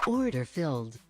Order filled.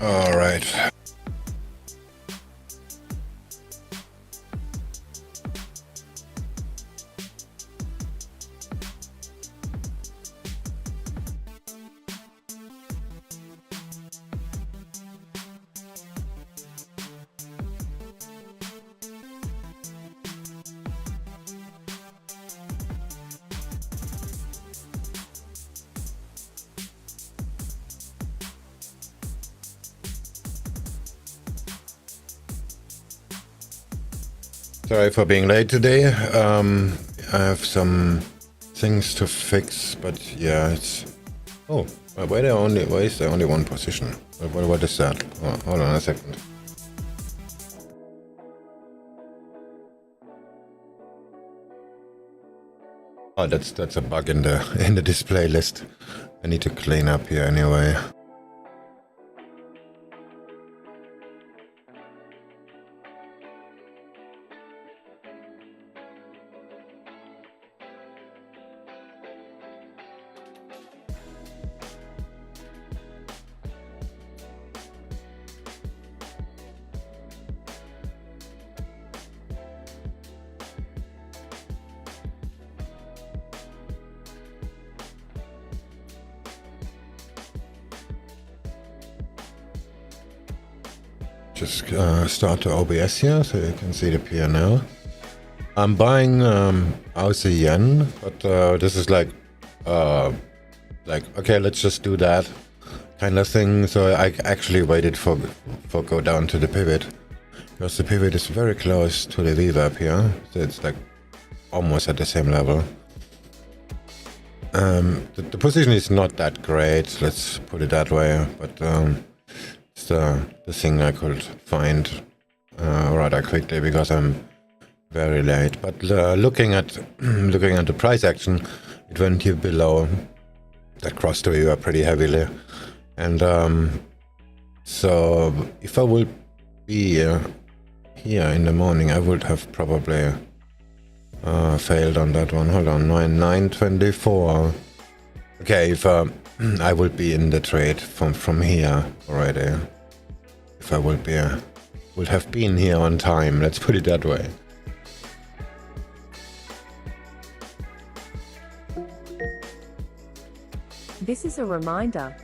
All right. Sorry for being late today. I have some things to fix, but yeah, it's... Oh, why is there only one position? What is that? Oh, hold on a second. Oh, that's a bug in the display list. I need to clean up here anyway. Just start the OBS here so you can see the P&L. I'm buying Aussie yen, but this is like okay, let's just do that kind of thing. So I actually waited for go down to the pivot, because the pivot is very close to the VWAP here, so it's like almost at the same level. The position is not that great, let's put it that way, but it's the thing I could find rather quickly because I'm very late. But looking at the price action, it went here below. That crossed the VWAP pretty heavily, and so if I will be here in the morning, I would have probably failed on that one. Hold on, 924. Okay, if I would be in the trade from here already. If I would have been here on time, let's put it that way. This is a reminder.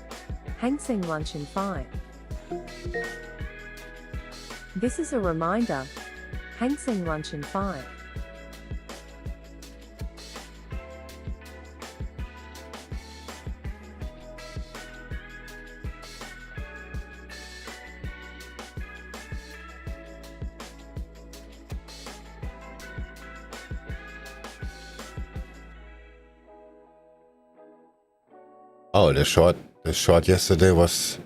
Hang Seng lunch in 5. This is a reminder. Hang Seng lunch in 5. Oh, the short yesterday looks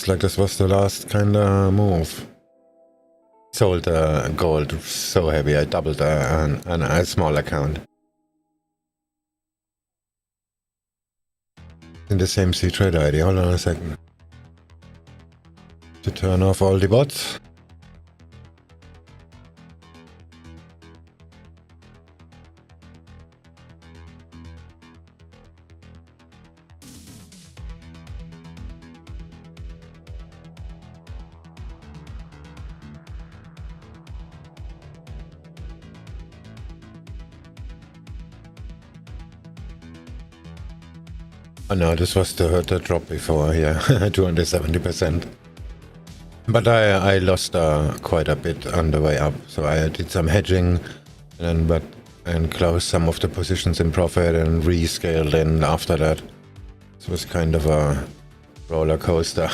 like this was the last kind of move. Sold gold so heavy, I doubled a small account. In the same C-Trade ID, hold on a second. To turn off all the bots. Oh no, this was the drop before, yeah, 270%. But I lost quite a bit on the way up, so I did some hedging and closed some of the positions in profit and rescaled in after that. This was kind of a roller coaster.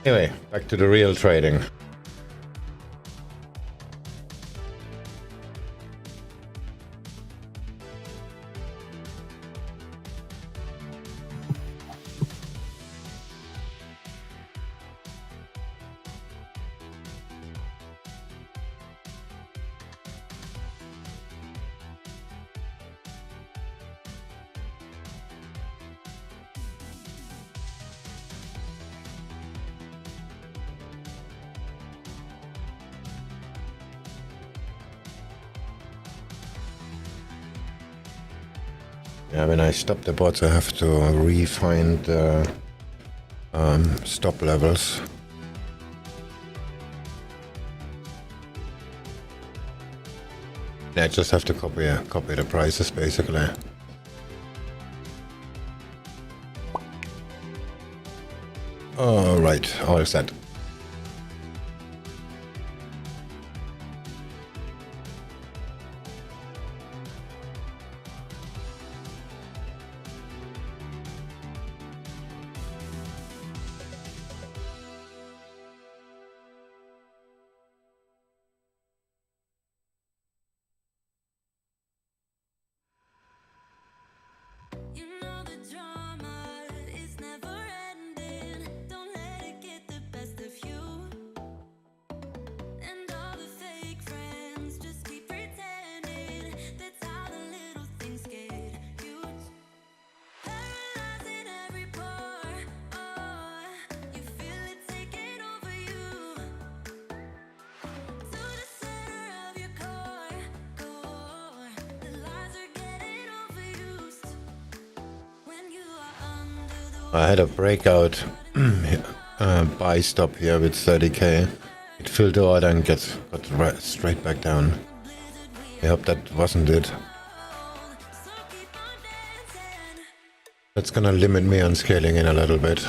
Anyway, back to the real trading. Yeah, when I stop the bots, I have to refine the stop levels. Yeah, I just have to copy the prices basically. All right, all set. I had a breakout buy stop here with 30k. It filled the order and got right, straight back down. I hope that wasn't it. That's gonna limit me on scaling in a little bit.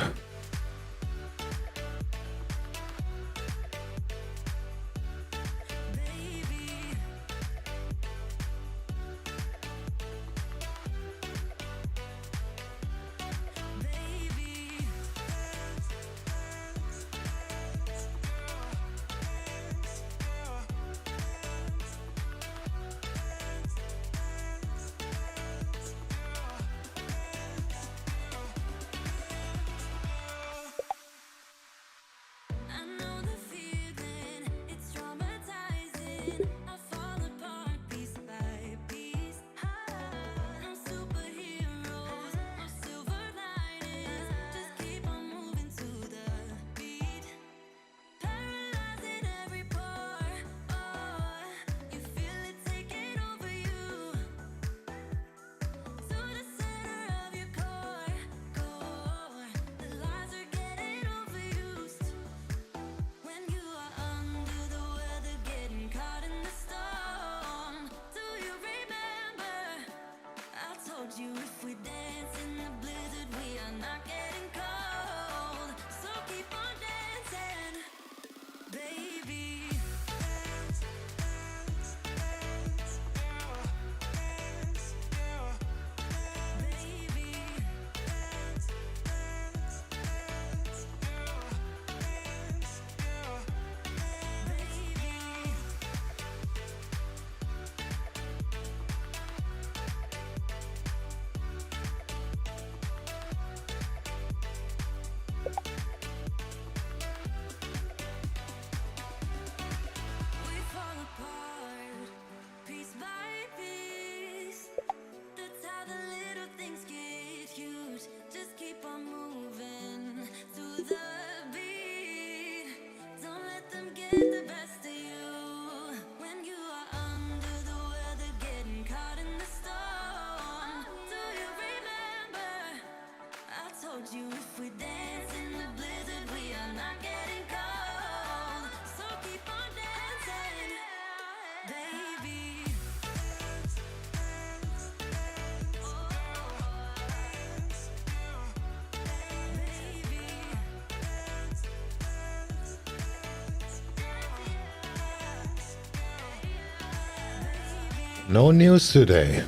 No news today.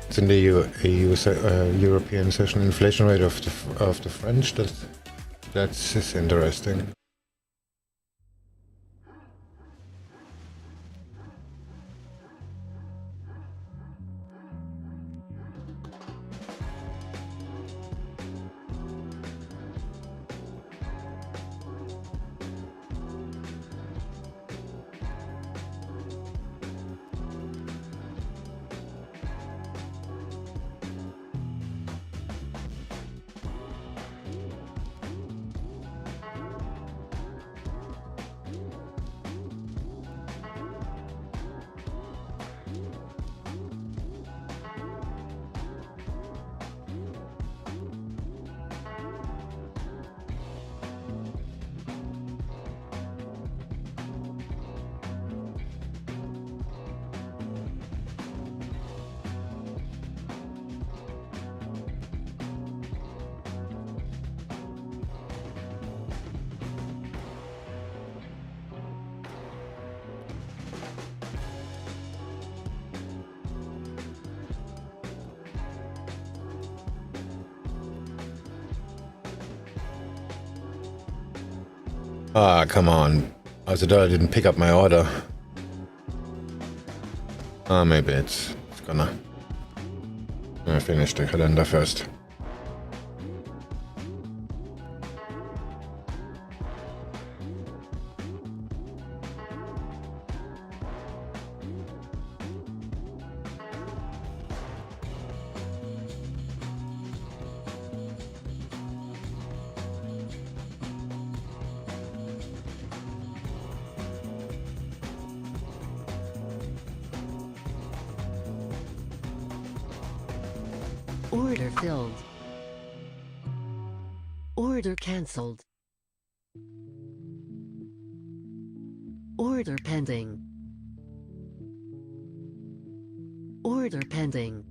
It's in the European session inflation rate of the French. That's interesting. Ah, come on. I was I didn't pick up my order. Ah, maybe it's gonna... I finish the calendar first. Order filled. Order cancelled. Order pending. Order pending.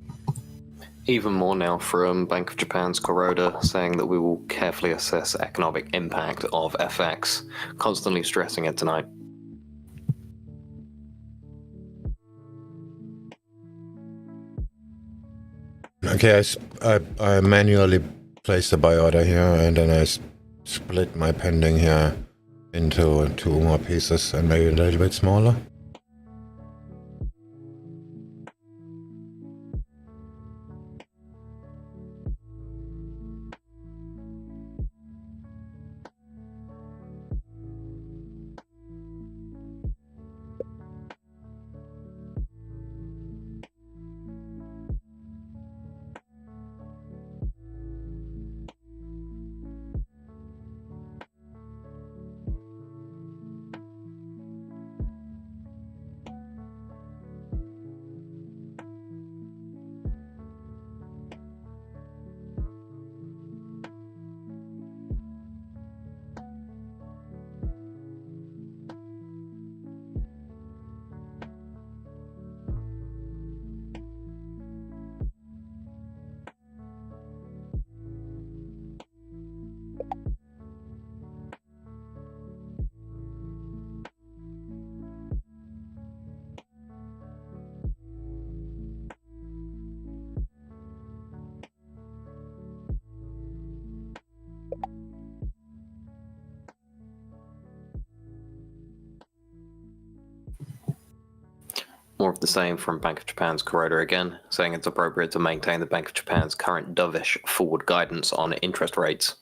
Even more now from Bank of Japan's Kuroda, saying that we will carefully assess economic impact of FX, constantly stressing it tonight. Okay, I manually placed a buy order here, and then I split my pending here into 2 more pieces and maybe a little bit smaller. More of the same from Bank of Japan's Kuroda again, saying it's appropriate to maintain the Bank of Japan's current dovish forward guidance on interest rates.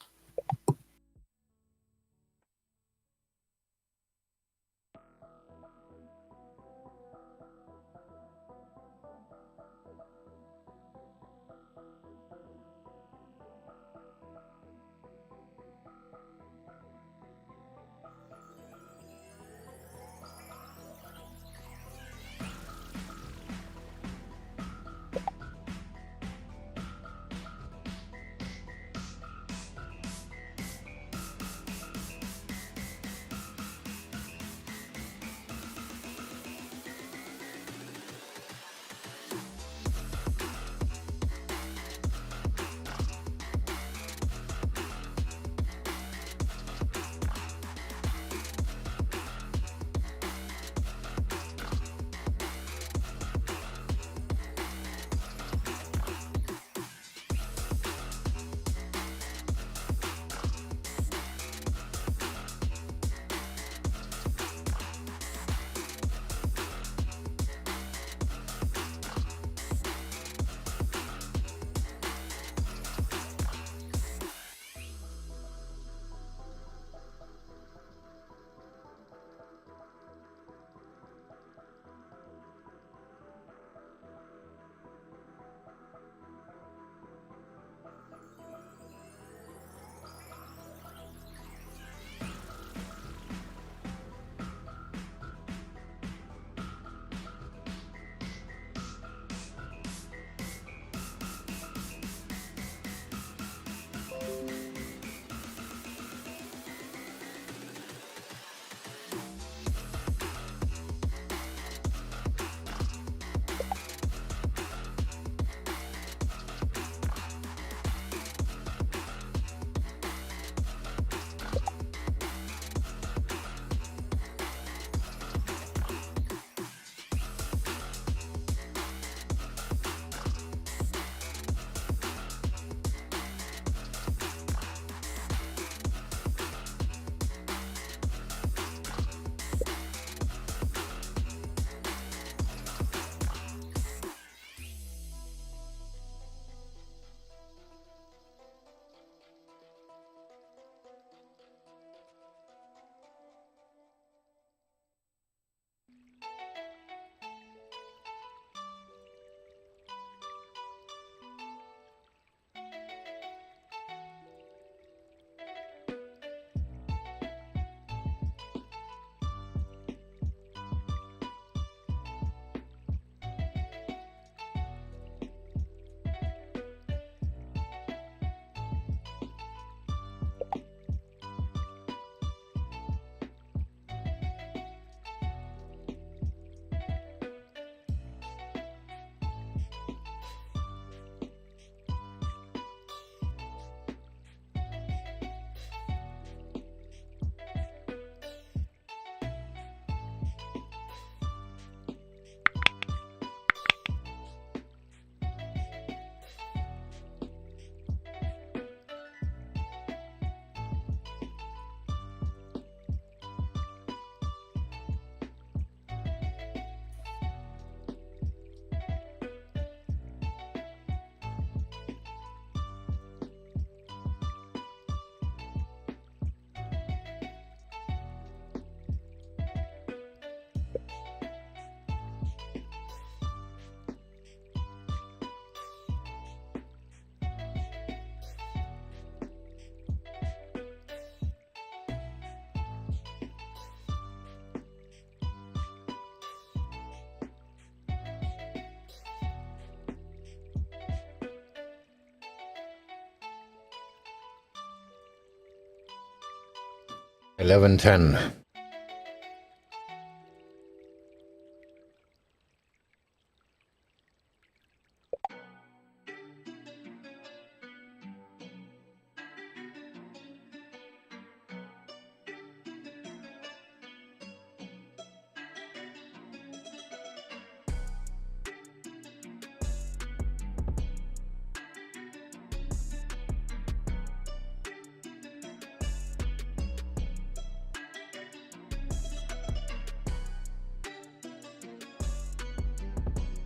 11:10.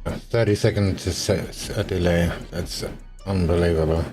A 30-second delay. That's unbelievable.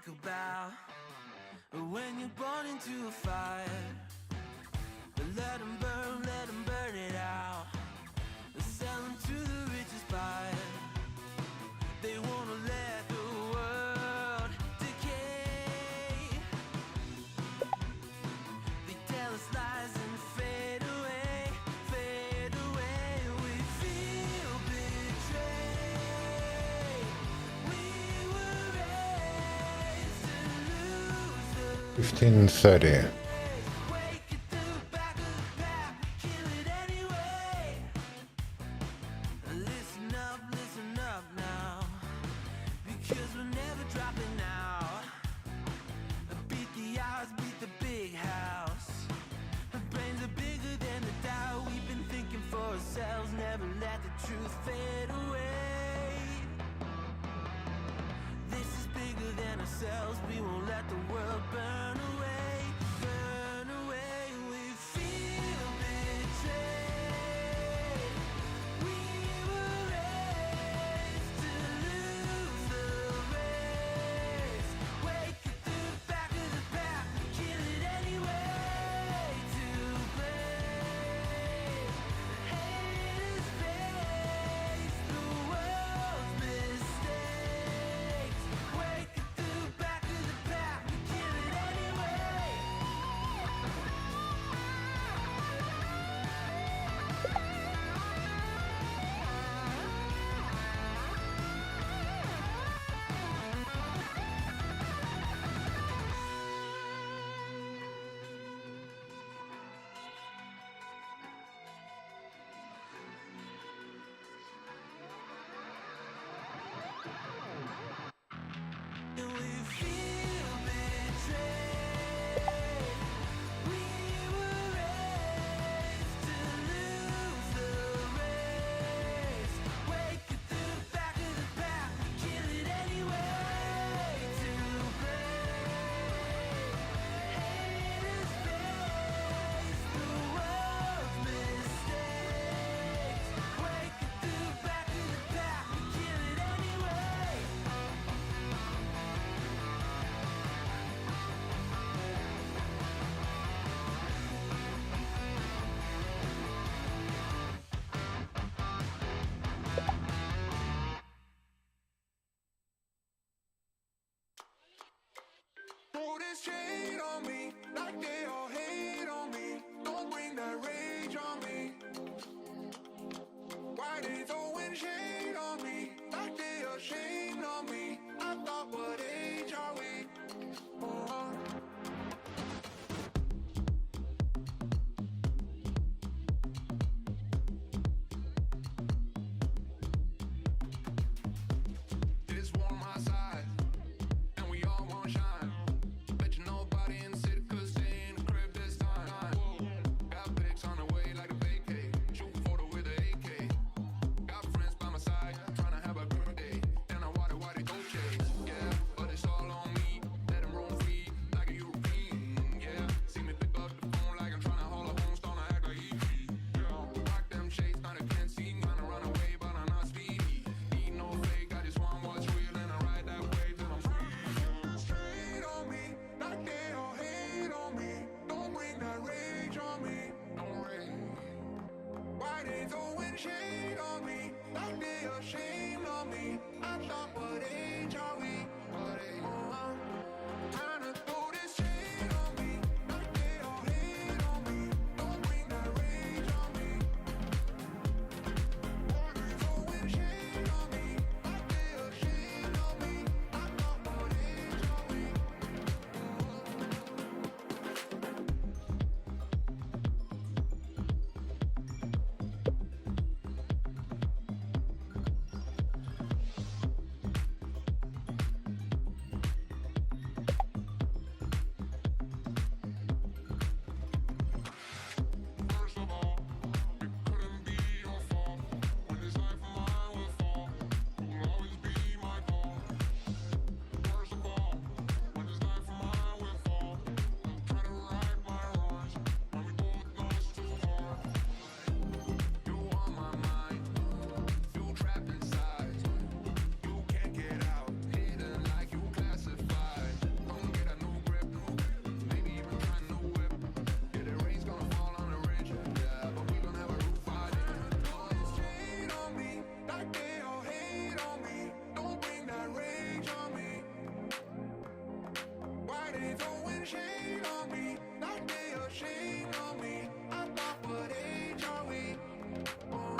think about when you're born into a fire. Let them burn it out. Sell them to the richest buyer. They wanna let the world decay. They tell us lies and fade away, fade away. We feel betrayed. We were raised to lose the 15:30. wake at the back of the pack, kill it anyway. Listen up now, because we're never dropping out. Beat the odds, beat the big house. The brains are bigger than the doubt. We've been thinking for ourselves, never let the truth fade away. This is bigger than ourselves, we won't let the world burn away, burn away. We feel betrayed. We were raised to lose the race. Wake at the back of the pack, kill it anyway. To blame, haters face the world's mistakes. Wake at the back of the pack, kill it anyway. And we feel betrayed. We were raised to lose the race. Wake at the back of the pack, kill it anyway. To blame, haters face the world's mistakes. Wake at the back of the pack, kill it anyway. Throw this shade on me, like they all hate on me. Don't bring that rage on me. Why they throwing shade on me, like they ashamed of me? I thought, what age are we? It's warm outside, and we all want shine. Bet you nobody in the city could stay in the crib this time. Got pics on the way like a vacay. Shoot photo with a AK. Got friends by my side, trying to have a good day. And I water why they go chase. Yeah, but it's all on me. Let them roam free like a European. Yeah, see me pick up the phone like I'm trying to haul a home stone. I act like E.T. Rock them shades, not a can't see. Trying to run away, but I'm not speedy. Need no fake, I just want what's real. And I ride that wave till I'm free. Straight on me, like they all hate on me. Don't bring that rage on me. Don't rage. Why they throwing shade on me, like they ashamed of me? I thought, what age are we? What age? Trying to throw this shade on me, like they all hate on me. Don't bring that rage on me. Why they throwing shade on me, like they ashamed of me? I thought, what age are we?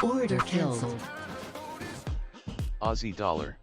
Order cancelled. Aussie dollar.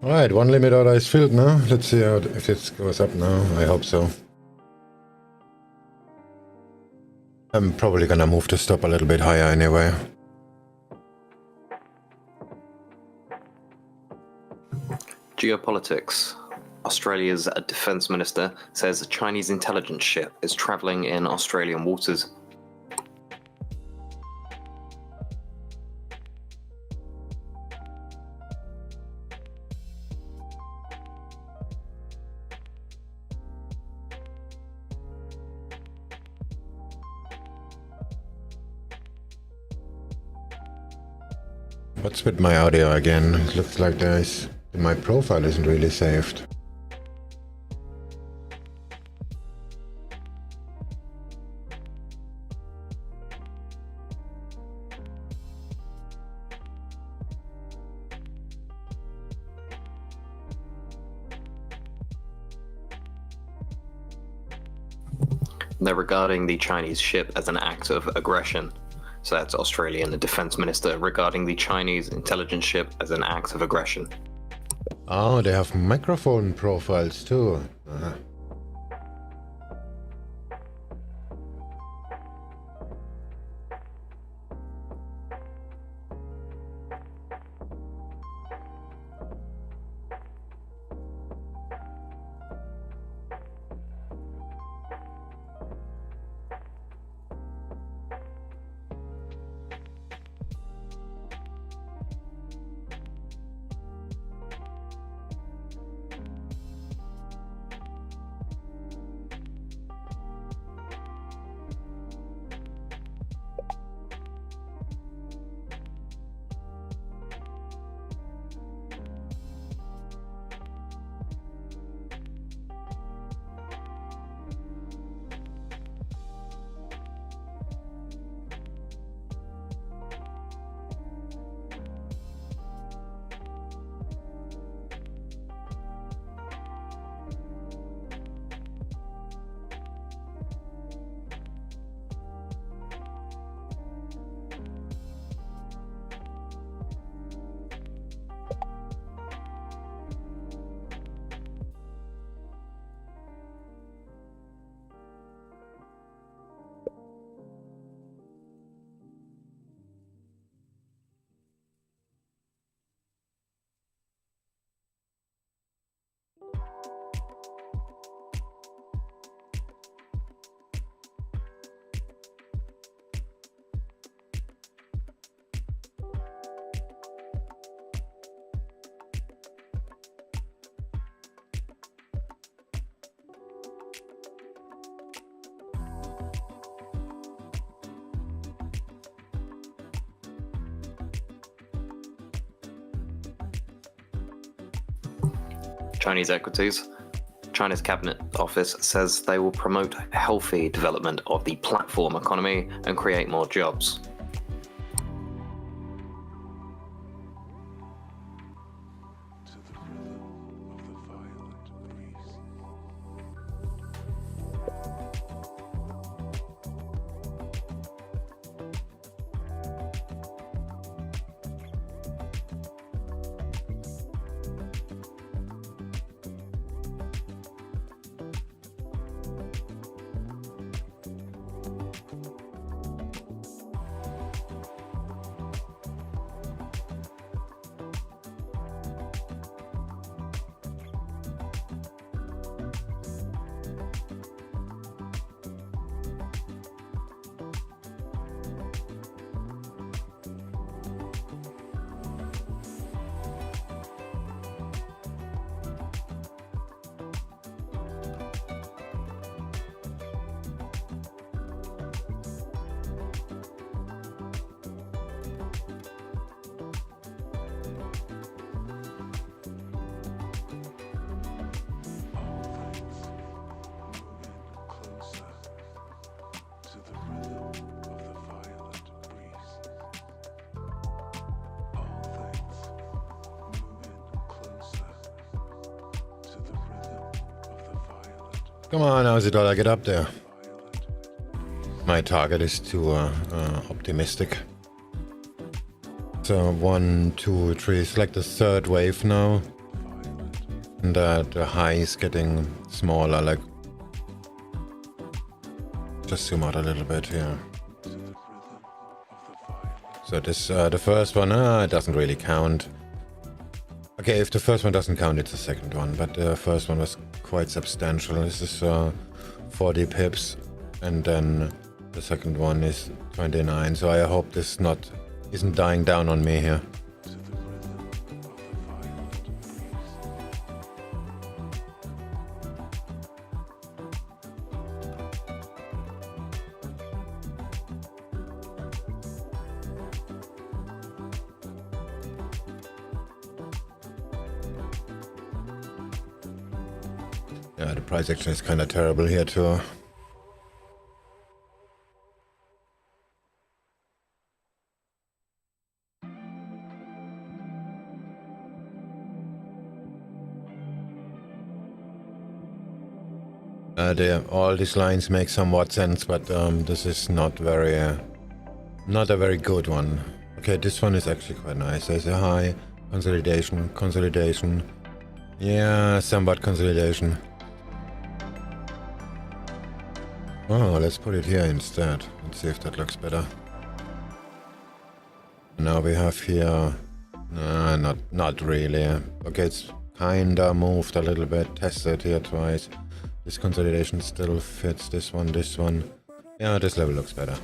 Alright, one limit order is filled now. Let's see how if it goes up now. I hope so. I'm probably gonna move the stop a little bit higher anyway. Geopolitics. Australia's defense minister says a Chinese intelligence ship is traveling in Australian waters. What's with my audio again? It looks like my profile isn't really saved. They're regarding the Chinese ship as an act of aggression. So that's Australian defense minister regarding the Chinese intelligence ship as an act of aggression. Oh, they have microphone profiles too. Chinese equities. China's Cabinet Office says they will promote healthy development of the platform economy and create more jobs. To the rhythm of the violent breeze. Come on, how's the dollar? Get up there. My target is too optimistic. So 1, 2, 3. It's like the third wave now. And the high is getting smaller. Like, just zoom out a little bit here. So this the first one, it doesn't really count. Okay, if the first one doesn't count, it's the second one. But the first one was quite substantial. This is 40 pips, and then the second one is 29. So I hope this isn't dying down on me here. Yeah, the price action is kind of terrible here too. All these lines make somewhat sense, but this is not a very good one. Okay, this one is actually quite nice. There's a high consolidation. Yeah, somewhat consolidation. Oh, let's put it here instead. Let's see if that looks better. Now we have here, not really. Okay, it's kinda moved a little bit. Tested here twice. This consolidation still fits. This one. Yeah, this level looks better.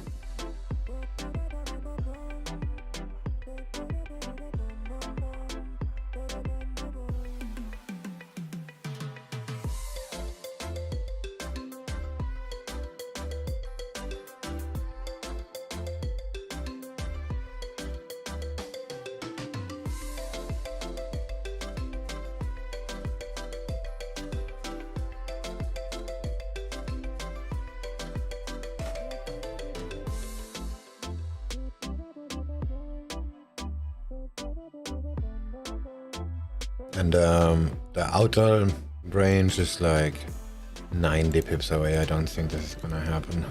And the outer range is like 90 pips away. I don't think this is gonna happen.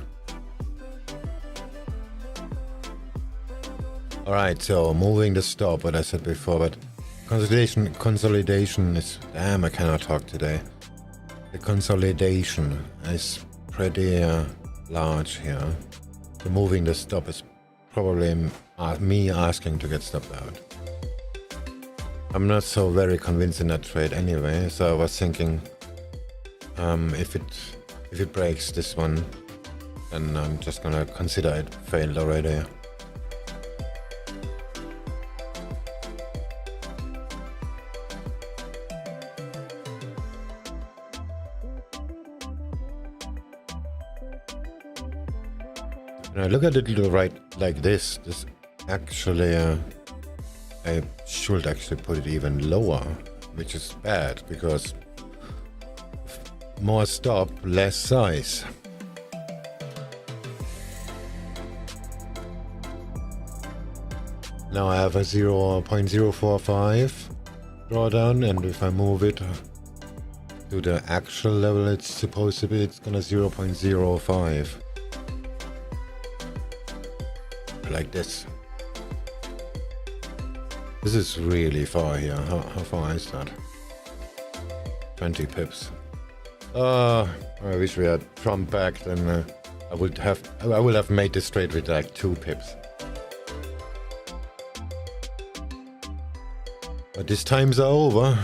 Alright, so moving the stop, what I said before, but consolidation is... Damn, I cannot talk today. The consolidation is pretty large here. So moving the stop is probably me asking to get stopped out. I'm not so very convinced in that trade anyway, so I was thinking if it breaks this one, then I'm just gonna consider it failed already. When I look at it to the right like this actually I should actually put it even lower, which is bad because more stop, less size. Now I have a 0.045 drawdown, and if I move it to the actual level it's supposed to be, it's gonna 0.05. Like this. This is really far here. How far is that? 20 pips. I wish we had Trump back, then I would have made this trade with like 2 pips. But these times are over.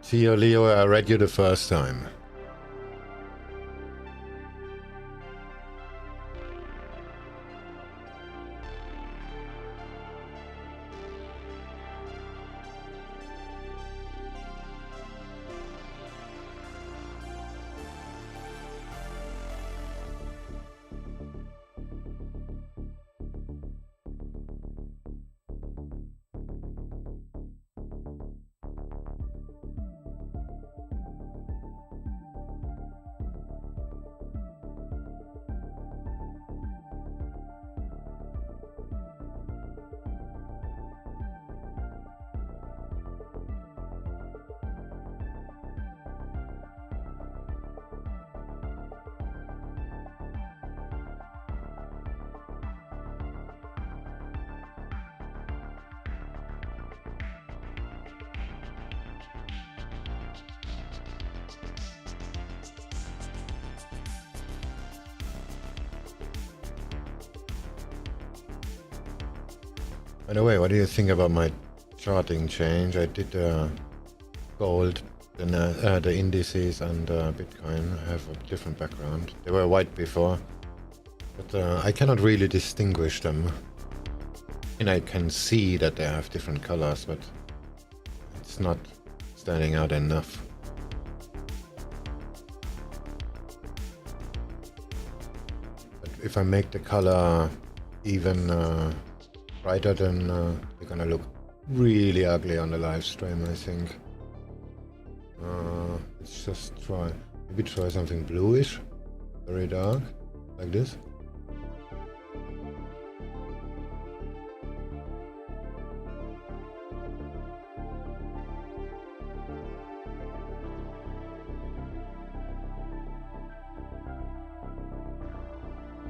See you, Leo, I read you the first time. By the way, what do you think about my charting change? I did gold, the indices, and Bitcoin have a different background. They were white before, but I cannot really distinguish them. And I can see that they have different colors, but it's not standing out enough. But if I make the color even brighter, then they're gonna look really ugly on the live stream, I think. Let's just maybe try something bluish, very dark, like this.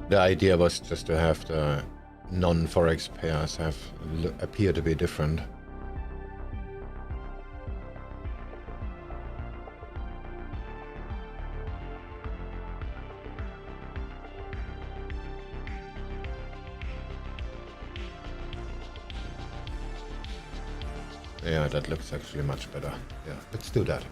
The idea was just to have the non-Forex pairs appear to be different. Yeah, that looks actually much better. Yeah, let's do that.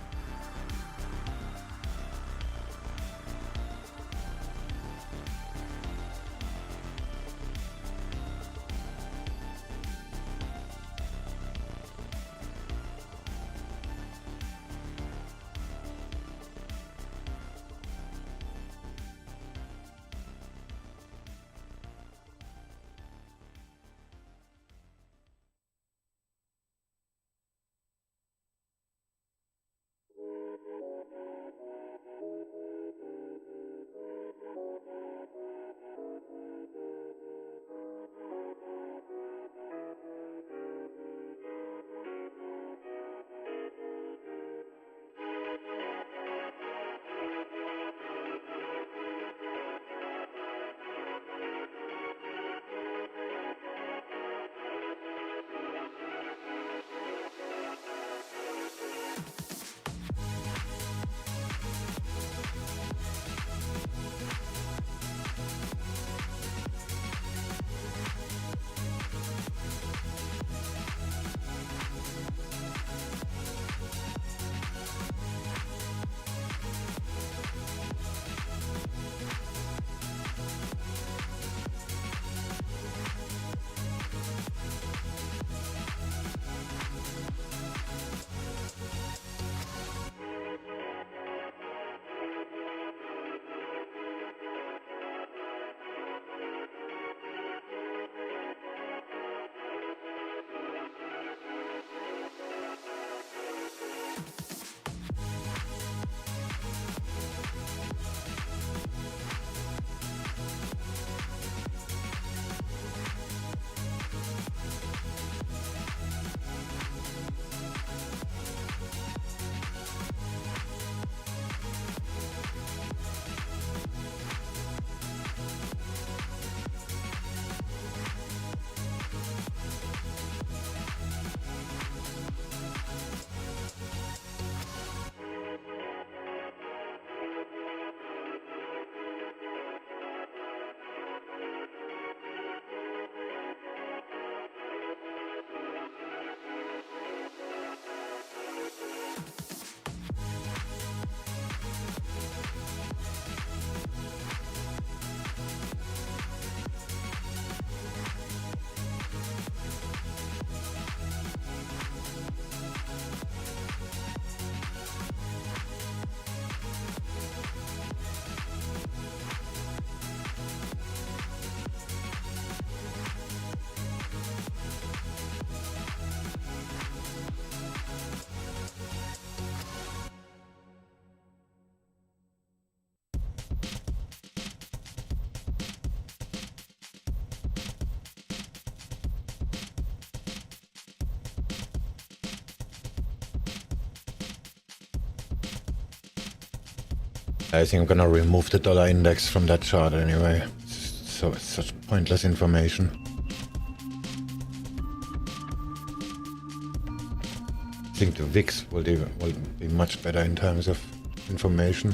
I think I'm gonna remove the dollar index from that chart anyway. So it's such pointless information. I think the VIX will be much better in terms of information.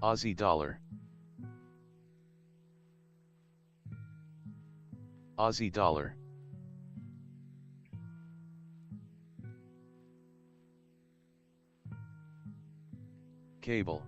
Aussie dollar. Aussie dollar. Cable.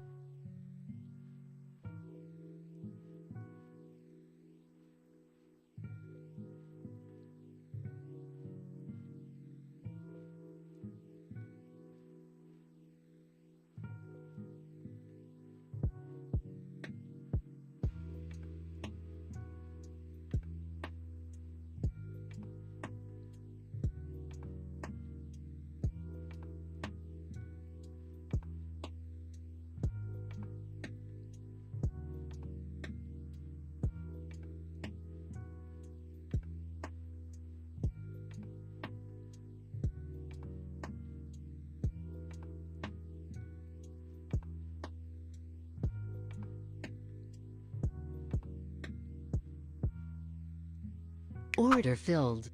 Order filled.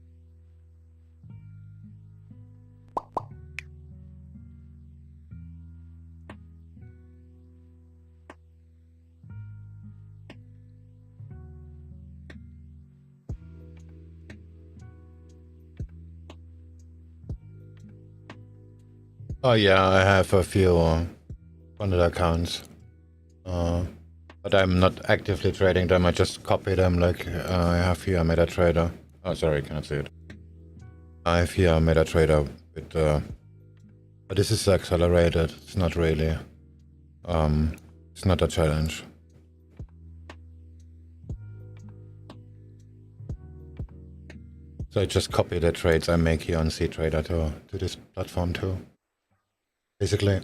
Oh yeah, I have a few funded accounts. But I'm not actively trading them, I just copy them like I have here MetaTrader. Oh sorry, I cannot see it. I have here MetaTrader with but this is accelerated, it's not really it's not a challenge. So I just copy the trades I make here on CTrader to this platform too. Basically.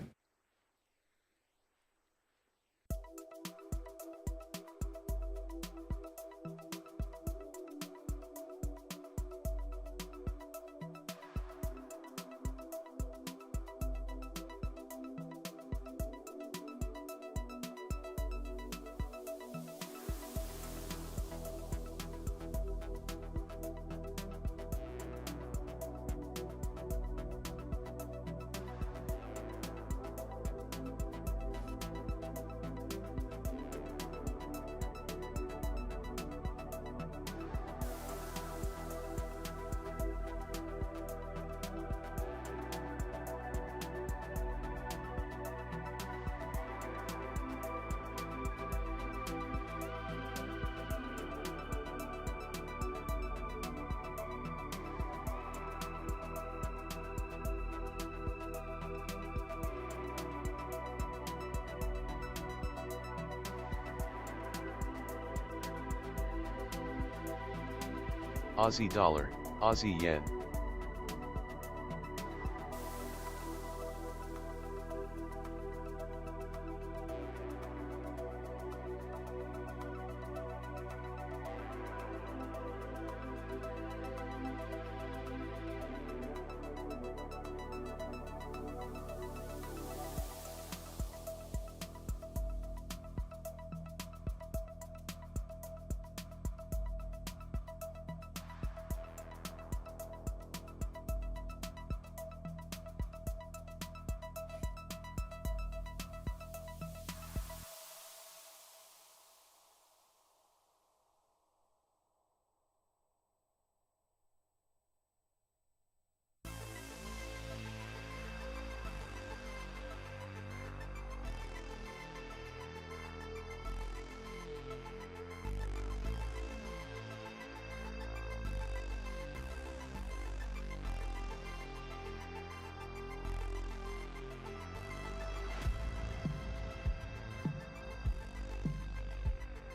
Aussie dollar, Aussie yen.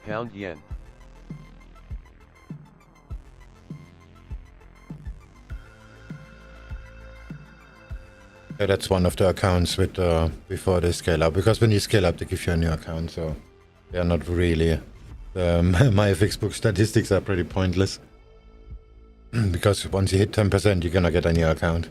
Pound yen. Yeah, that's one of the accounts with before they scale up, because when you scale up they give you a new account, so they are not really my FX book statistics are pretty pointless because once you hit 10% you're gonna get a new account.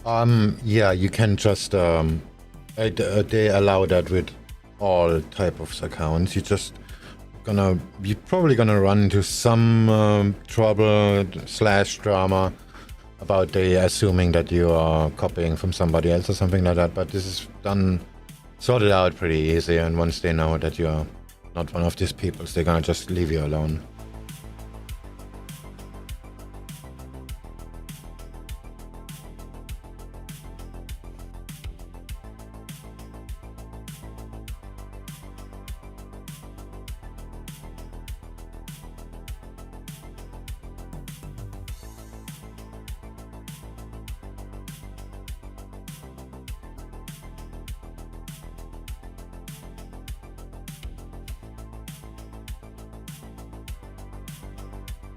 Yeah, you can just they allow that with all type of accounts. You're probably gonna run into some trouble slash drama about they assuming that you are copying from somebody else or something like that. But this is sorted out pretty easy, and once they know that you are not one of these people, they're gonna just leave you alone.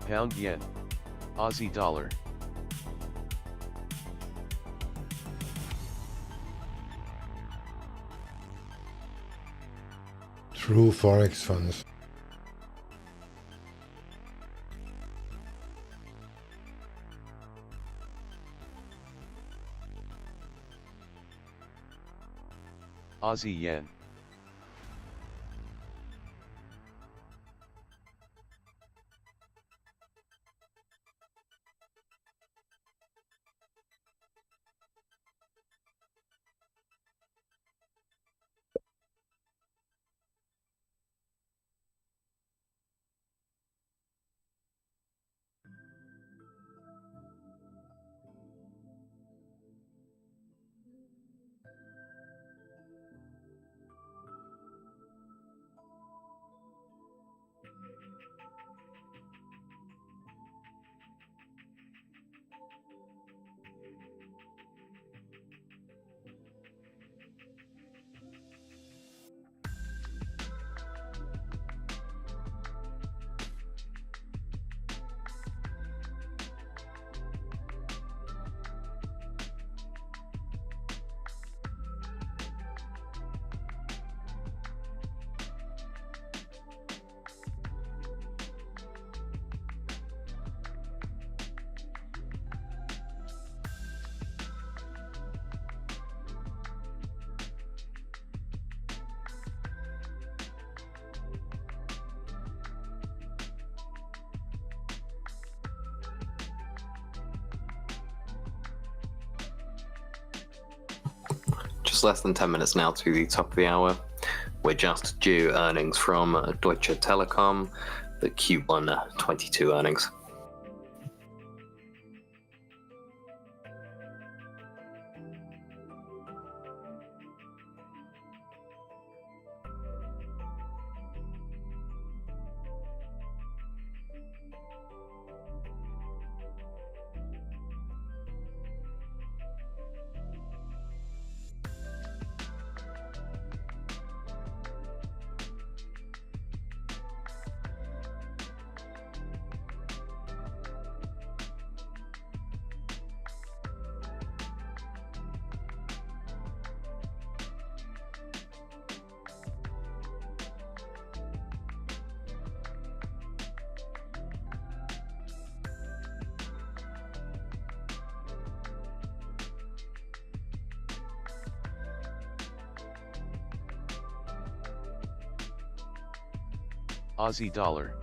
Pound yen. Aussie dollar. True Forex funds. Aussie yen. Just less than 10 minutes now to the top of the hour. We're just due earnings from Deutsche Telekom, the Q1 22 earnings. Aussie dollar.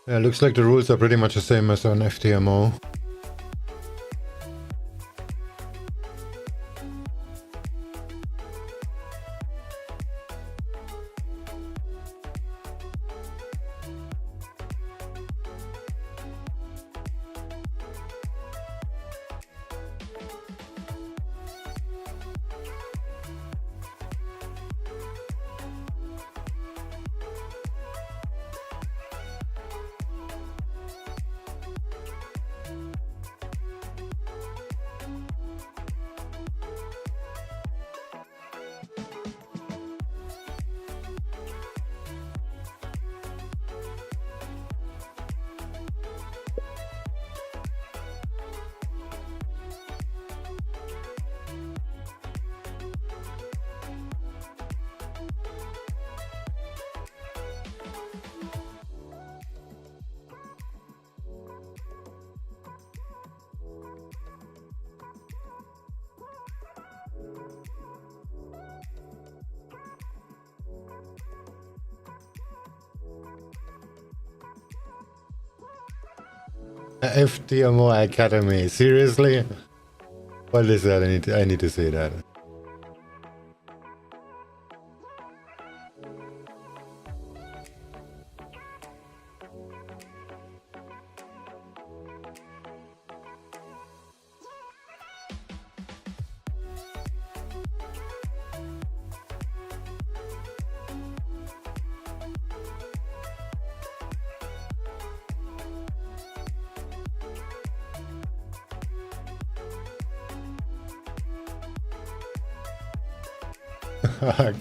Yeah, looks like the rules are pretty much the same as on FTMO. FTMO Academy. Seriously? What is that? I need to see that.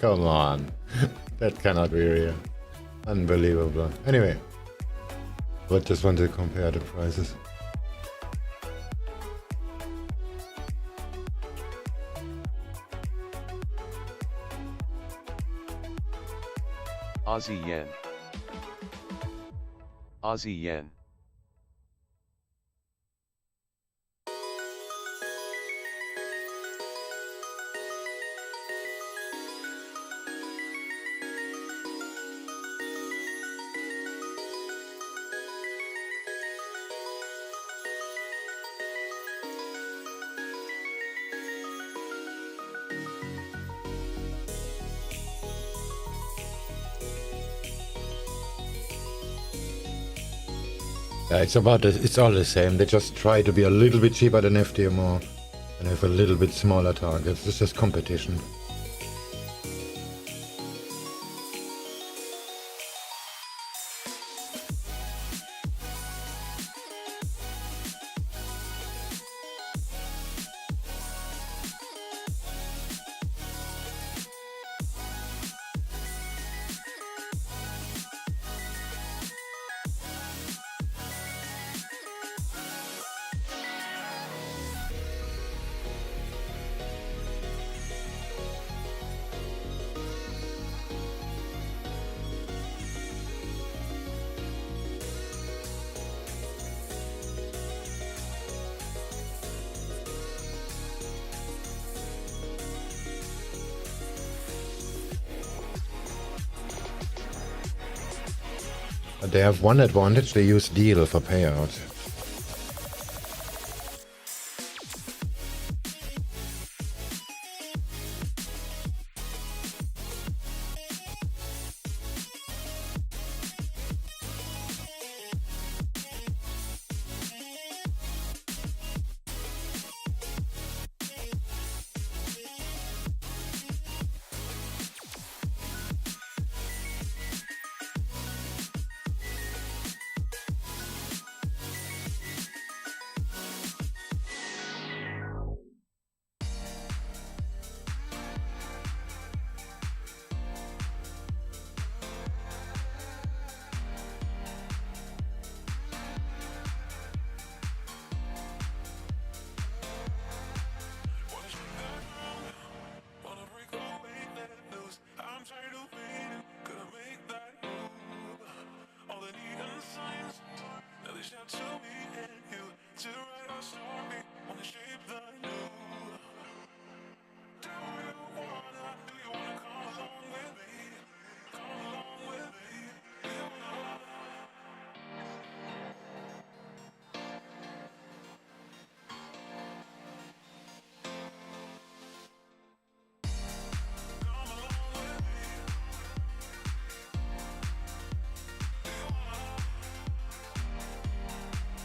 Come on. That cannot be real. Unbelievable. Anyway. I just want to compare the prices. Aussie yen. Aussie yen. Yeah, it's all the same. They just try to be a little bit cheaper than FTMO and have a little bit smaller targets. It's just competition. But they have one advantage, they use deal for payout.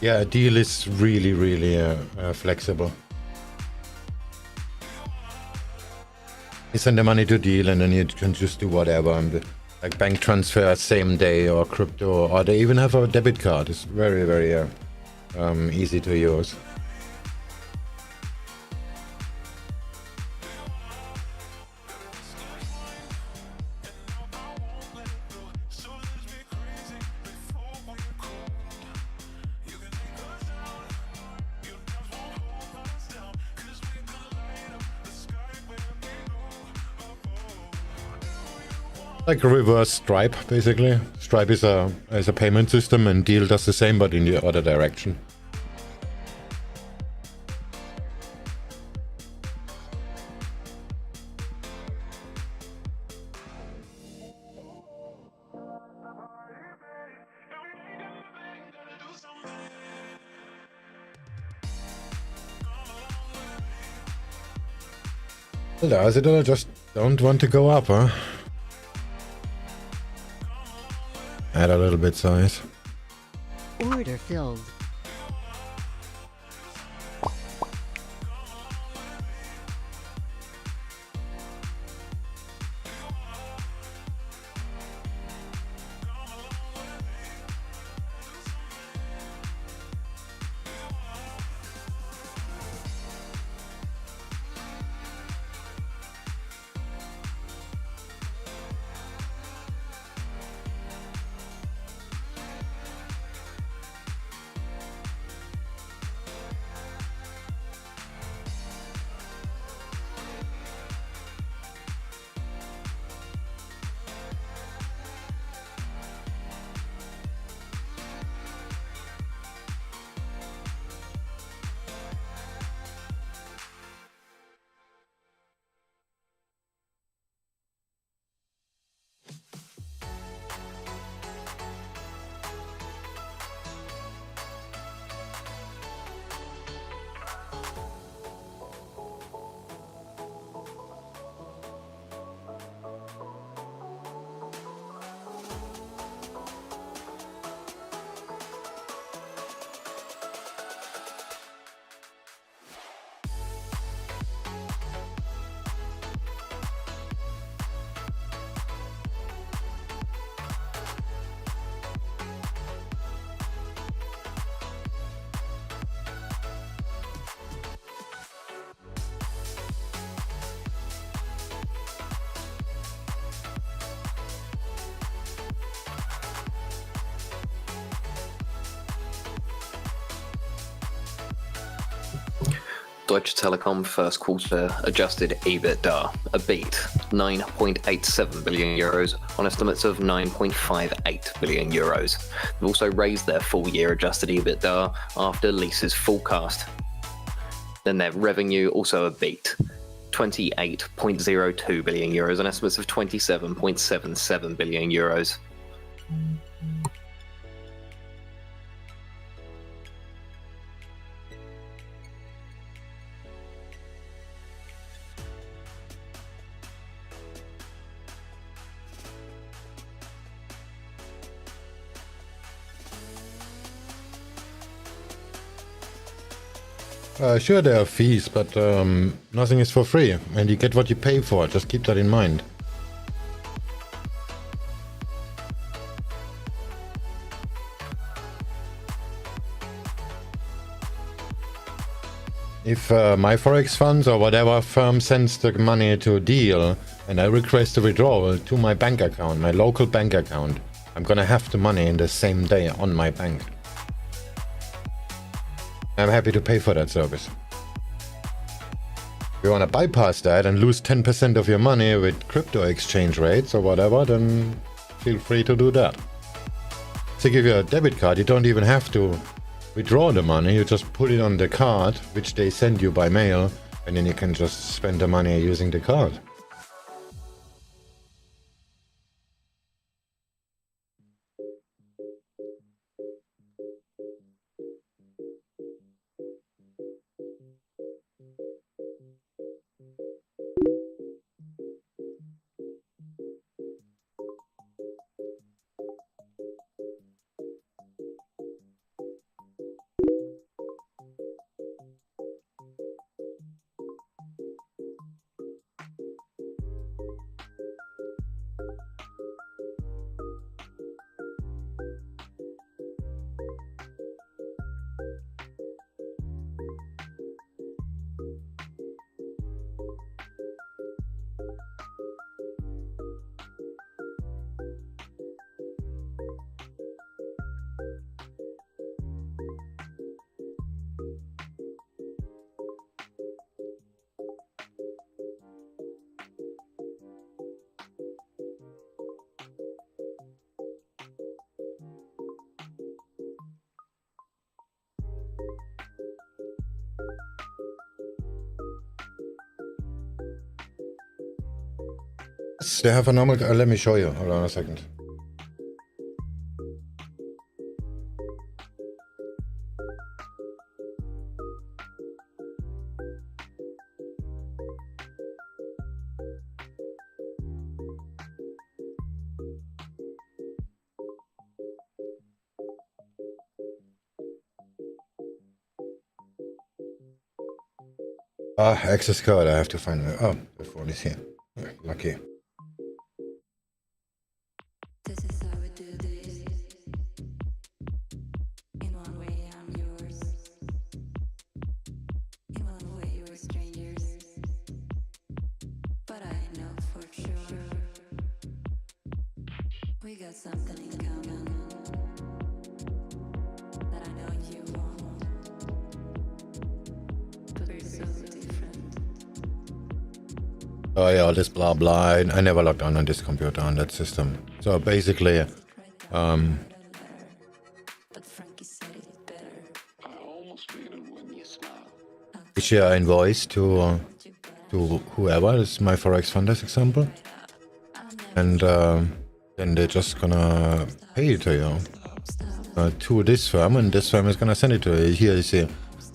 Yeah, a deal is really flexible. You send the money to deal and then you can just do whatever. And like bank transfer same day or crypto, or they even have a debit card. It's very easy to use. Like a reverse Stripe, basically. Stripe is a payment system, and Deal does the same, but in the other direction. The Aussie dollar just don't want to go up, huh? Add a little bit size. Order filled. Deutsche Telekom first quarter adjusted EBITDA, a beat, 9.87 billion euros on estimates of 9.58 billion euros. They've also raised their full year adjusted EBITDA after Lisa's forecast. Then their revenue also a beat, 28.02 billion euros on estimates of 27.77 billion euros. Sure, there are fees, but nothing is for free, and you get what you pay for. Just keep that in mind. If my Forex funds or whatever firm sends the money to a deal, and I request a withdrawal to my bank account, my local bank account, I'm gonna have the money in the same day on my bank. I'm happy to pay for that service. If you want to bypass that and lose 10% of your money with crypto exchange rates or whatever, then feel free to do that. To give you a debit card, you don't even have to withdraw the money, you just put it on the card, which they send you by mail, and then you can just spend the money using the card. They have a normal, let me show you, hold on a second. Access code, I have to find it. Oh, the phone is here. Lucky. This is how we do this. In one way, I'm yours. In one way, we're strangers. But I know for sure we got something in common that I know you won't. But we're so different. Oh yeah, all this blah blah. I never logged on this computer on that system. So basically, But Frankie said it better. issue an invoice to whoever is my Forex fund, as example, and then they're just gonna pay it to you to this firm, and this firm is gonna send it to you. Here you see,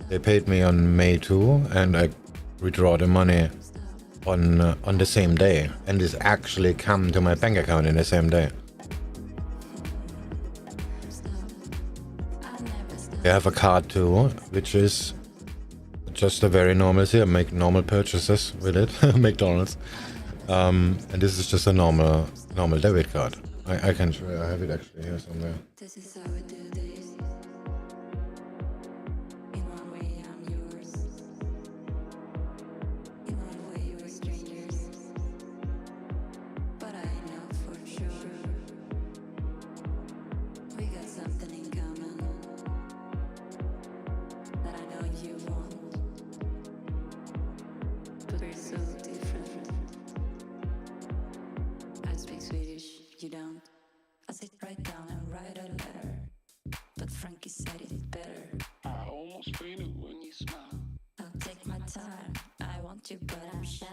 they paid me on May 2, and I withdraw the money on the same day, and this actually come to my bank account in the same day. I have a card too, which is just a very normal thing. I make normal purchases with it, McDonald's, and this is just a normal debit card. I have it actually here somewhere. This is how we do this. In one way, I'm yours. In one way, we're strangers. But I know for sure we got something in common that I know you won't. But we're so different. I speak Swedish, you don't. I sit right down and write a letter, but Frankie said it better. I almost fainted when you smiled. I'll take my time, I want you but I'm shy.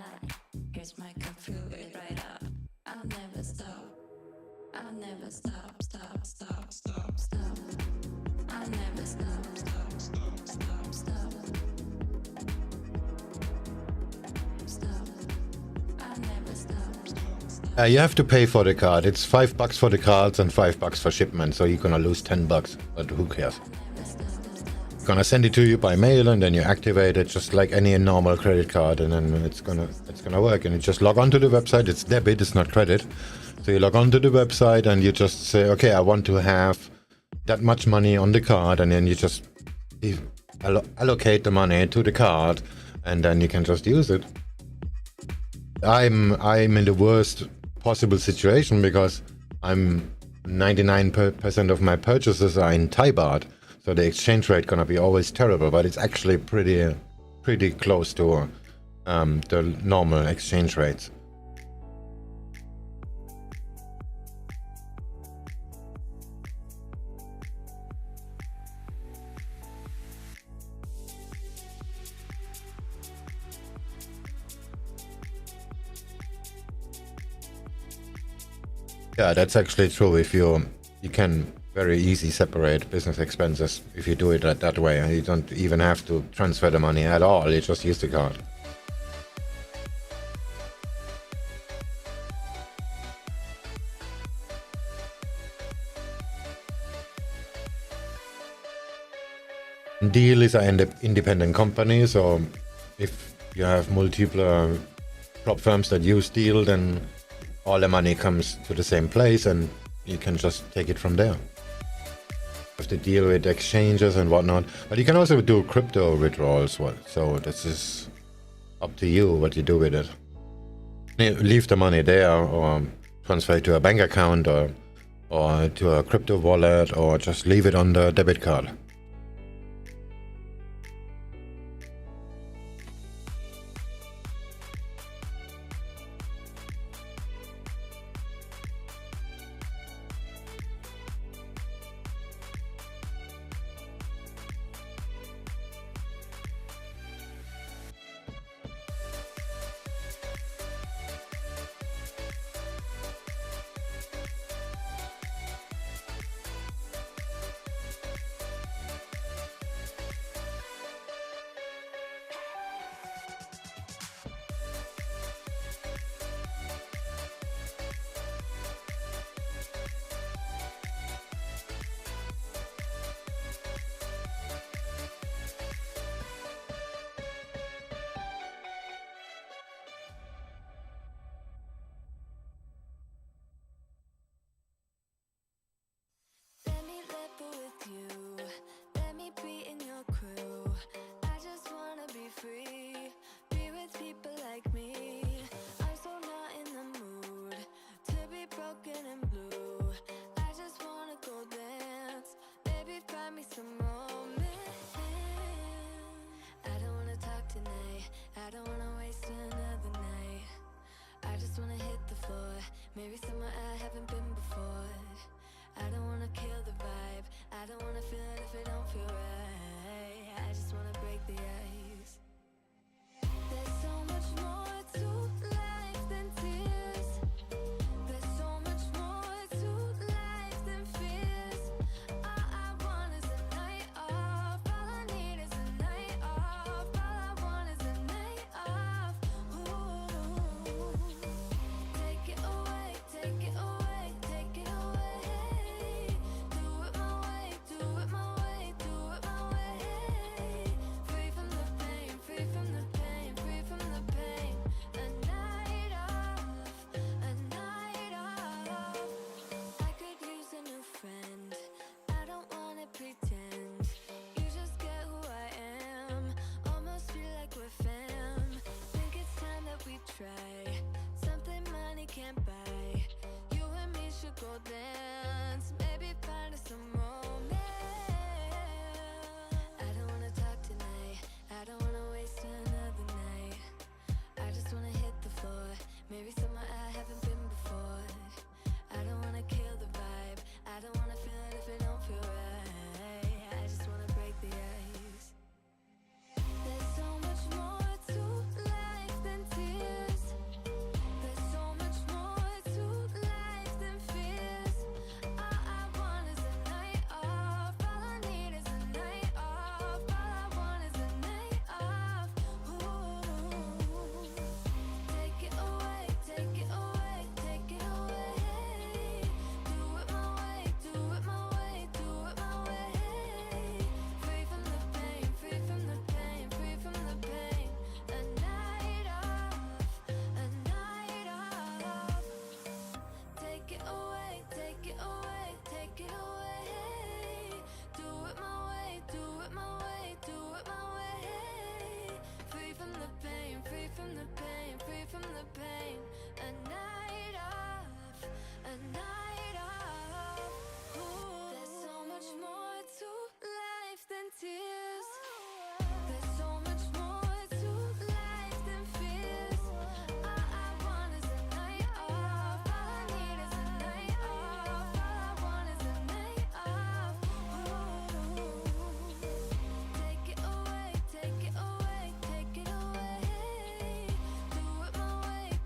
Here's my cup, fill it right up. I'll never stop, I'll never stop, stop, stop, stop, stop. I'll never stop, stop, stop, stop, stop. Stop, I'll never stop, stop, stop. You have to pay for the card. It's $5 for the cards and $5 for shipment, so you're gonna lose $10. But who cares? Gonna send it to you by mail, and then you activate it just like any normal credit card, and then it's gonna work. And you just log onto the website. It's debit, it's not credit. So you log onto the website and you just say, okay, I want to have that much money on the card, and then you just allocate the money to the card, and then you can just use it. I'm in the worst possible situation because I'm 99% of my purchases are in Thai baht. So the exchange rate gonna be always terrible, but it's actually pretty close to the normal exchange rates. Yeah, that's actually true. If you can very easy separate business expenses if you do it that way, and you don't even have to transfer the money at all. You just use the card. Deal is an independent company, so if you have multiple prop firms that use Deal, then all the money comes to the same place and you can just take it from there. You have to deal with exchanges and whatnot, but you can also do crypto withdrawals. So this is up to you what you do with it. Leave the money there, or transfer it to a bank account, or to a crypto wallet, or just leave it on the debit card.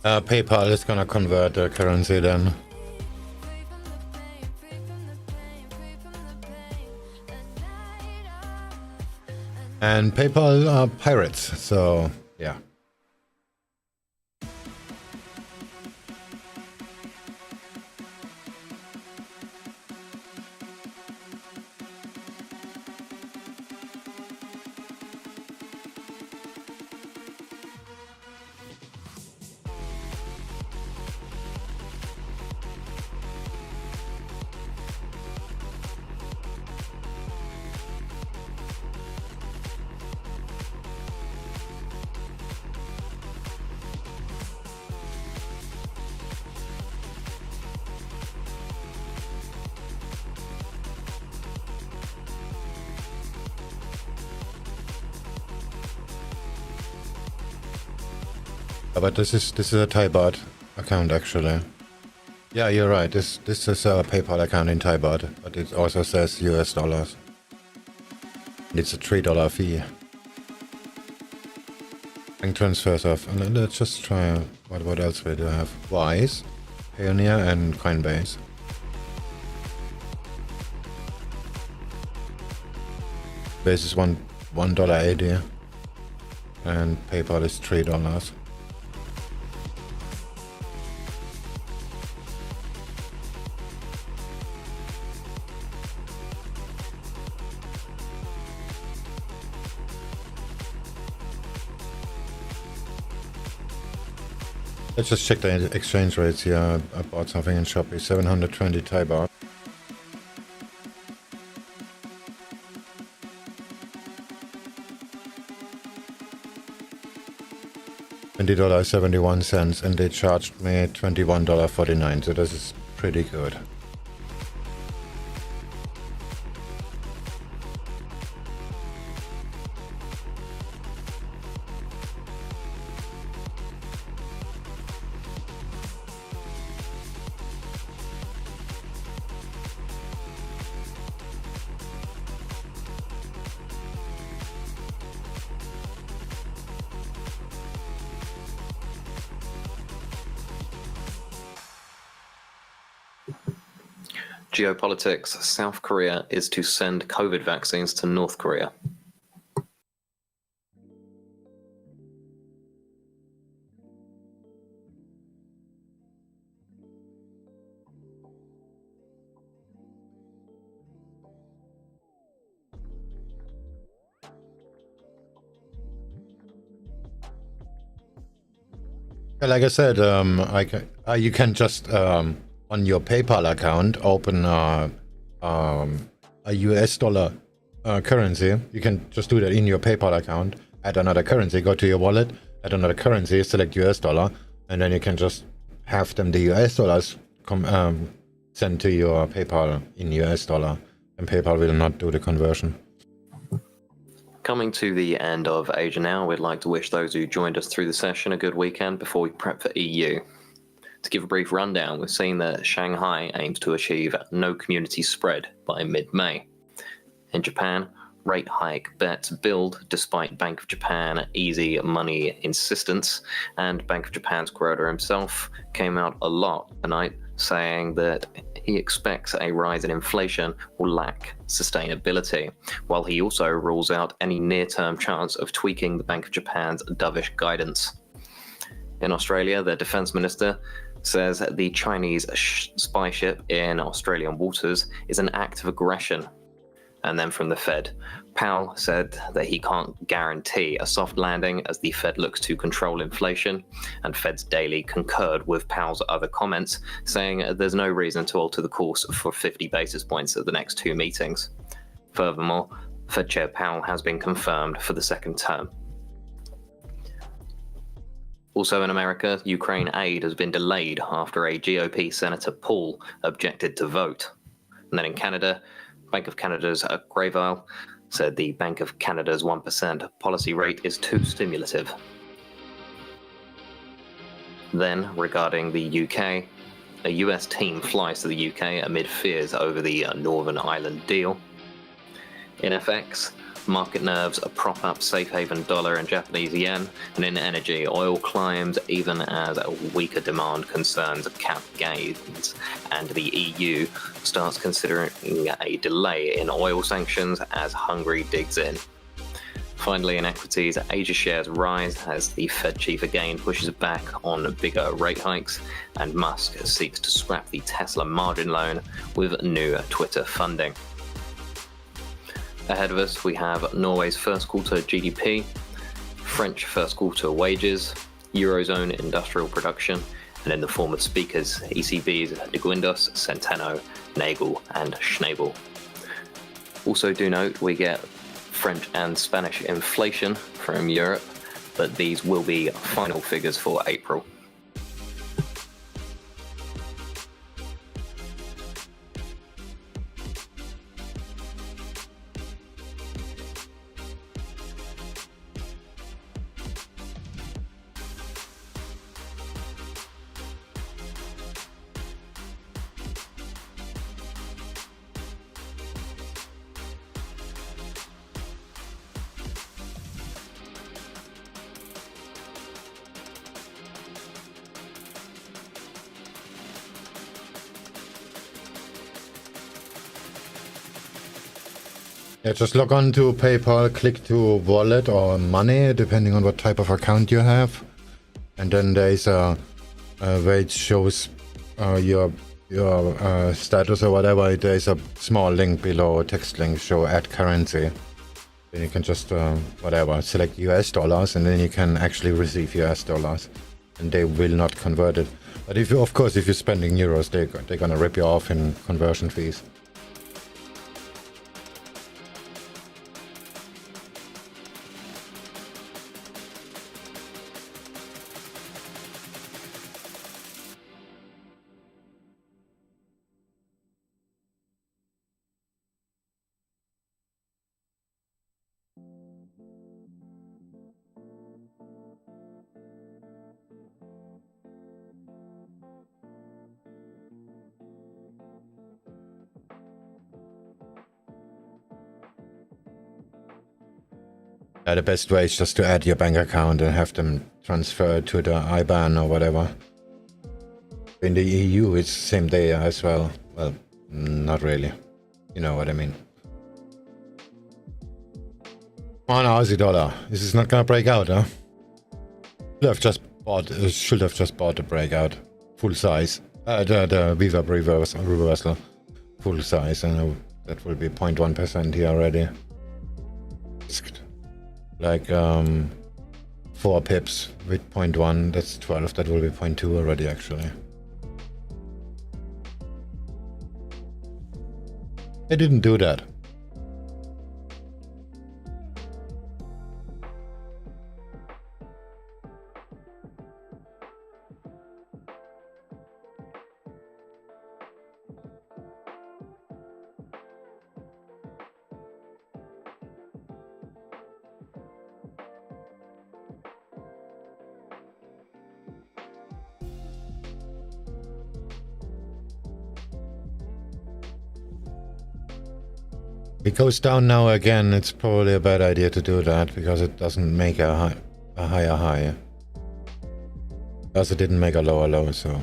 PayPal is gonna convert the currency then. And PayPal are pirates, so yeah. But this is a Thai baht account actually. Yeah, you're right. This is a PayPal account in Thai baht, but it also says US dollars. It's a $3 fee. Bank transfers off, and then let's just try what else we do have. Wise, Payoneer, and Coinbase. Base is $1.80, and PayPal is $3. Let's just check the exchange rates here. I bought something in Shopee, 720 Thai baht. $20.71, and they charged me $21.49, so this is pretty good. Geopolitics. South Korea is to send COVID vaccines to North Korea. Like I said, you can just on your PayPal account open a US dollar currency. You can just do that in your PayPal account. Add another currency. Go to your wallet. Add another currency. Select US dollar, and then you can just have them the US dollars sent to your PayPal in US dollar, and PayPal will not do the conversion. Coming to the end of Asia Now, we'd like to wish those who joined us through the session a good weekend before we prep for EU. To give a brief rundown, we've seen that Shanghai aims to achieve no community spread by mid-May. In Japan, rate hike bets build despite Bank of Japan easy money insistence, and Bank of Japan's Kuroda himself came out a lot tonight saying that he expects a rise in inflation will lack sustainability, while he also rules out any near-term chance of tweaking the Bank of Japan's dovish guidance. In Australia, the Defence Minister says the Chinese spy ship in Australian waters is an act of aggression. And then from the Fed, Powell said that he can't guarantee a soft landing as the Fed looks to control inflation, and Fed's Daily concurred with Powell's other comments, saying there's no reason to alter the course for 50 basis points at the next two meetings. Furthermore, Fed Chair Powell has been confirmed for the second term. Also in America, Ukraine aid has been delayed after a GOP Senator Paul objected to vote. And then in Canada, Bank of Canada's Grayville said the Bank of Canada's 1% policy rate is too stimulative. Then, regarding the UK, a US team flies to the UK amid fears over the Northern Ireland deal. In FX, Market nerves prop up safe haven dollar and Japanese yen, and in energy, oil climbs even as weaker demand concerns cap gains, and the EU starts considering a delay in oil sanctions as Hungary digs in. Finally, in equities, Asia shares rise as the Fed chief again pushes back on bigger rate hikes, and Musk seeks to scrap the Tesla margin loan with new Twitter funding. Ahead of us, we have Norway's first quarter GDP, French first quarter wages, Eurozone industrial production, and in the form of speakers, ECB's De Guindos, Centeno, Nagel, and Schnabel. Also do note we get French and Spanish inflation from Europe, but these will be final figures for April. Yeah, just log on to PayPal, click to wallet or money, depending on what type of account you have. And then there's a where it shows your status or whatever. There's a small link below, a text link, show add currency. Then you can just, whatever, select US dollars, and then you can actually receive US dollars. And they will not convert it. But if you, of course, if you're spending euros, they're gonna rip you off in conversion fees. Yeah, the best way is just to add your bank account and have them transfer to the IBAN or whatever. In the EU, it's same day as well. Well, not really. You know what I mean. Come on, Aussie dollar. This is not gonna break out, huh? Should have just bought the breakout. Full size. The Viva reversal. Full size. I know that will be 0.1% here already. Like 4 pips with 0.1, that's 12, that will be 0.2 already actually. I didn't do that. It goes down now again. It's probably a bad idea to do that because it doesn't make a higher high. Plus it didn't make a lower low, so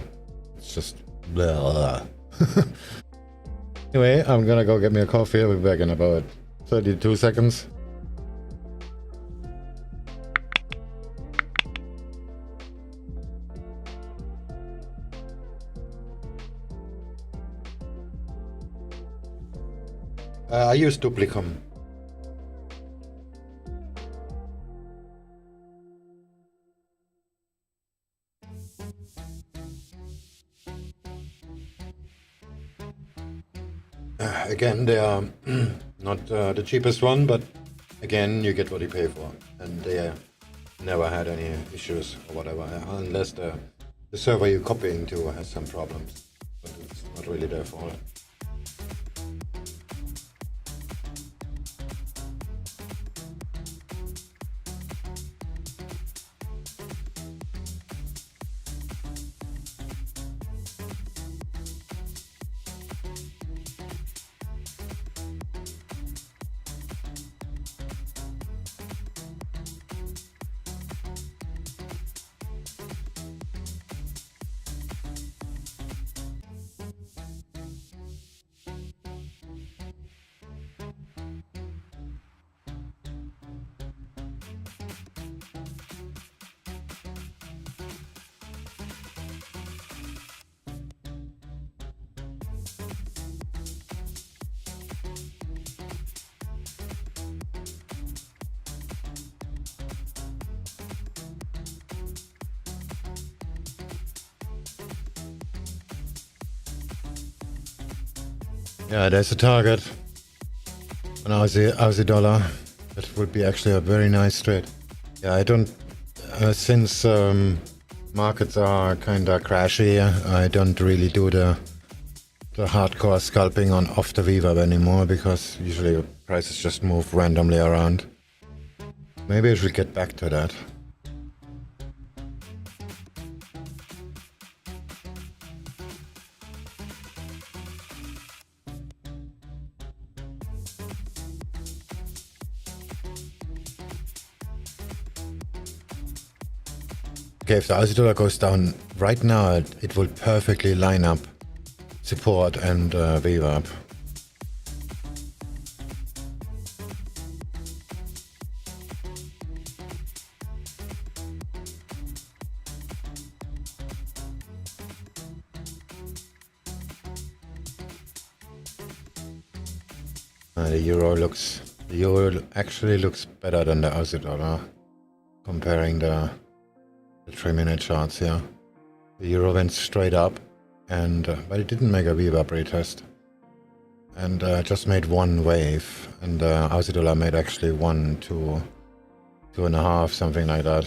it's just blah. Anyway, I'm gonna go get me a coffee. I'll be back in about 32 seconds. I use Duplicum. Again, they are not the cheapest one, but again, you get what you pay for. And they never had any issues or whatever, unless the server you're copying to has some problems. But it's not really their fault. Yeah, there's a target. An Aussie dollar. That would be actually a very nice trade. Yeah, I don't... since markets are kinda crashy, I don't really do the hardcore scalping on off the VWAP anymore, because usually prices just move randomly around. Maybe I should get back to that. Okay, if the Aussie dollar goes down right now, it will perfectly line up support and VWAP. The euro actually looks better than the Aussie dollar, comparing the 3-minute charts here. The euro went straight up, and but it didn't make a VWAP retest, and just made one wave, and the Aussie dollar made actually 1, 2, 2.5, something like that.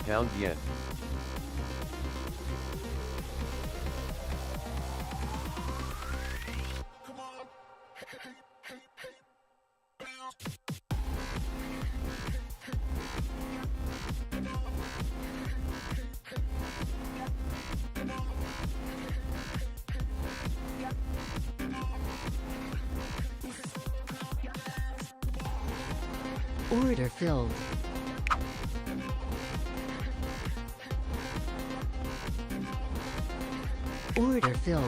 Pound yen. Order filled. Order filled.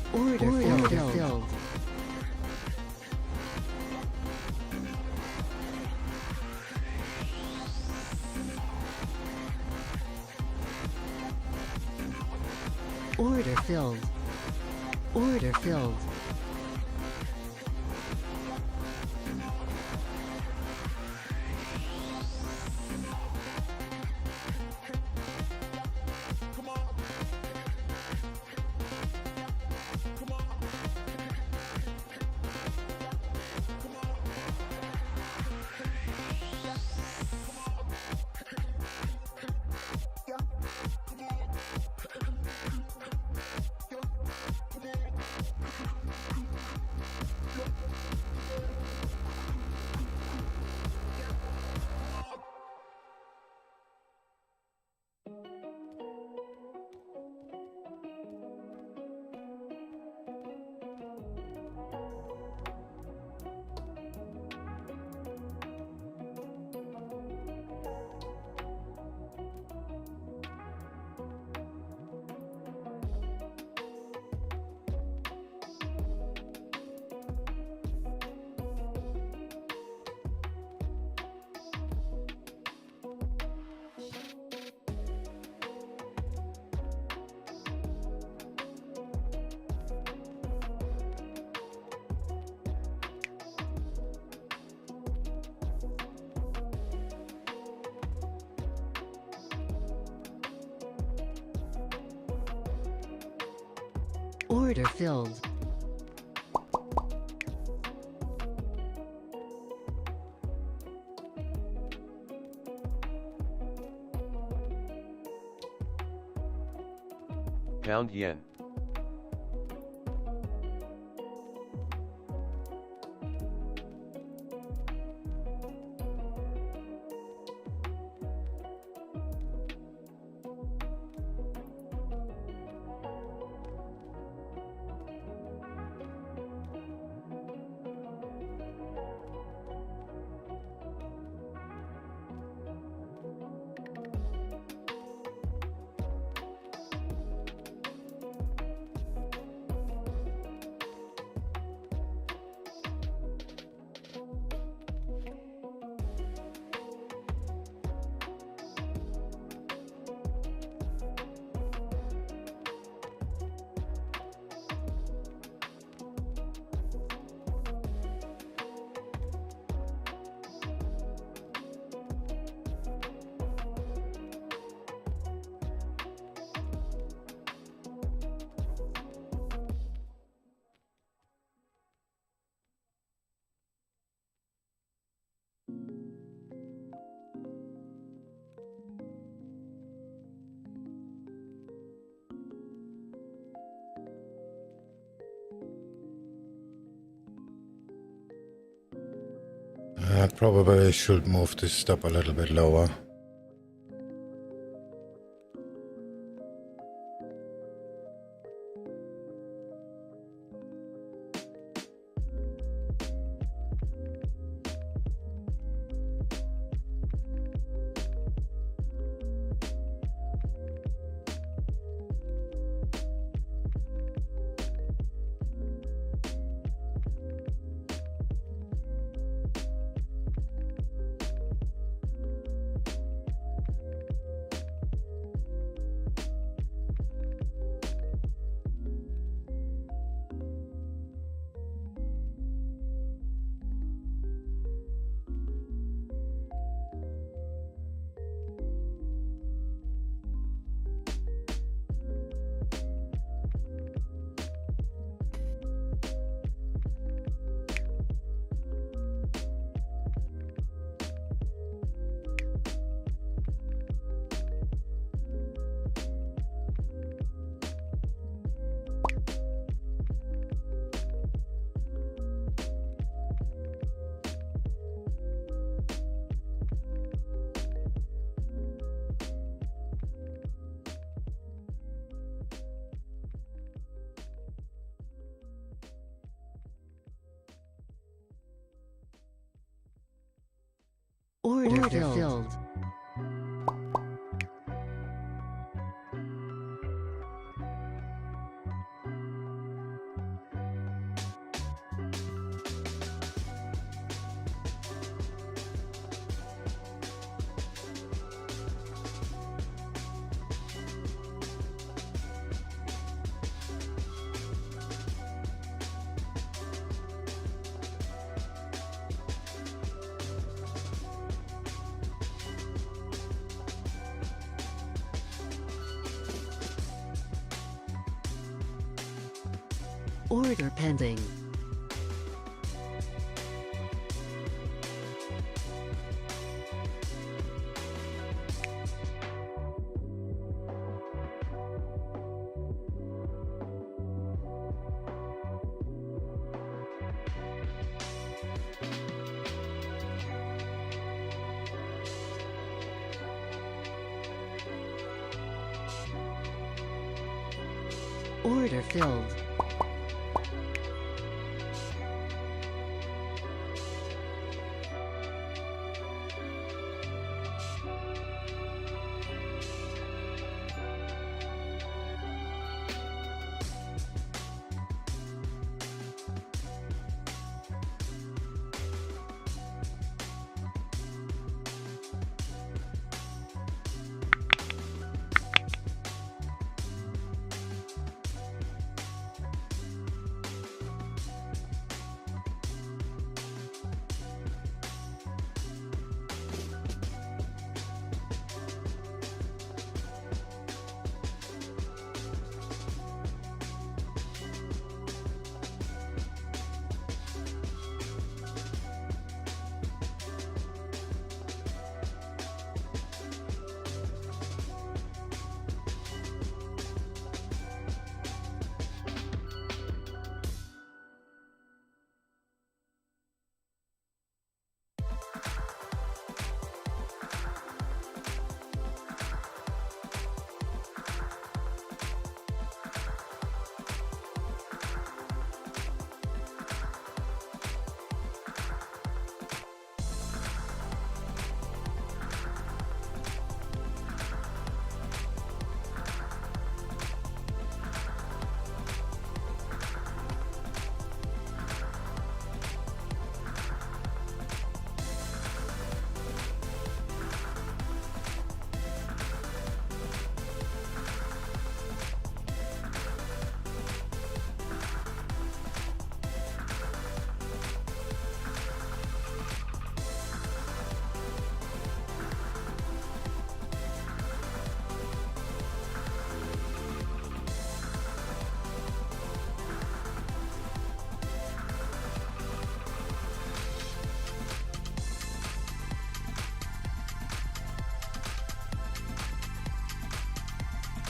Order filled. Order filled. Order filled. Order filled. Pound yen. I probably should move this stop a little bit lower. Order filled. Order pending. Order filled.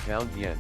Pound yen.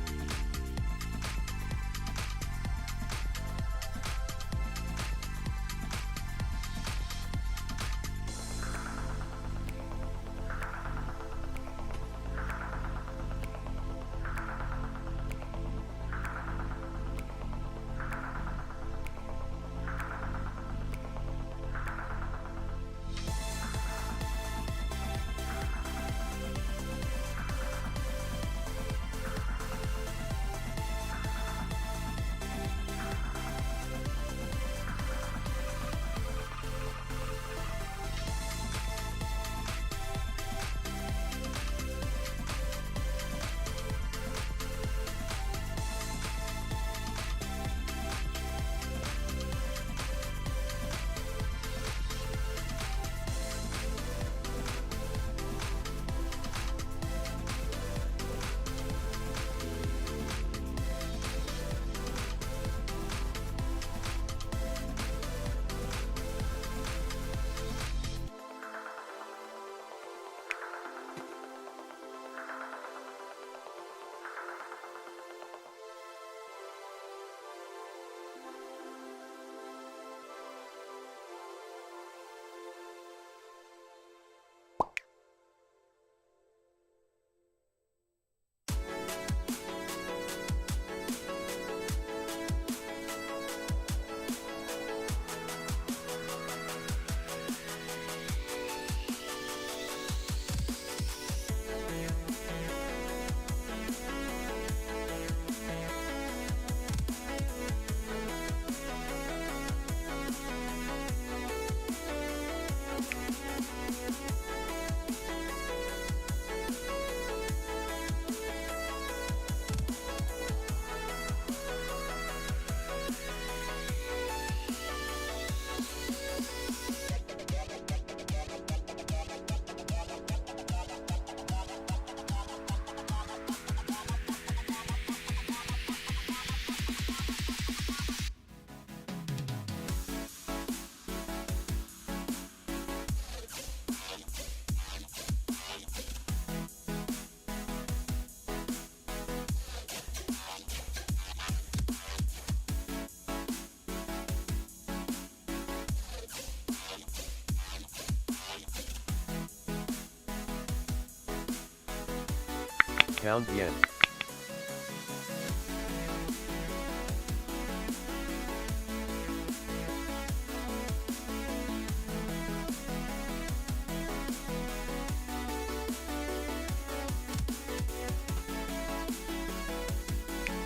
Pound yen.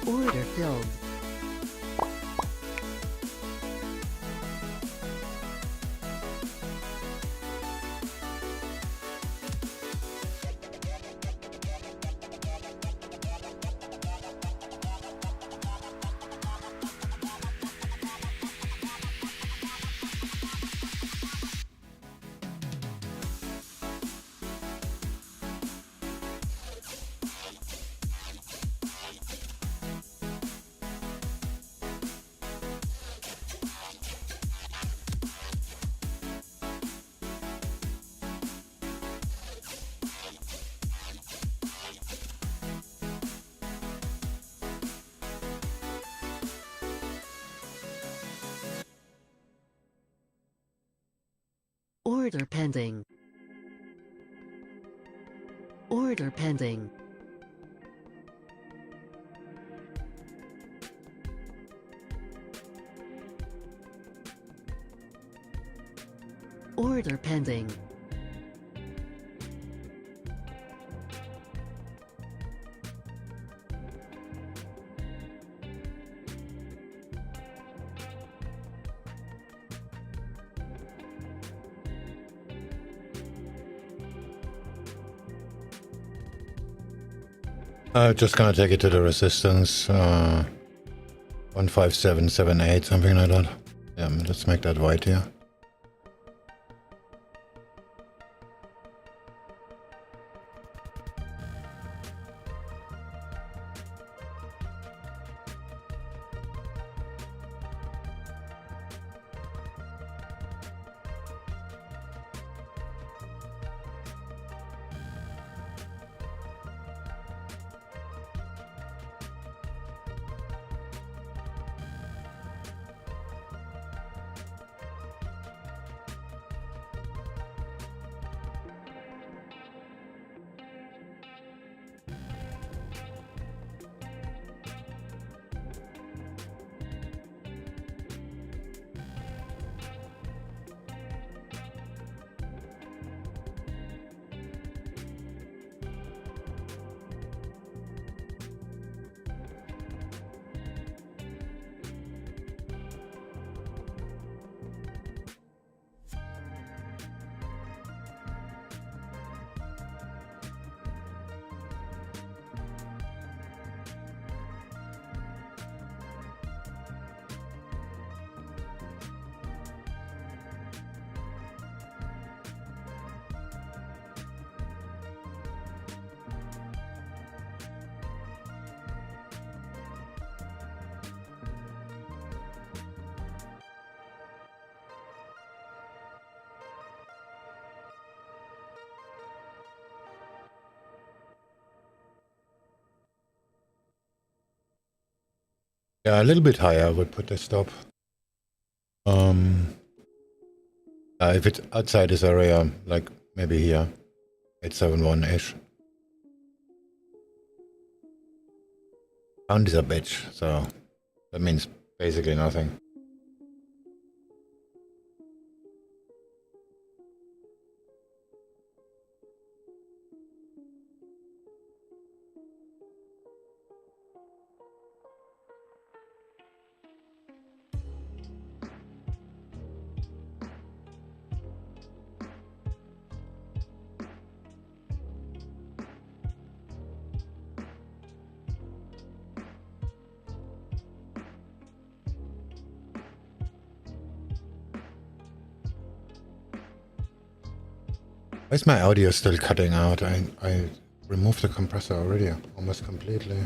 Order filled. Order pending. Order pending. Order pending. Just gonna take it to the resistance. 15778, something like that. Yeah, let's make that white here. Yeah, a little bit higher I would put the stop. If it's outside this area, like maybe here, 871-ish. Pound is a bitch, so that means basically nothing. Why is my audio still cutting out? I removed the compressor already, almost completely.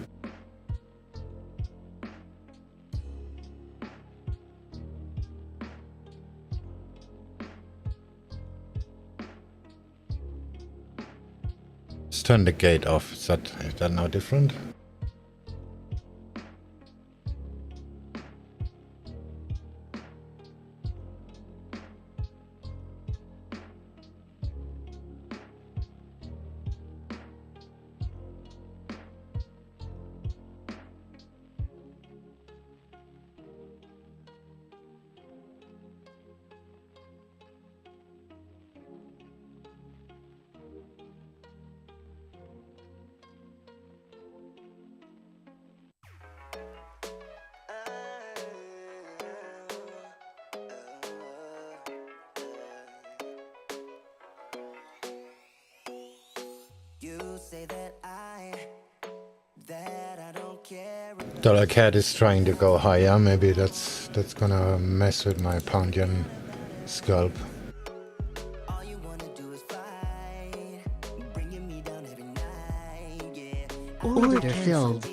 Let's turn the gate off. Is that now different? Dollar CAD is trying to go higher. Maybe that's gonna mess with my pound yen scalp. Order filled.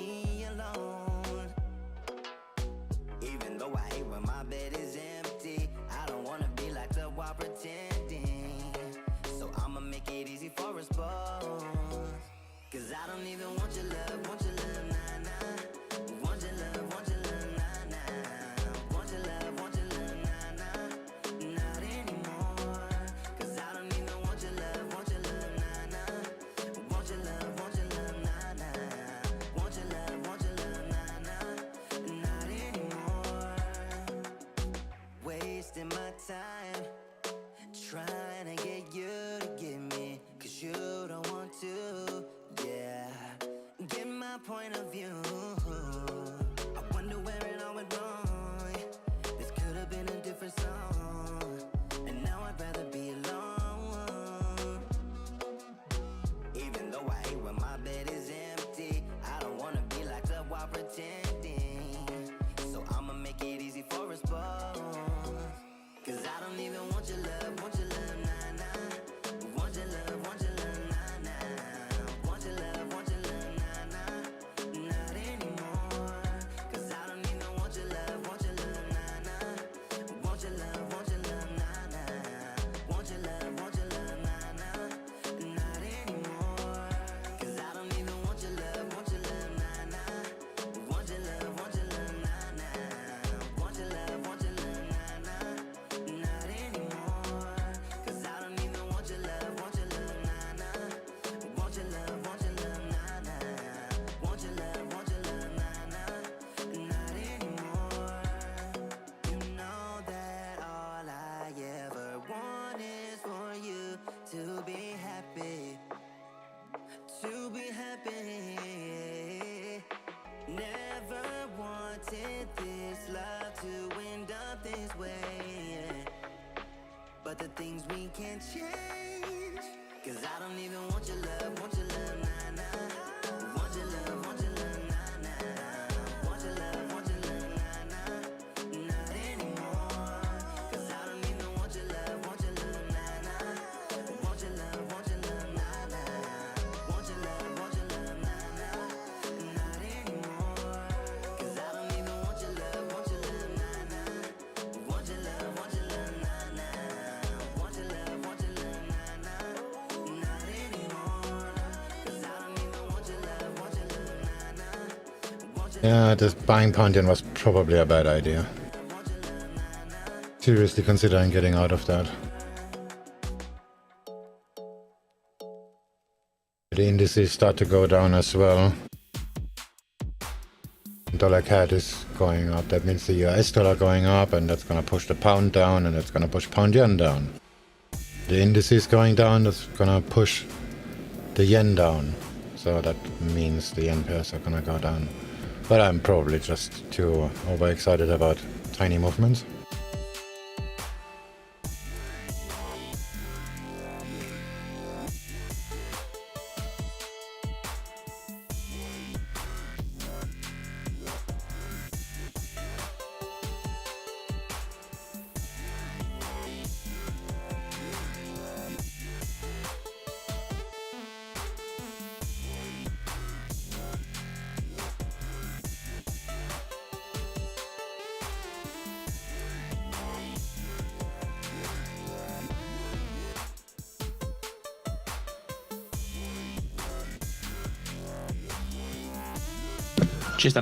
Yeah, this buying pound yen was probably a bad idea. Seriously considering getting out of that. The indices start to go down as well. Dollar CAD is going up. That means the US dollar going up, and that's gonna push the pound down, and that's gonna push pound yen down. The indices going down, that's gonna push the yen down. So that means the yen pairs are gonna go down. But I'm probably just too overexcited about tiny movements. Just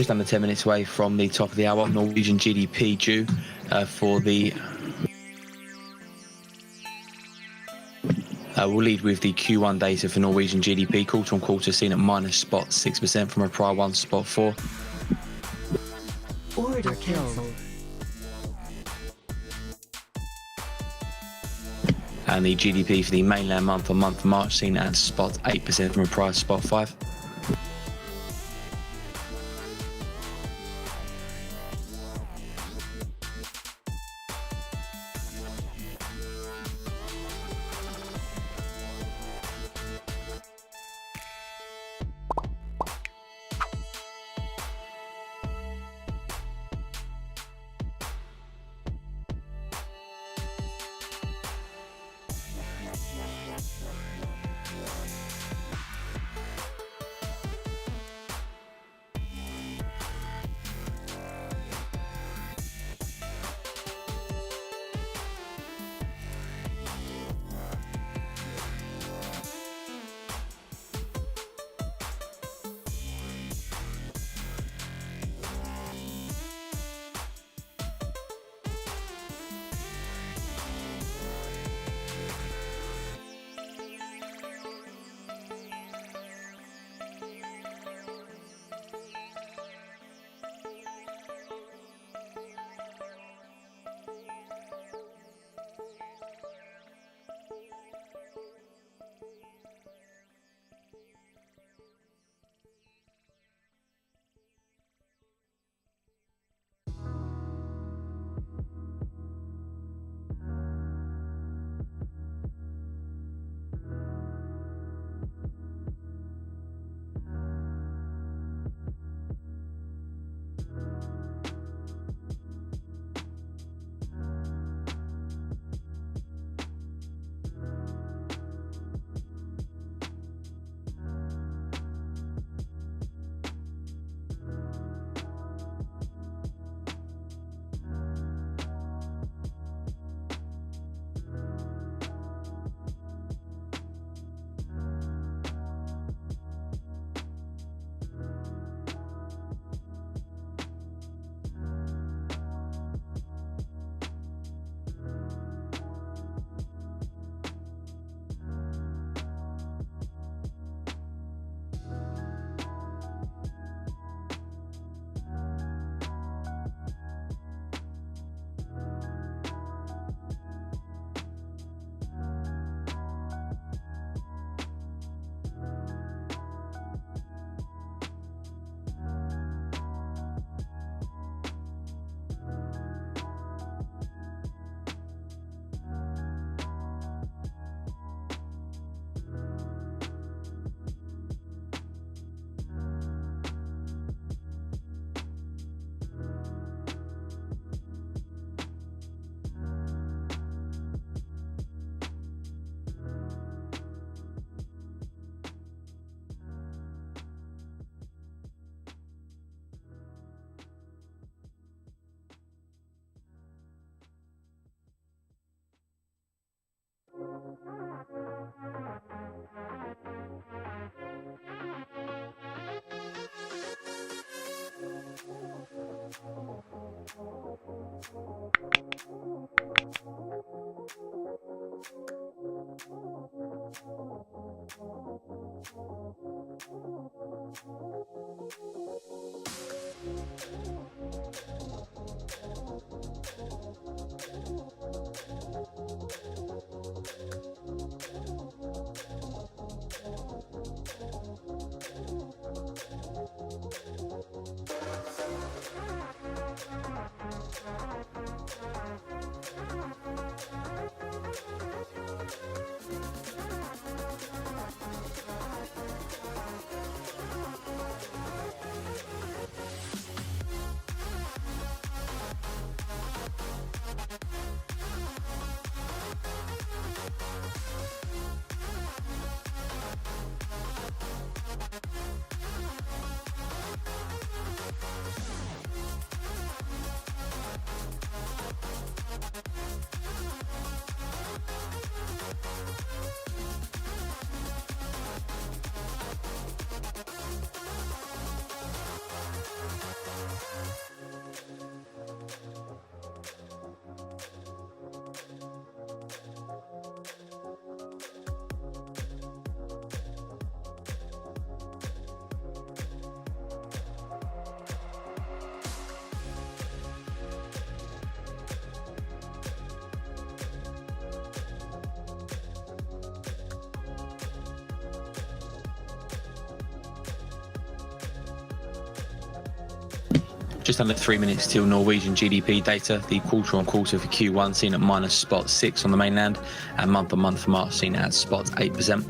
under 10 minutes away from the top of the hour. Norwegian GDP due for the... we'll lead with the Q1 data for Norwegian GDP. Quarter on quarter seen at -0.6% from a prior 1.4. Order cancelled. And the GDP for the mainland month on month March seen at spot 8% from a prior spot 5. Just under 3 minutes till Norwegian GDP data. The quarter on quarter for Q1 seen at minus spot 6 on the mainland, and month on month for March seen at spot 8%.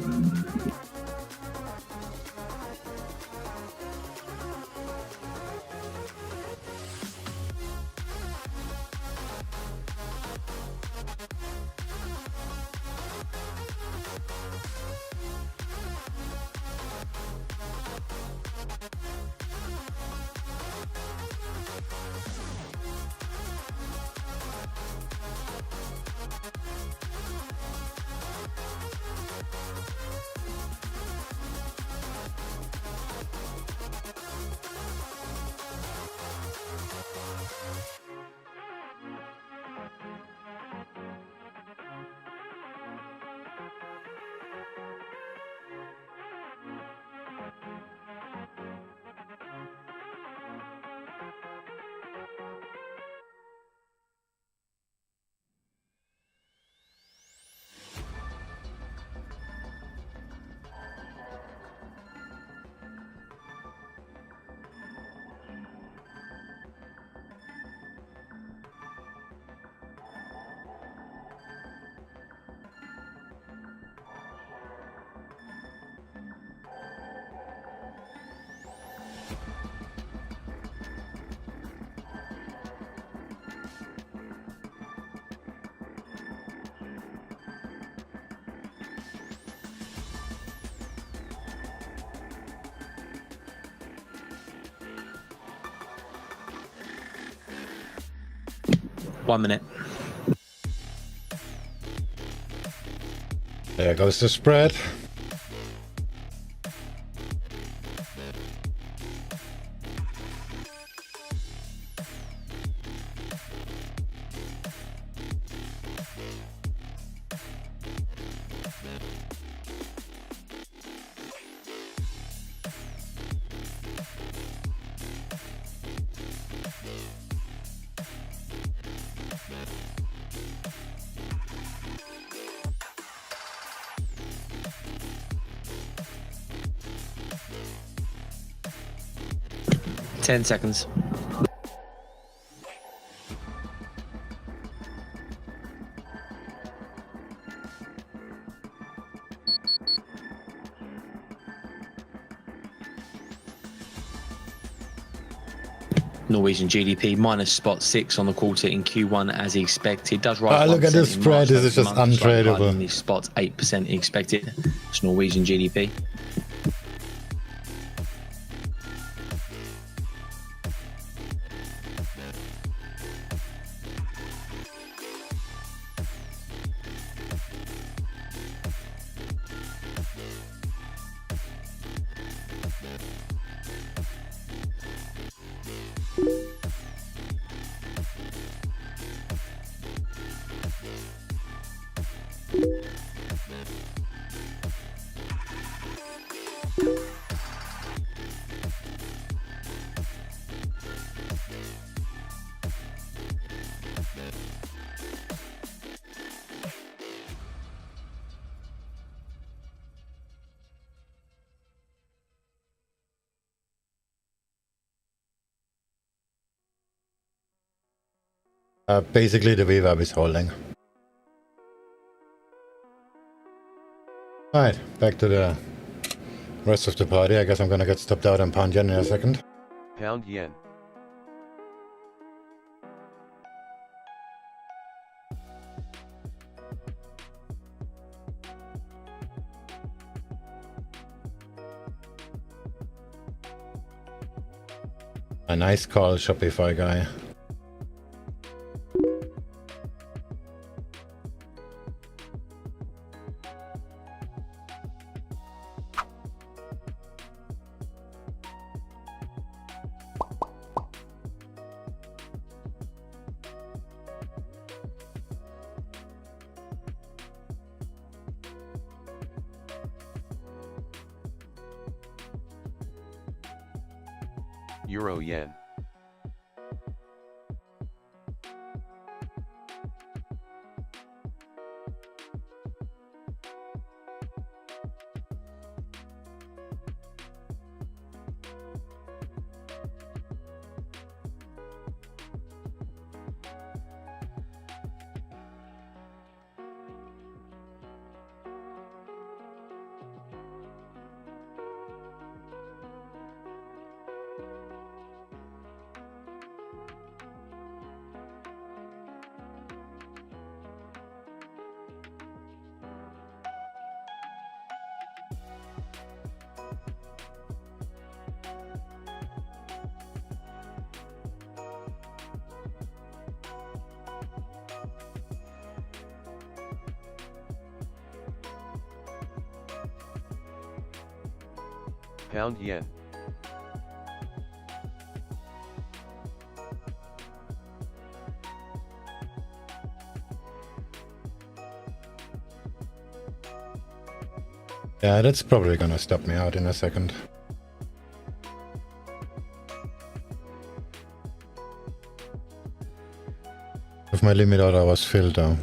One minute. There goes the spread. Ten seconds. Norwegian GDP minus spot 6 on the quarter in Q1 as expected. Does rise. Look at this in spread. March, This is just month, slightly higher untradeable. than the spot 8% expected. It's Norwegian GDP. Basically, the VWAP is holding. Alright, back to the rest of the party. I guess I'm gonna get stopped out on pound yen in a second. Pound yen. A nice call, Shopify guy. Euro yen. Pound yen. Yeah, that's probably gonna stop me out in a second. If my limit order was filled though.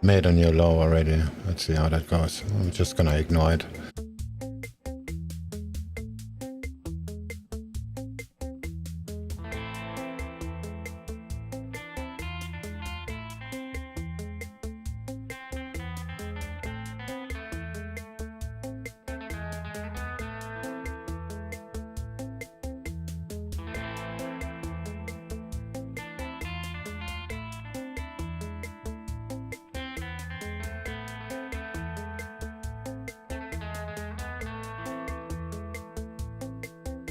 Made a new low already. Let's see how that goes. I'm just gonna ignore it.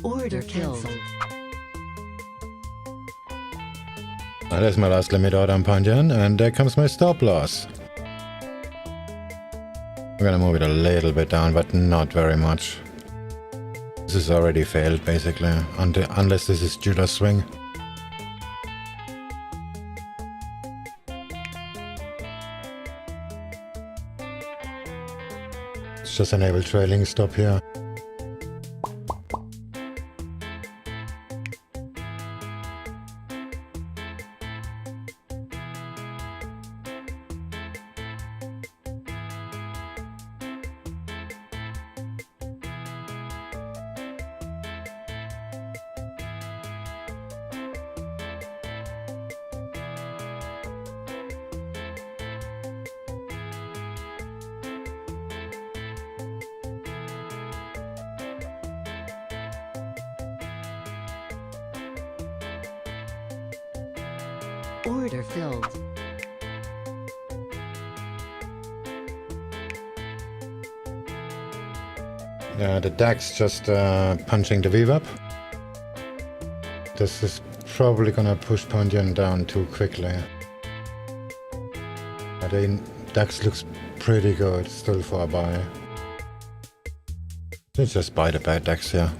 Order cancelled. There's my last limit order on pound yen, and there comes my stop loss. I'm gonna move it a little bit down, but not very much. This is already failed, basically, unless this is Judas swing. Let's just enable trailing stop here. Order filled. Yeah, the DAX just punching the VWAP. This is probably gonna push pound yen down too quickly. The DAX looks pretty good, still for a buy. Let's just buy the bad DAX here.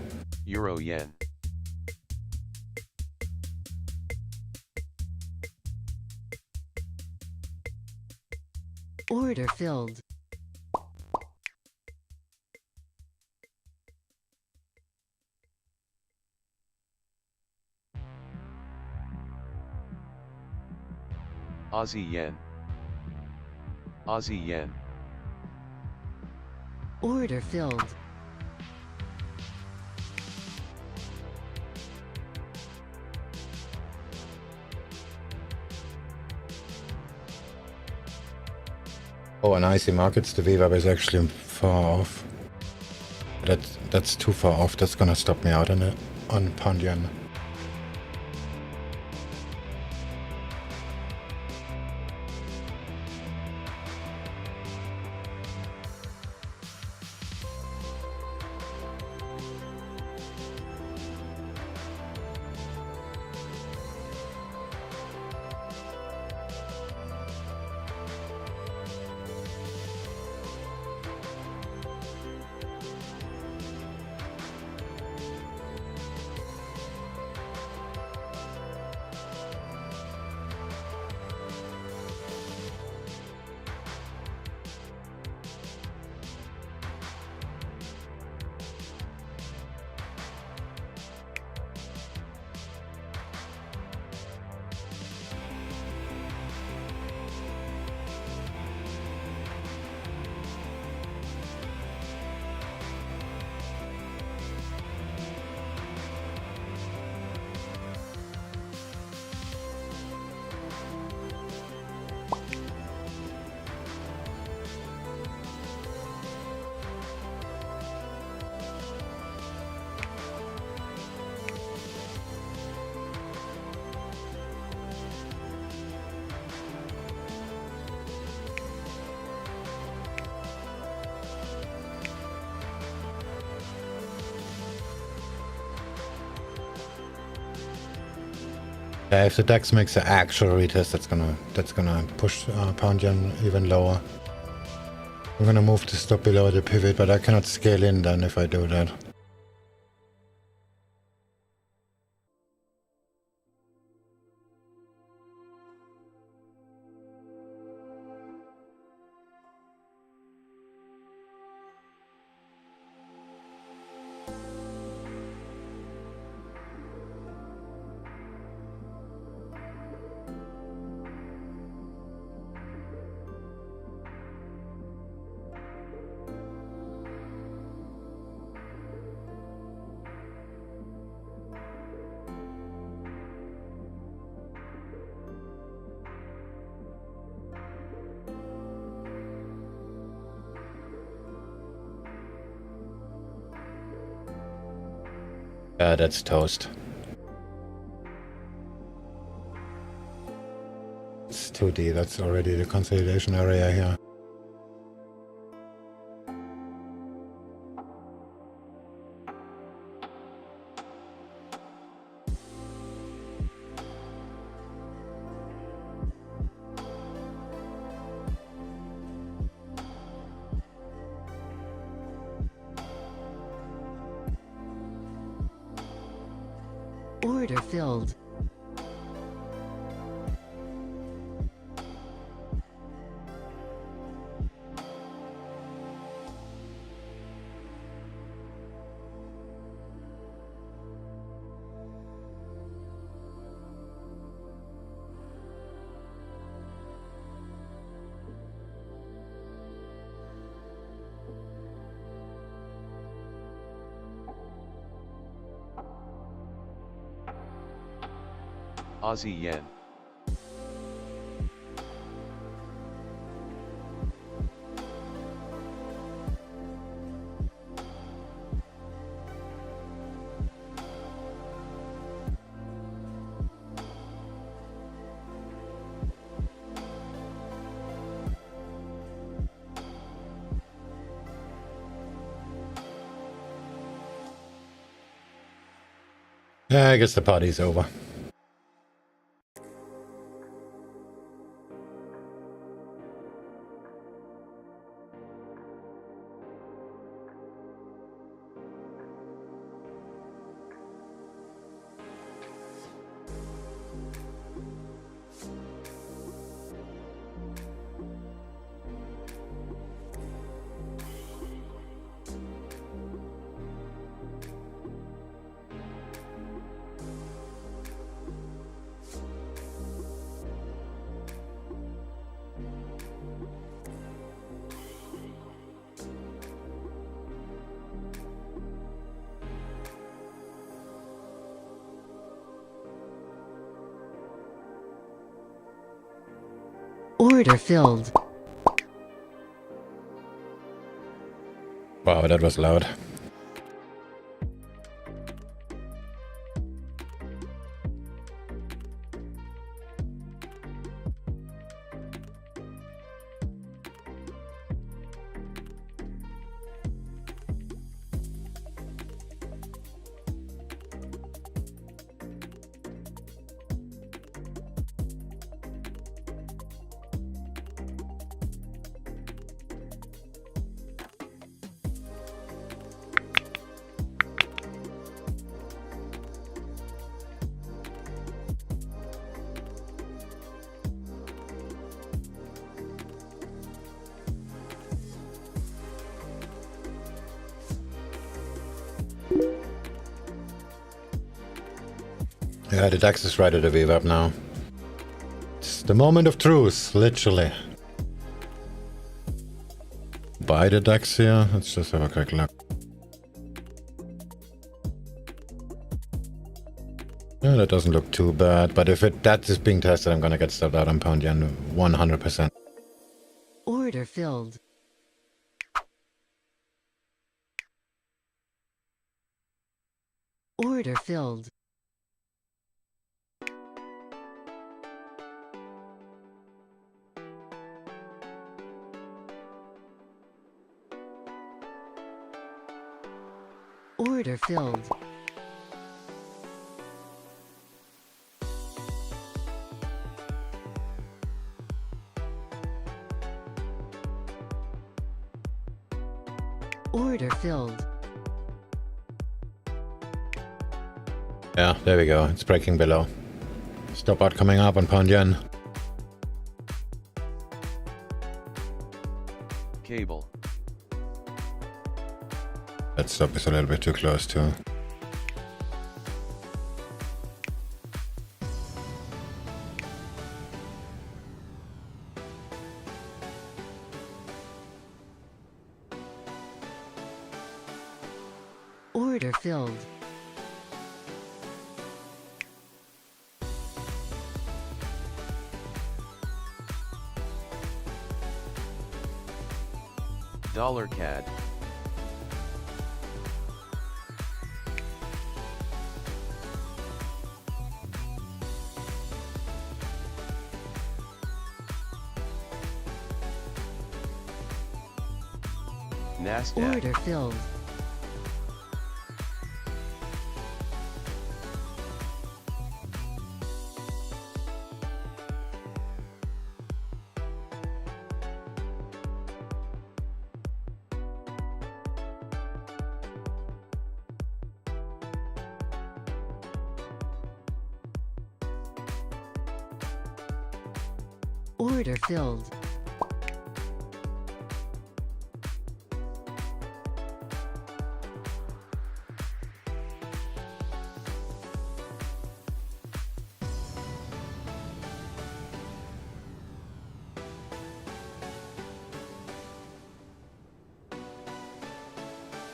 Euro yen. Order filled. Aussie yen. Aussie yen. Order filled. Oh, on icy markets, the VWAP is actually far off. That's too far off. That's gonna stop me out on pound yen. Yeah, if the DAX makes an actual retest, that's gonna push pound yen even lower. I'm gonna move to stop below the pivot, but I cannot scale in then if I do that. That's toast. It's 2D, that's already the consolidation area here. Order filled. Aussie yen. Yeah, I guess the party's over. Order filled. Wow, that was loud. Yeah, the DAX is ready to wave up now. It's the moment of truth, literally. Buy the DAX here. Let's just have a quick look. Yeah, that doesn't look too bad, but if that is being tested, I'm gonna get stopped out on pound yen 100%. Order filled. Order filled. Order filled. filled. Yeah, there we go. It's breaking below. Stop out coming up on pound yen. Cable. That stop is a little bit too close too. Order filled. Dollar CAD. NASDAQ. Order filled. Order filled.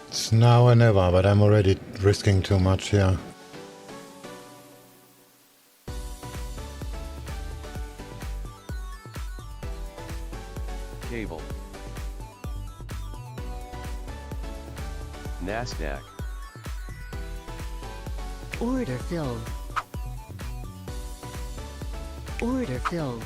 It's now or never, but I'm already risking too much here. Cable. NASDAQ. Order filled. Order filled.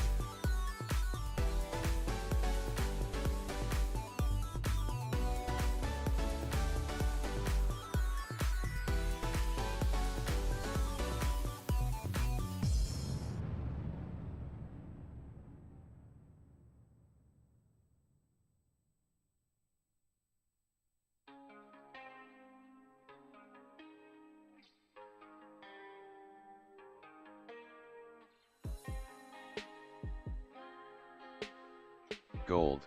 Gold.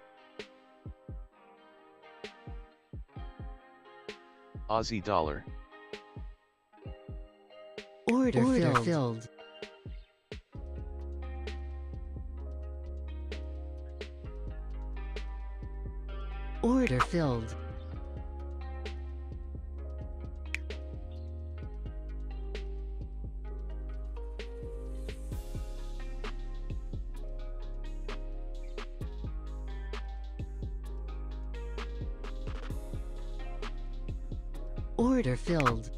Aussie dollar. Order filled. Order filled. Order filled.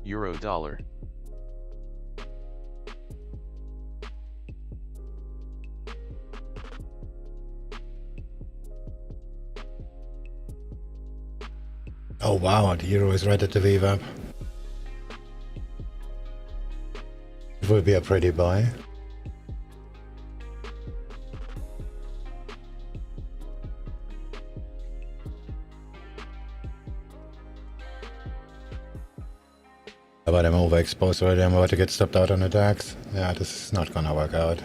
Euro dollar. Oh wow, the euro is right at the VWAP. It will be a pretty buy. But I'm overexposed already. I'm about to get stopped out on the DAX. Yeah, this is not gonna work out.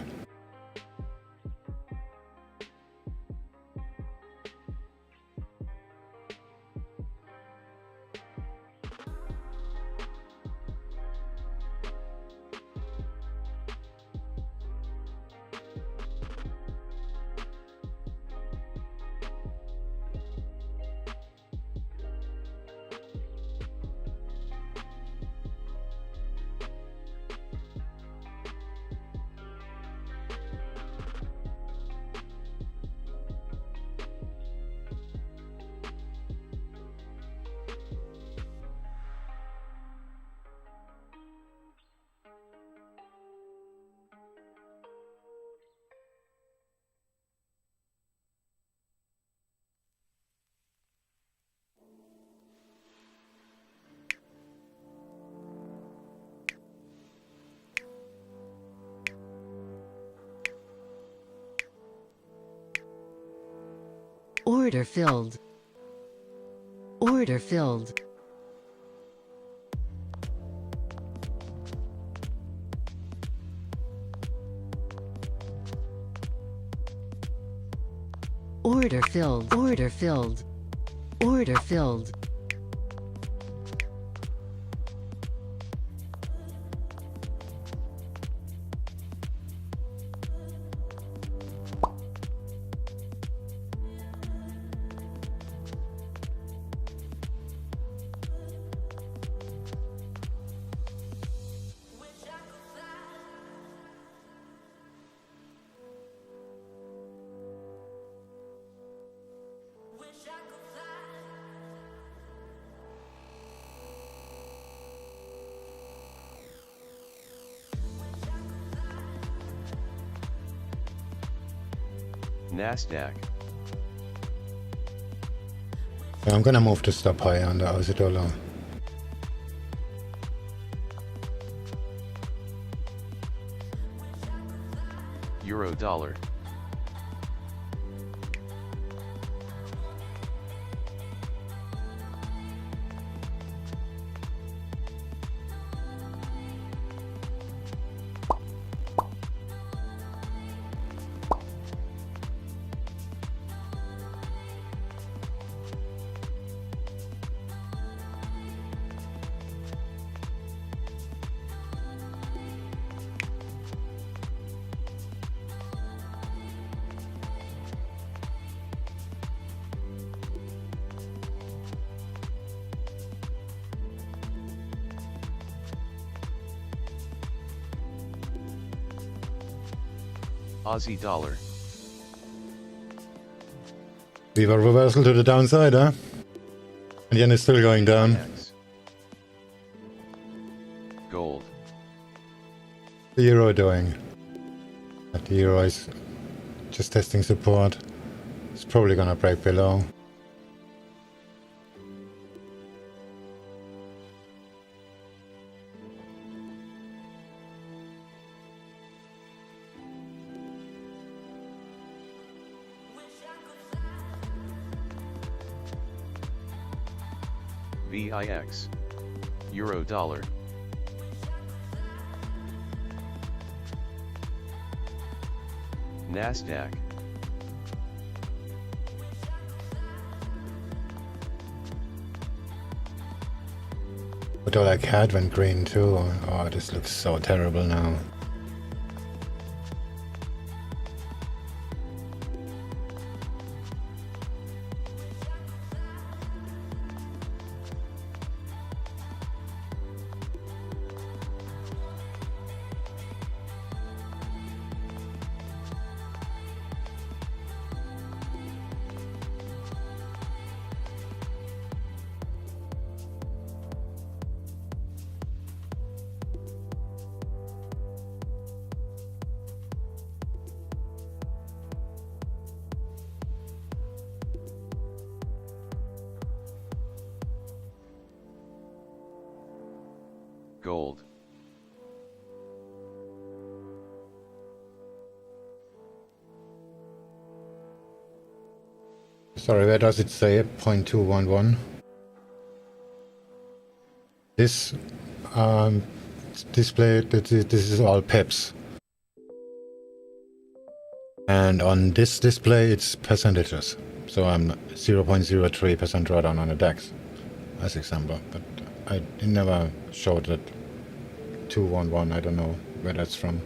Order filled. Order filled. Order filled. Order filled. Order filled. NASDAQ. I'm gonna move to stop higher on the Aussie dollar. Euro dollar. Aussie dollar. Viva reversal to the downside, huh? And yen is still going down. DAX. Gold. The euro doing? The euro is just testing support. It's probably gonna break below. VIX. Euro dollar. NASDAQ. But all like CAD went green too. Oh, this looks so terrible now. Gold. Sorry, where does it say 0.211? This display, this is all pips. And on this display it's percentages. So I'm 0.03% drawdown on a DAX as example. But it never showed that 211, I don't know where that's from.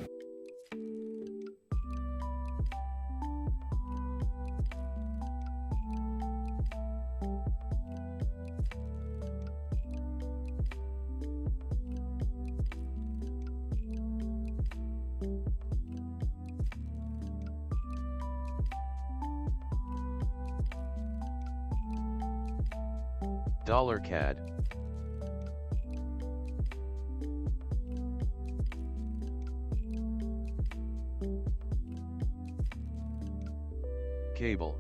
Dollar CAD. Cable.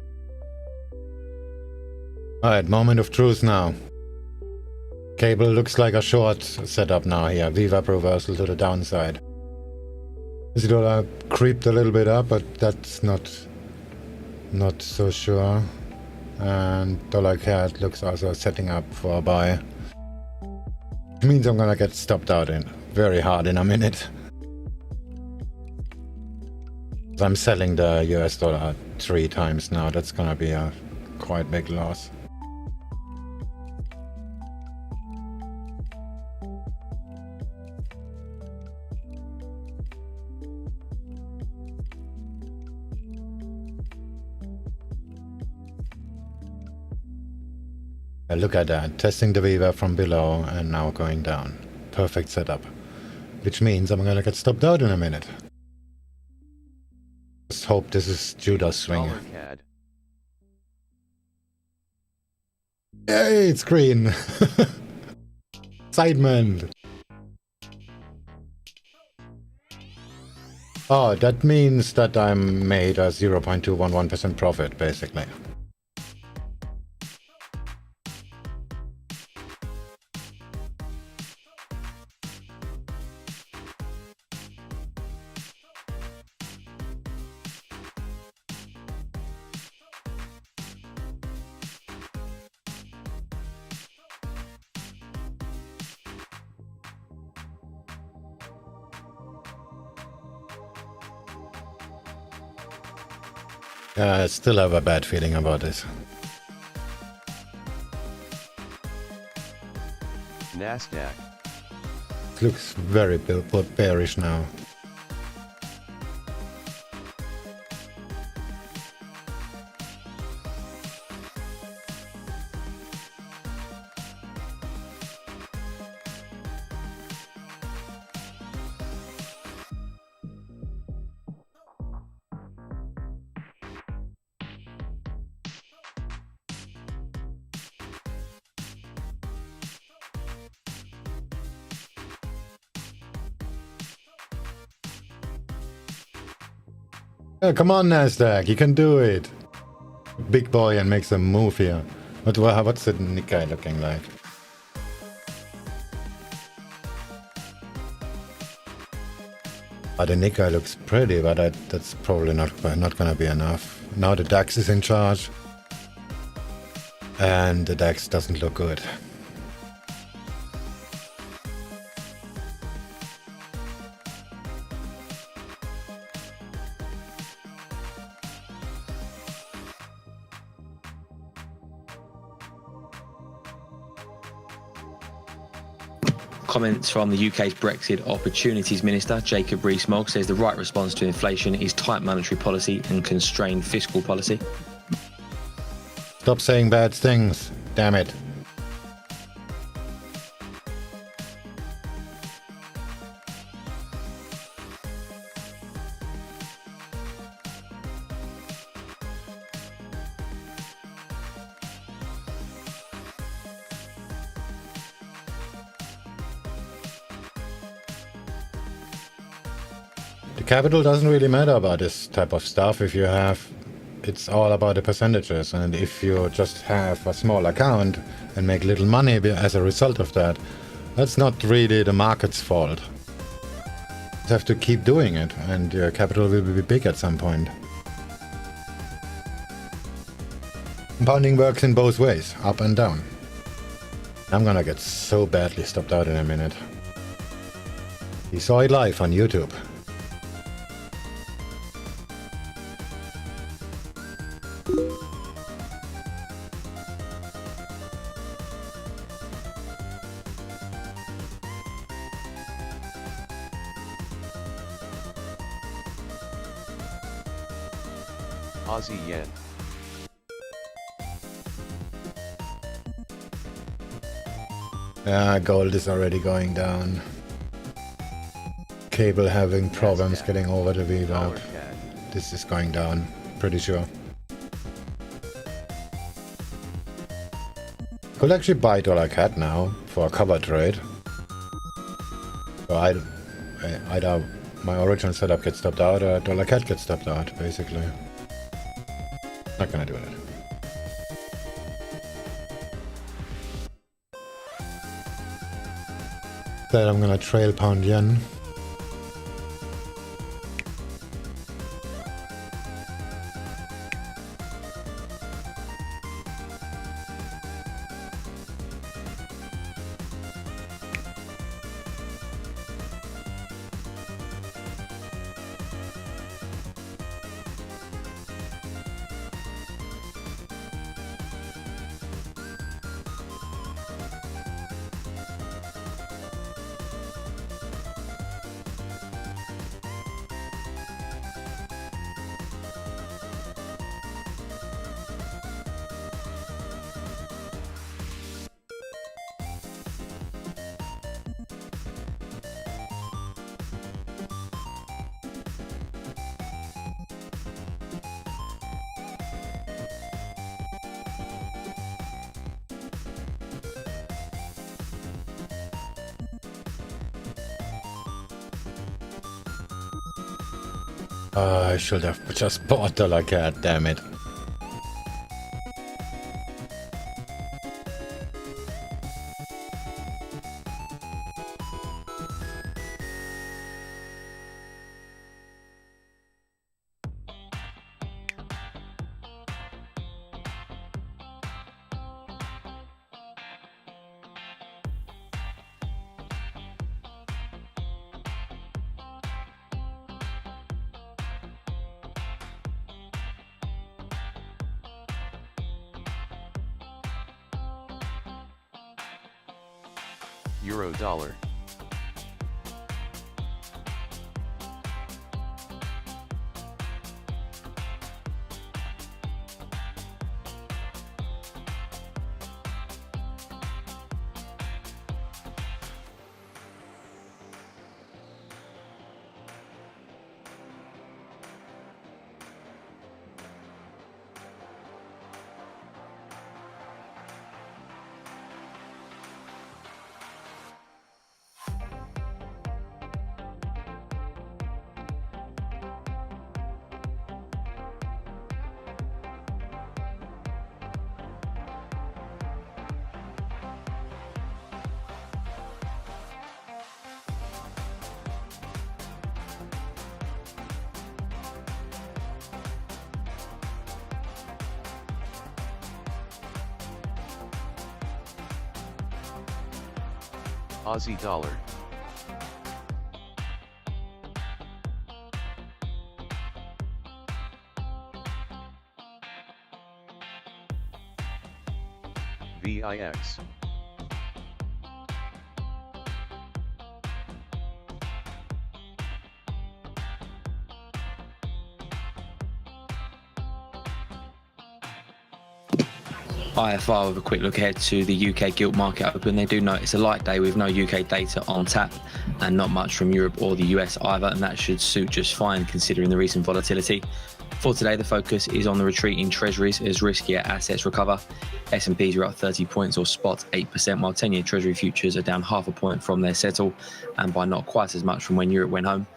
Alright, moment of truth now. Cable looks like a short setup now here. VWAP reversal to the downside. Is it all creeped a little bit up, but that's not so sure. And dollar CAD looks also setting up for a buy. Which means I'm gonna get stopped out in very hard in a minute. I'm selling the US dollar 3 times now. That's gonna be a quite big loss. Look at that, testing the Viva from below and now going down. Perfect setup. Which means I'm gonna get stopped out in a minute. Just hope this is Judas swing. Dollar CAD. Yay, it's green! Sidemen! Oh, that means that I'm made a 0.211% profit, basically. I still have a bad feeling about this. NASDAQ. It looks very bearish now. Oh, come on, Nasdaq, you can do it. Big boy and makes a move here. What's the Nikkei looking like? The Nikkei looks pretty, but that's probably not gonna be enough. Now the DAX is in charge, and the DAX doesn't look good. Comments from the UK's Brexit Opportunities Minister, Jacob Rees-Mogg, says the right response to inflation is tight monetary policy and constrained fiscal policy. Stop saying bad things, damn it. The capital doesn't really matter about this type of stuff if you have, it's all about the percentages, and if you just have a small account and make little money as a result of that, that's not really the market's fault. You have to keep doing it and your capital will be big at some point. Compounding works in both ways, up and down. I'm gonna get so badly stopped out in a minute. You saw it live on YouTube. Aussie yen. Gold is already going down. Cable having problems getting over the VWAP. Dollar CAD. This is going down, pretty sure. Could actually buy dollar CAD now for a cover trade. So either my original setup gets stopped out or dollar CAD gets stopped out, basically. Not gonna do it. Then I'm gonna trail pound yen. I should have just bought dollar cat, damn it. Euro dollar. Aussie dollar. VIX. IFR with a quick look ahead to the UK gilt market open. They do note it's a light day with no UK data on tap and not much from Europe or the US either, and that should suit just fine considering the recent volatility. For today, the focus is on the retreating treasuries as riskier assets recover. S&Ps are up 30 points or spot 8%, while 10-year treasury futures are down half a point from their settle and by not quite as much from when Europe went home.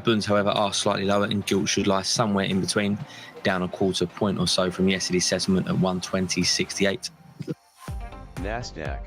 Bunds, however, are slightly lower and gilt should lie somewhere in between, down a quarter point or so from yesterday's settlement at 120.68. NASDAQ.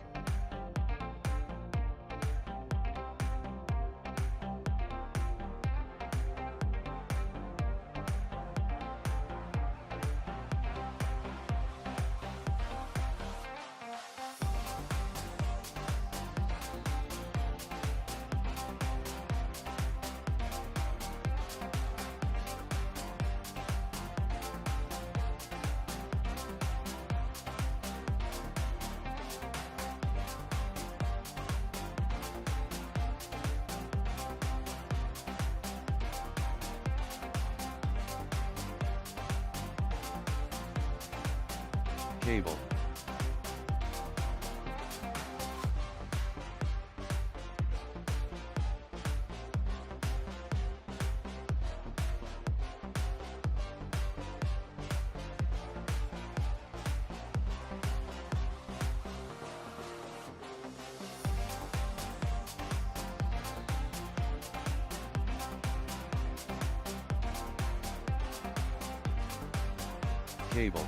Cable. Cable.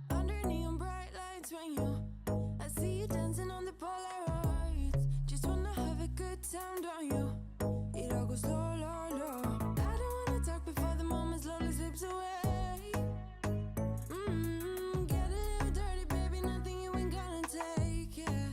Under neon bright lights when I see you dancing on the Polaroids. Just wanna have a good time, don't you? It all goes low, low, low. I don't wanna talk before the moment slowly slips away. Get a little dirty, baby, nothing you ain't gonna take, yeah.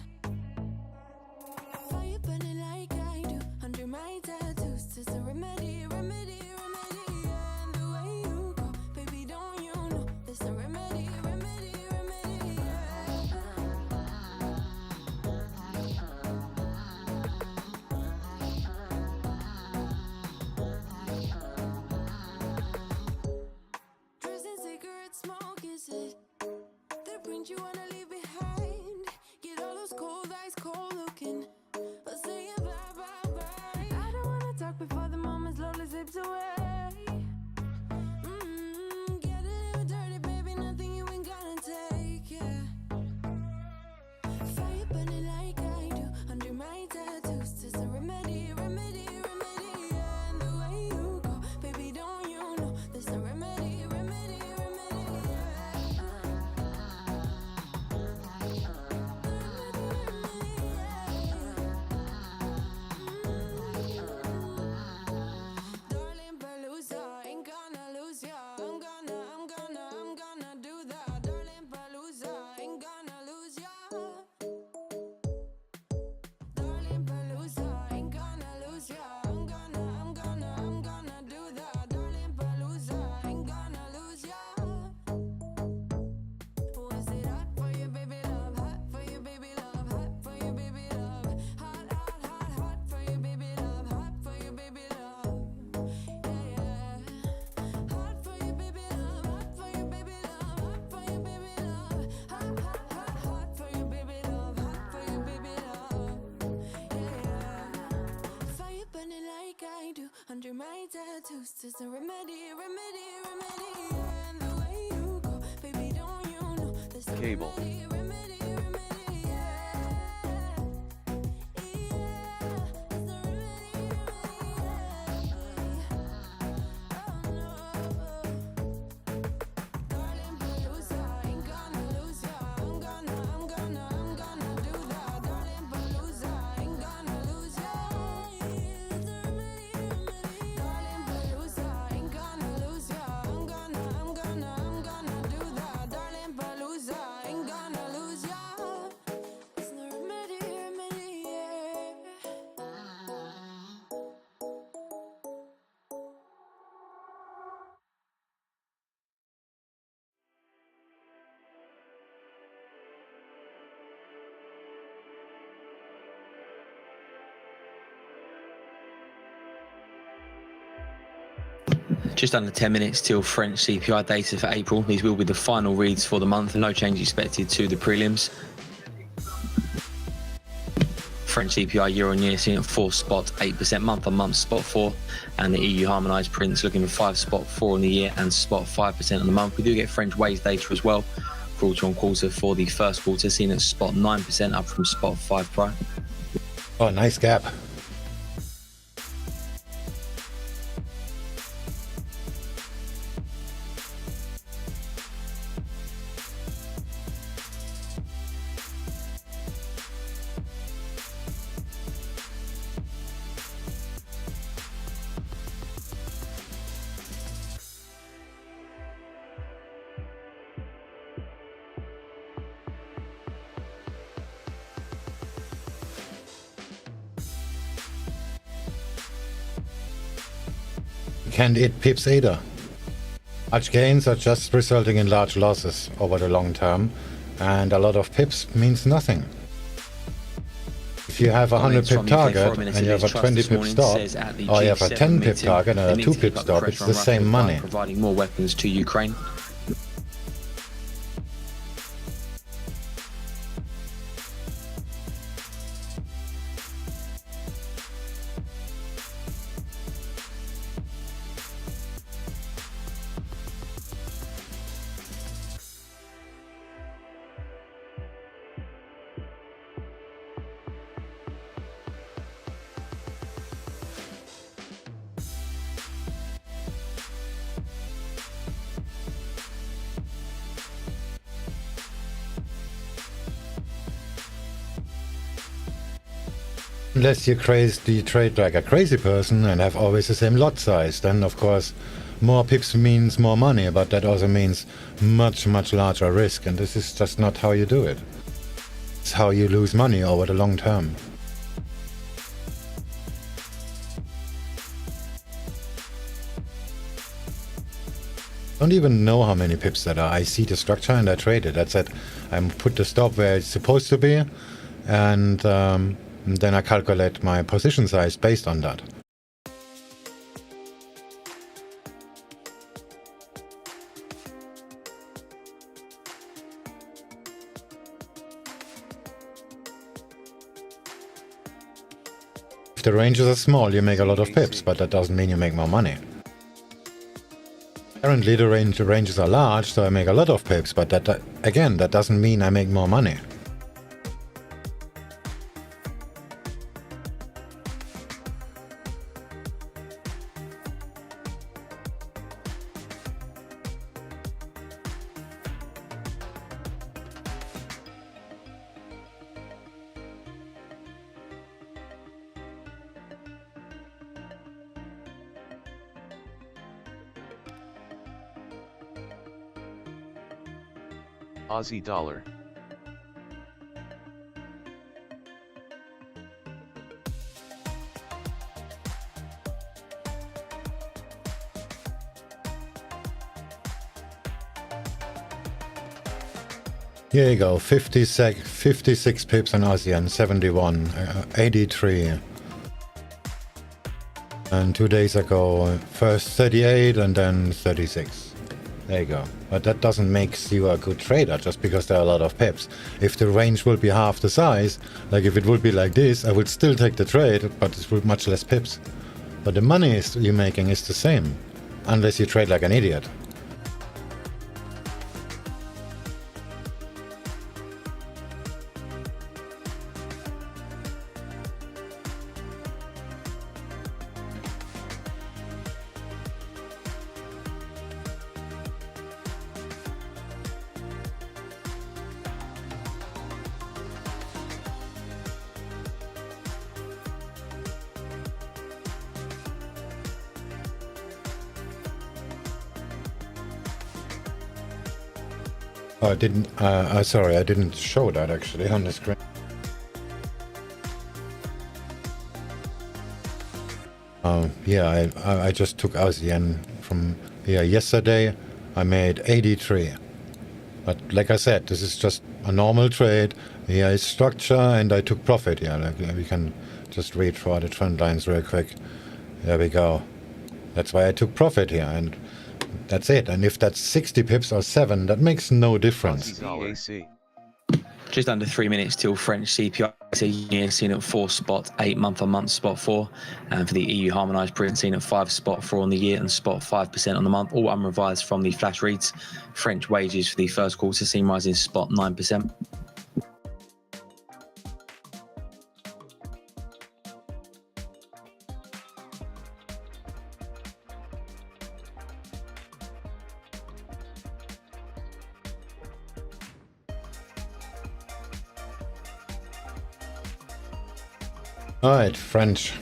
Fire burning like I do under my tattoos. Just a remedy, remedy, remedy, yeah. And the way you go, baby, don't you know there's a remedy, remedy, remedy, yeah. There's a remedy, remedy, remedy, yeah. And the way you go, baby, don't you know? There's a Cable. remedy, remedy, remedy, yeah. Yeah, there's a remedy, remedy, yeah. Oh no, darling, Palooza, ain't gonna lose ya. I'm gonna do that, darling, Palooza, ain't gonna lose ya. There's a remedy, remedy, darling, Palooza, ain't gonna lose ya. I'm gonna do that, darling, Palooza, ain't gonna lose ya. There's no remedy, remedy, yeah. Just under 10 minutes till French CPI data for April. These will be the final reads for the month. No change expected to the prelims. French CPI year on year seen at 4.8%, month on month spot 4, and the EU harmonised prints looking for 5.4 on the year and spot 5% on the month. We do get French wage data as well, quarter on quarter for the first quarter, seen at spot 9%, up from spot 5 prior. Oh, nice gap. Can't eat pips either. Large gains are just resulting in large losses over the long term, and a lot of pips means nothing. If you have a 100 pip target and you have a 20 pip stop, or you have a 10 pip target and a 2 pip stop, it's the same money. Providing more weapons to Ukraine. Unless you trade like a crazy person and have always the same lot size, then of course more pips means more money, but that also means much larger risk, and this is just not how you do it. It's how you lose money over the long term. Don't even know how many pips that are. I see the structure and I trade it. That's it. I put the stop where it's supposed to be, and then I calculate my position size based on that. If the ranges are small, you make a lot of pips, but that doesn't mean you make more money. Currently the ranges are large, so I make a lot of pips, but that again, that doesn't mean I make more money. Aussie dollar. Here you go, 56 pips on Aussie and 71, 83. And 2 days ago, first 38 and then 36. There you go. But that doesn't make you a good trader just because there are a lot of pips. If the range will be half the size, like if it would be like this, I would still take the trade, but it's with much less pips. But the money you're making is the same. unless you trade like an idiot. Oh, I didn't. Sorry, I didn't show that actually on the screen. Yeah, I just took ASEAN from here yesterday. I made 83. But like I said, this is just a normal trade. Here is structure, and I took profit. Yeah, like we can just read for the trend lines real quick. There we go. That's why I took profit here, and that's it. And if that's 60 pips or 7, that makes no difference. DAC. Just under 3 minutes till French CPI year seen at 4.8 month-on-month spot 4, and for the EU harmonised print seen at 5.4 on the year and spot 5% on the month, all unrevised from the flash reads. French wages for the first quarter seen rising spot 9%. Alright, French.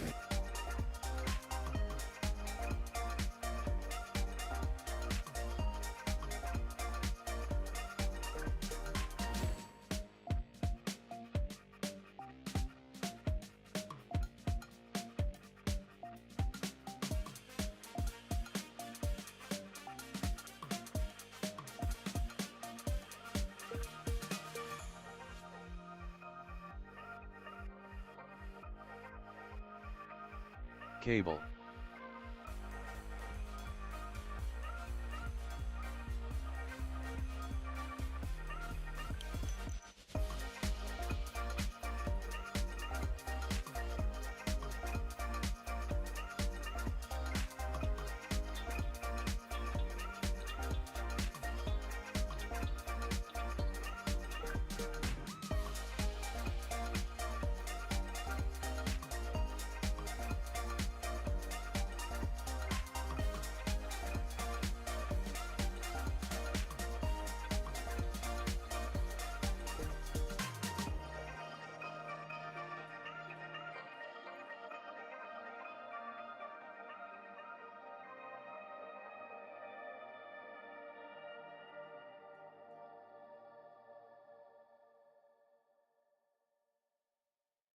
Cable.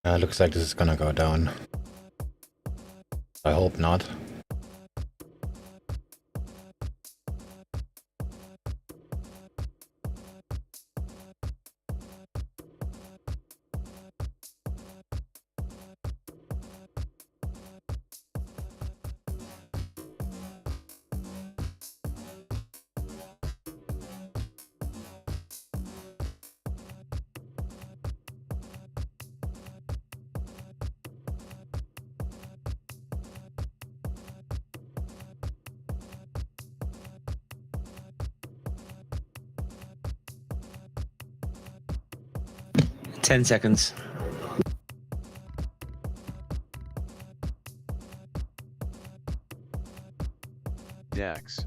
Looks like this is gonna go down. I hope not. Ten seconds. DAX.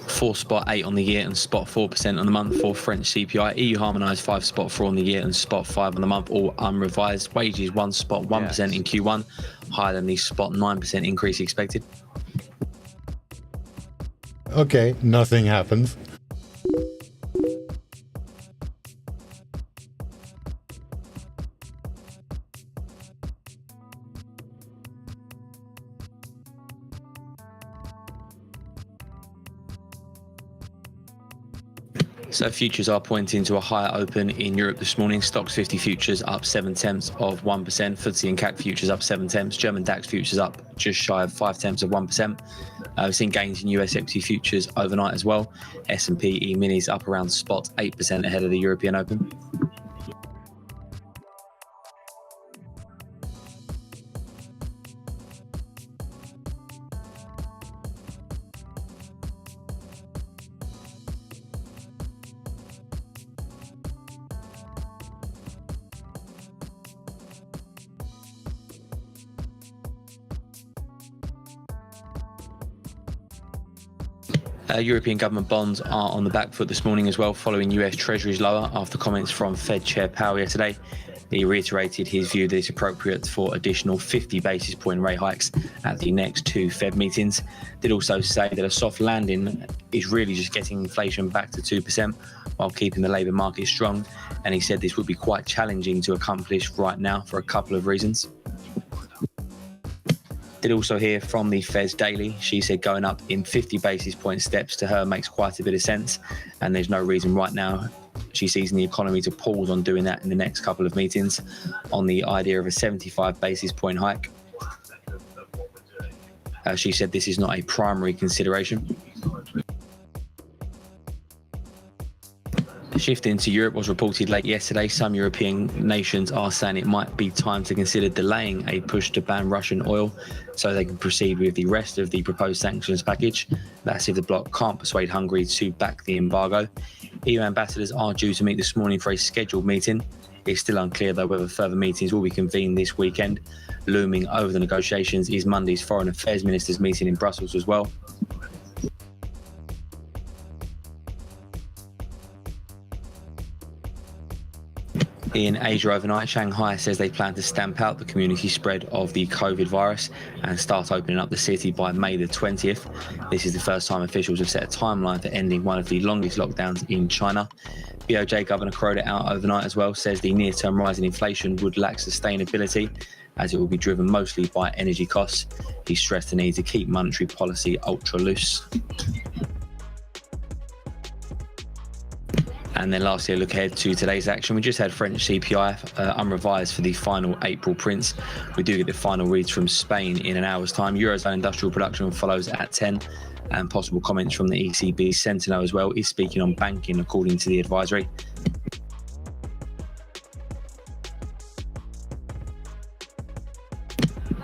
4.8 on the year and spot 4% on the month for French CPI. EU harmonised 5.4 on the year and spot 5 on the month, all unrevised. Wages 1.1% in Q1, higher than the spot 9% increase expected. Okay, nothing happens. So futures are pointing to a higher open in Europe this morning. Stocks 50 futures up 0.7%, FTSE and CAC futures up 0.7%, German DAX futures up just shy of 0.5%. We've seen gains in US equity futures overnight as well. S&P E-minis up around spot 8% ahead of the European Open. European government bonds are on the back foot this morning as well, following US Treasuries lower after comments from Fed Chair Powell yesterday. He reiterated his view that it's appropriate for additional 50 basis point rate hikes at the next two Fed meetings. Did also say that a soft landing is really just getting inflation back to 2% while keeping the labour market strong. And he said this would be quite challenging to accomplish right now for a couple of reasons. Did also hear from the Fed's daily. She said going up in 50 basis point steps to her makes quite a bit of sense, and there's no reason right now she sees in the economy to pause on doing that in the next couple of meetings. On the idea of a 75 basis point hike, she said this is not a primary consideration. Shifting to Europe was reported late yesterday. Some European nations are saying it might be time to consider delaying a push to ban Russian oil so they can proceed with the rest of the proposed sanctions package. That's if the bloc can't persuade Hungary to back the embargo. EU ambassadors are due to meet this morning for a scheduled meeting. It's still unclear though whether further meetings will be convened this weekend. Looming over the negotiations is Monday's Foreign Affairs Ministers meeting in Brussels as well. In Asia overnight, Shanghai says they plan to stamp out the community spread of the COVID virus and start opening up the city by May the 20th. This is the first time officials have set a timeline for ending one of the longest lockdowns in China. BOJ Governor crowed it out overnight as well, says the near-term rise in inflation would lack sustainability as it will be driven mostly by energy costs. He stressed the need to keep monetary policy ultra loose. And then lastly, a look ahead to today's action. We just had French CPI unrevised for the final April prints. We do get the final reads from Spain in an hour's time. Eurozone industrial production follows at 10, and possible comments from the ECB Sentinel as well is speaking on banking according to the advisory.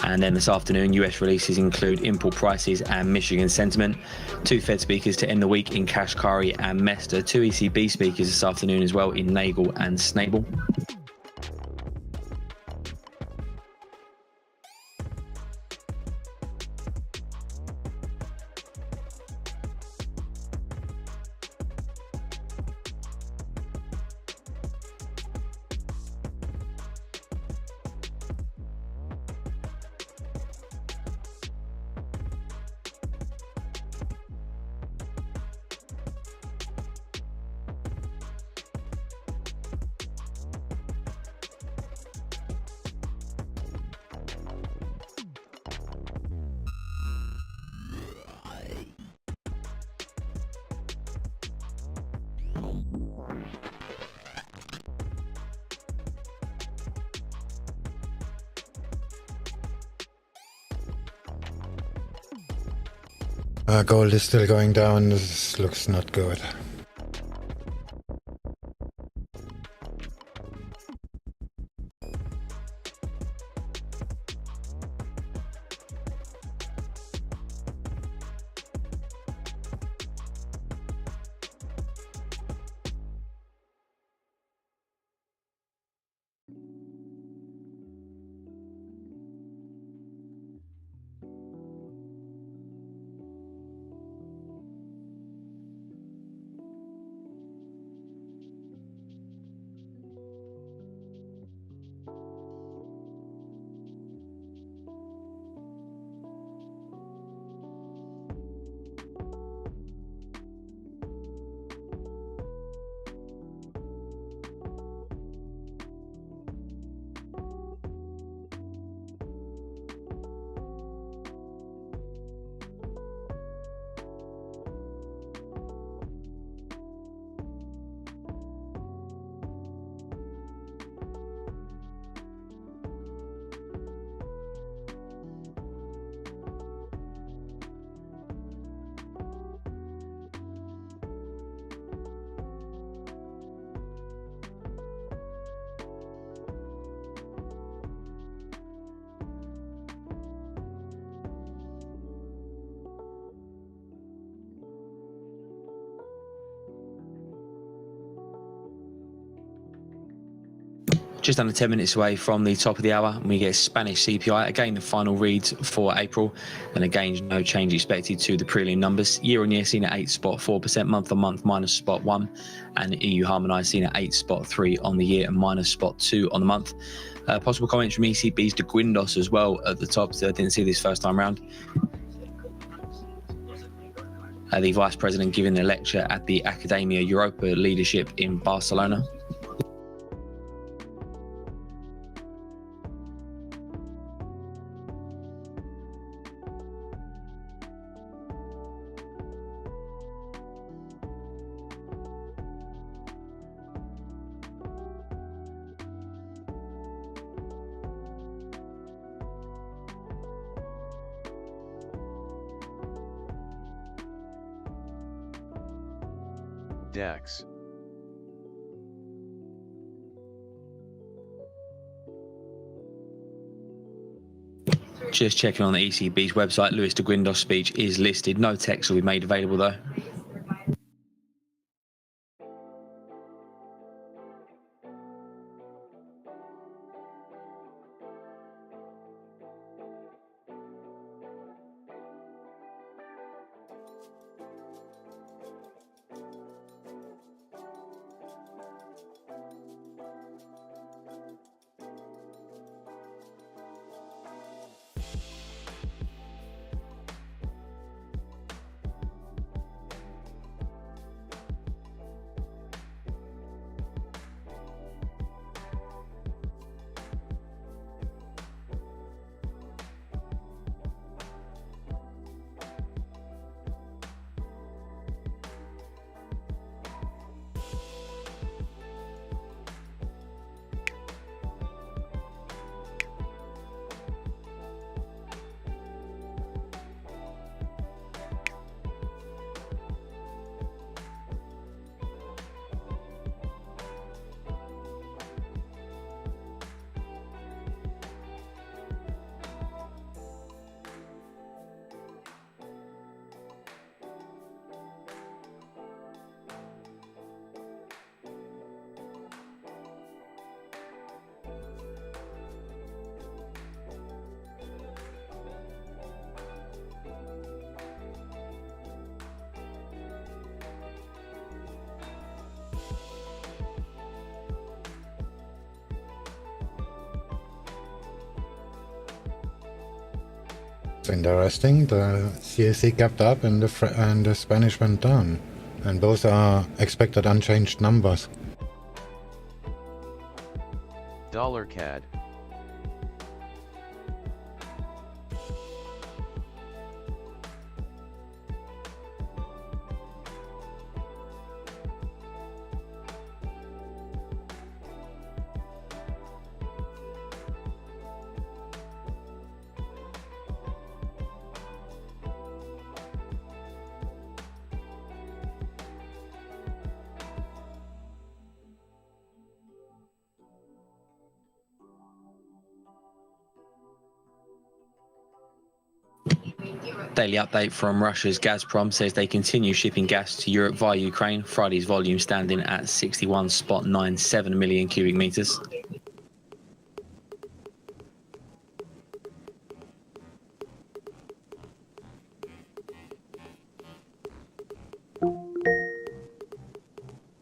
And then this afternoon, US releases include import prices and Michigan sentiment. Two Fed speakers to end the week in Kashkari and Mester. Two ECB speakers this afternoon as well in Nagel and Snable. Gold is still going down. This looks not good. Just under 10 minutes away from the top of the hour, and we get Spanish CPI. Again, the final reads for April, and again, no change expected to the prelim numbers. Year on year seen at 8.4%, month on month -0.1%, and EU harmonised seen at 8.3% on the year and -0.2% on the month. Possible comments from ECB's de Guindos as well at the top, so I didn't see this first time round. The Vice President giving a lecture at the Academia Europa Leadership in Barcelona. DAX. Just checking on the ECB's website, Luis de Guindos' speech is listed. No text will be made available though. It's interesting. The CAC kept up and the Spanish went down, and both are expected unchanged numbers. Dollar CAD. Daily update from Russia's Gazprom says they continue shipping gas to Europe via Ukraine. Friday's volume standing at 61.97 million cubic meters.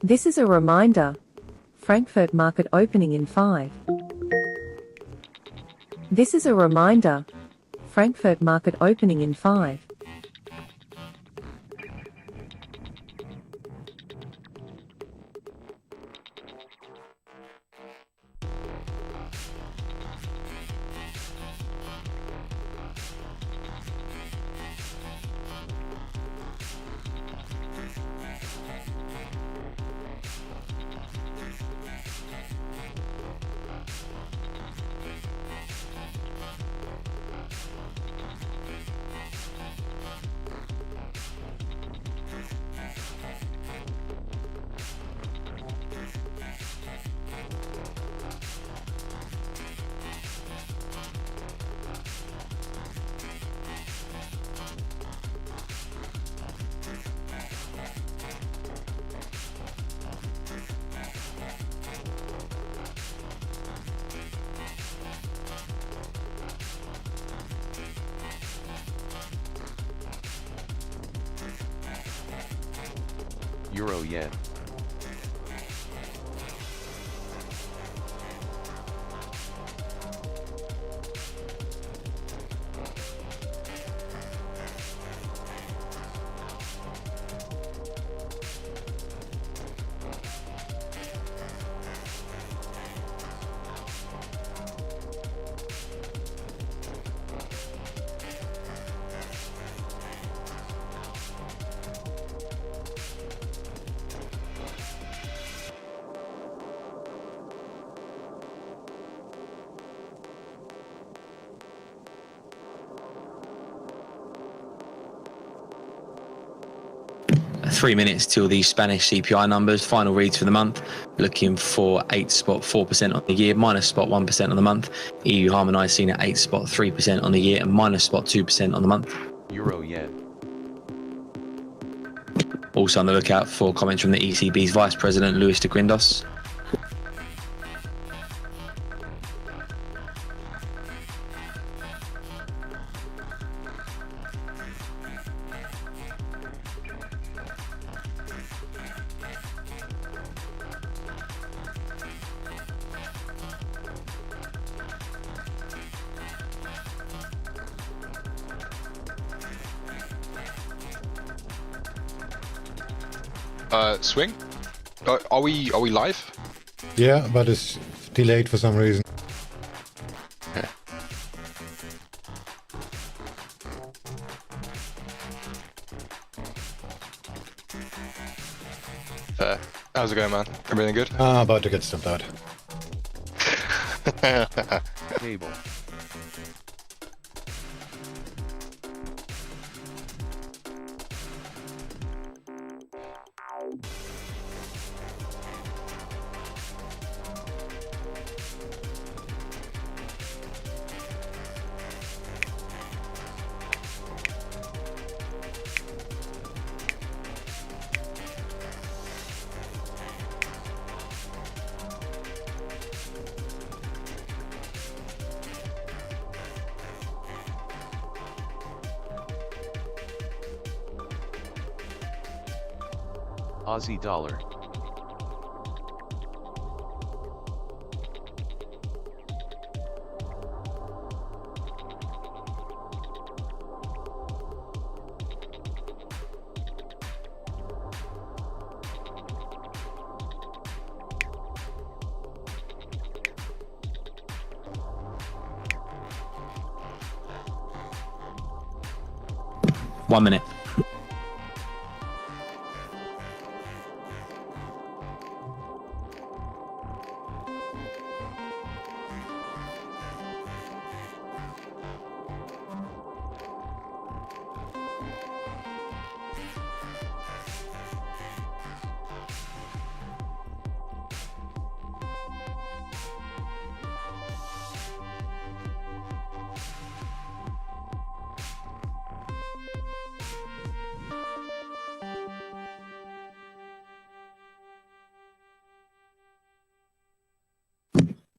This is a reminder. Frankfurt market opening in 5. This is a reminder. Frankfurt market opening in 5. Euro yen. Three minutes till the Spanish CPI numbers, final reads for the month, looking for 8.4% on the year, -0.1% on the month. EU harmonised seen at 8.3% on the year and -0.2% on the month. Euro yen. Also on the lookout for comments from the ECB's Vice President, Luis de Guindos. Swing? Are we live? Yeah, but it's delayed for some reason. How's it going, man? Everything good? About to get stumped out. Cable. Aussie dollar. One minute.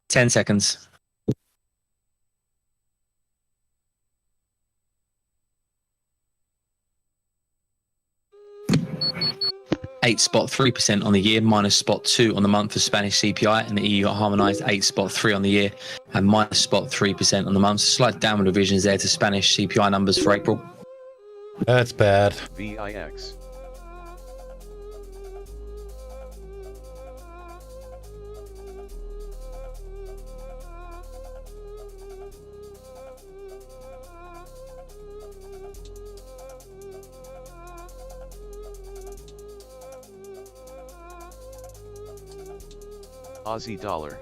Ten seconds. (8.3% on the year, -0.2% on the month for Spanish CPI, and the EU harmonised 8.3% on the year and -0.3% on the month. Slight downward revisions there to Spanish CPI numbers for April. That's bad. VIX. Aussie dollar.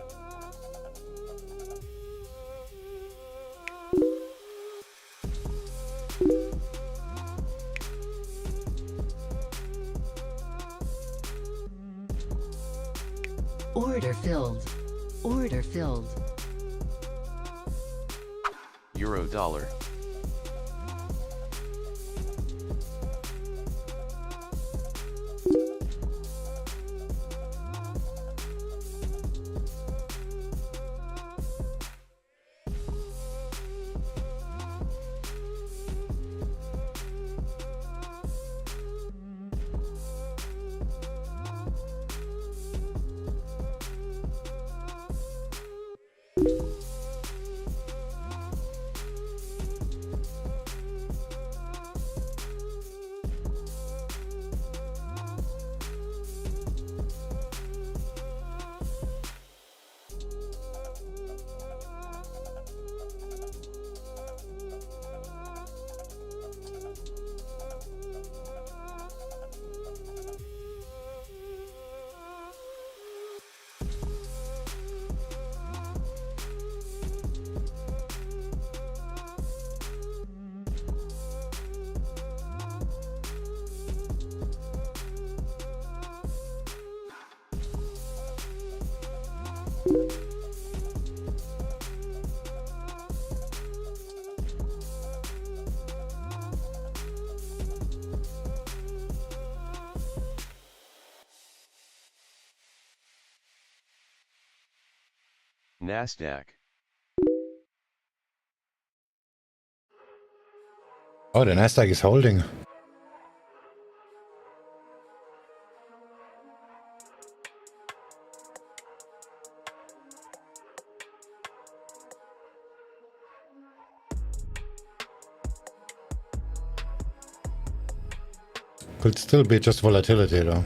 Order filled. Order filled. Euro dollar. Nasdaq. Oh, the Nasdaq is holding. Could still be just volatility though.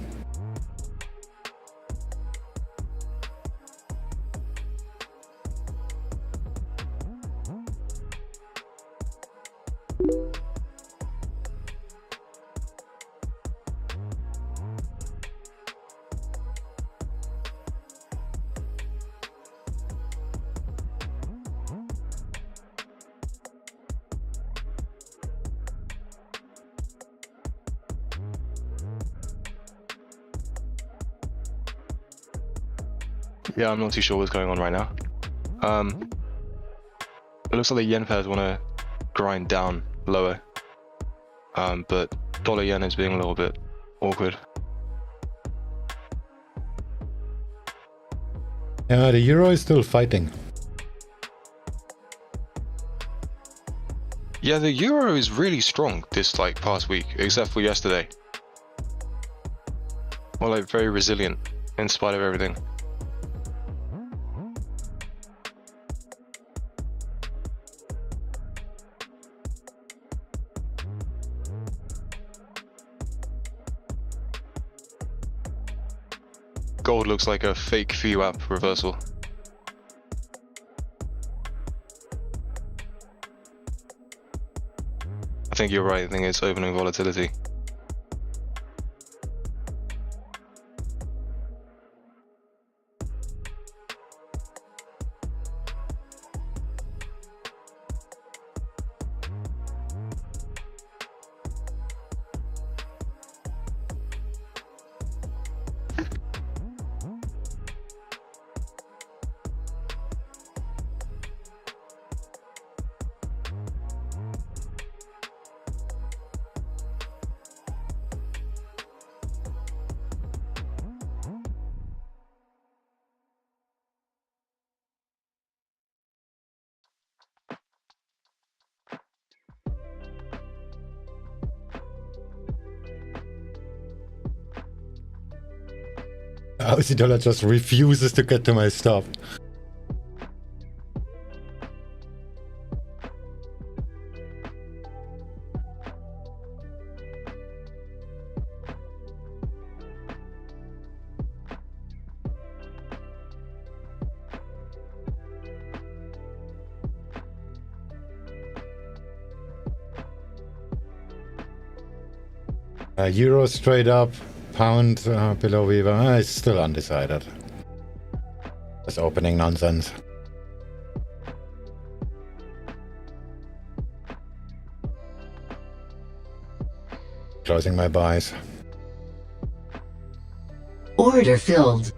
Yeah, I'm not too sure what's going on right now. It looks like the yen pairs want to grind down lower, but dollar yen is being a little bit awkward. Yeah, the euro is still fighting. Yeah, the euro is really strong this past week, except for yesterday. Well, very resilient in spite of everything. Gold looks like a fake VWAP reversal. I think you're right, I think it's opening volatility. Aussie dollar just refuses to get to my stop. Euro straight up, pound below Viva. It's still undecided. It's opening nonsense. Closing my buys. Order filled.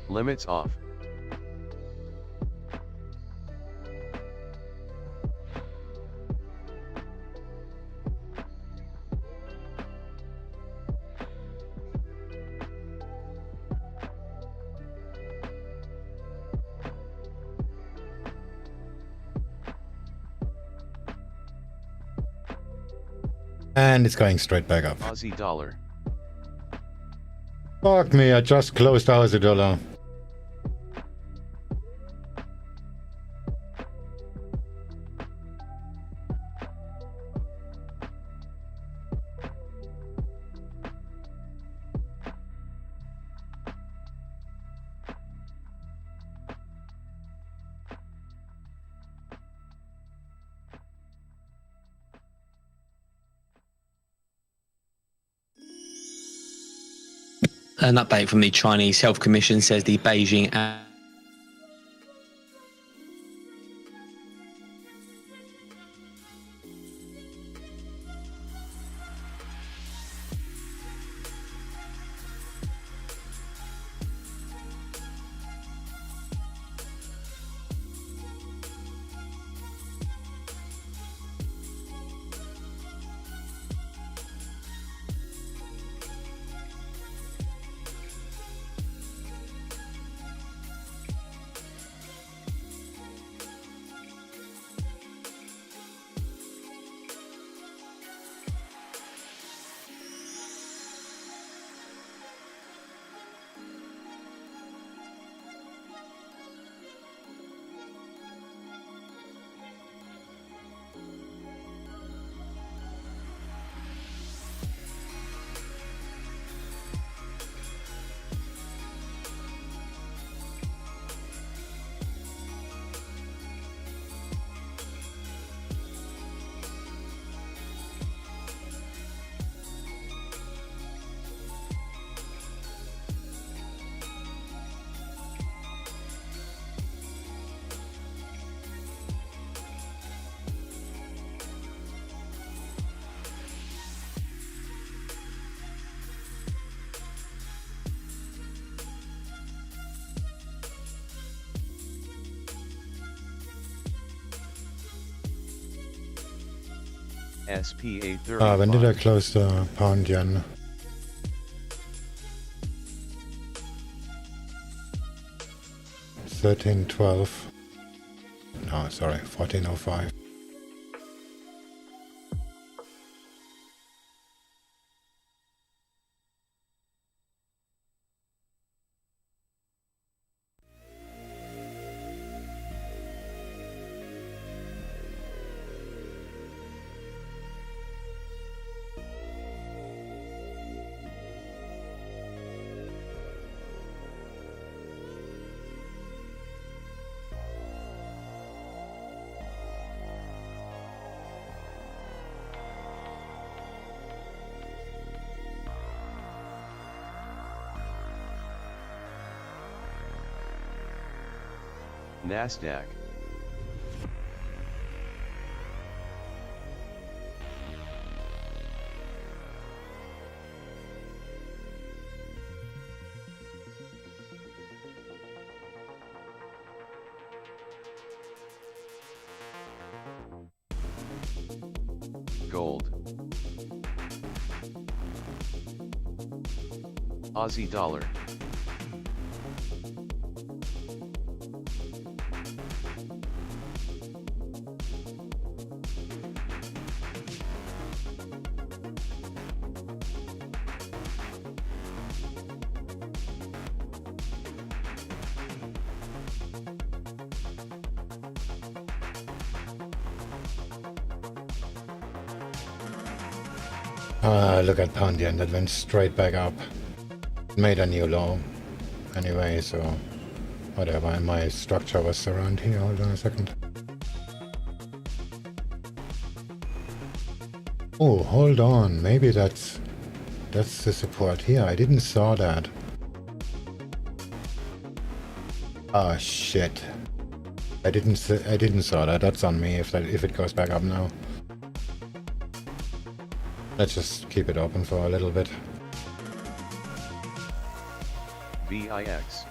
Limits off. And it's going straight back up. Aussie dollar. Fuck me, I just closed Aussie dollar. An update from the Chinese Health Commission says the Beijing SPA 35. When did I close the pound yen? $13.12. No, sorry, 14.05. NASDAQ. Gold. Aussie dollar. Look at pound yen, that went straight back up. Made a new low anyway, so whatever. My structure was around here. Hold on a second. Oh, hold on. Maybe that's the support here. I didn't saw that. Oh shit. I didn't saw that. That's on me if it goes back up now. Let's just keep it open for a little bit. VIX.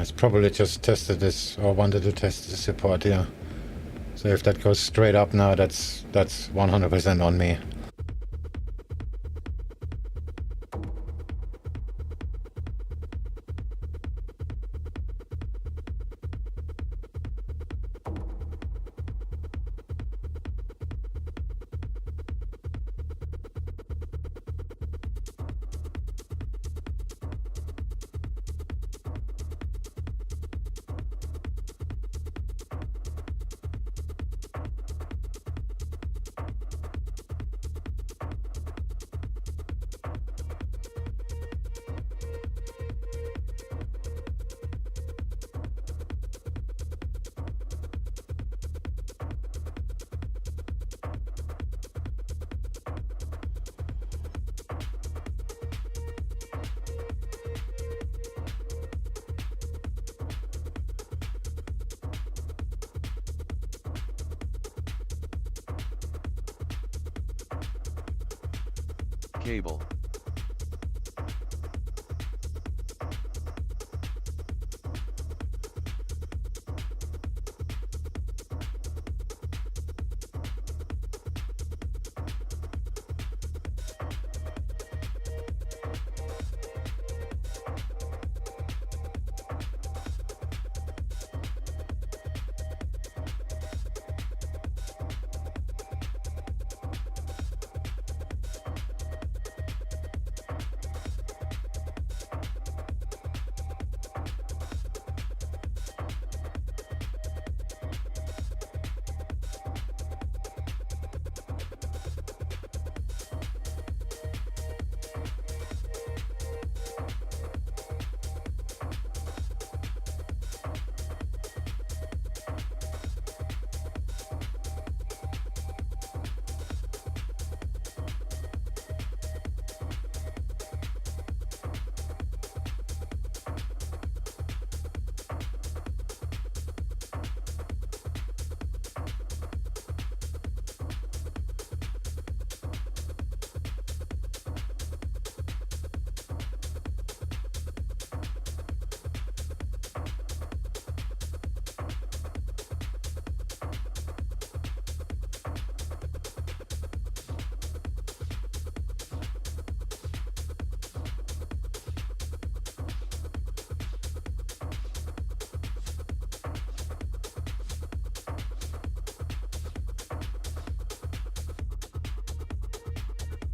It's probably just tested this or wanted to test the support here. So if that goes straight up now, that's 100% on me. Cable.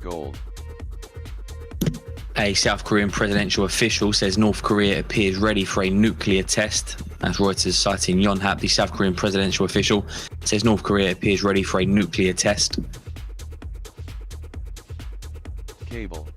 Gold. A South Korean presidential official says North Korea appears ready for a nuclear test. As Reuters citing Yonhap, the South Korean presidential official says North Korea appears ready for a nuclear test. Cable.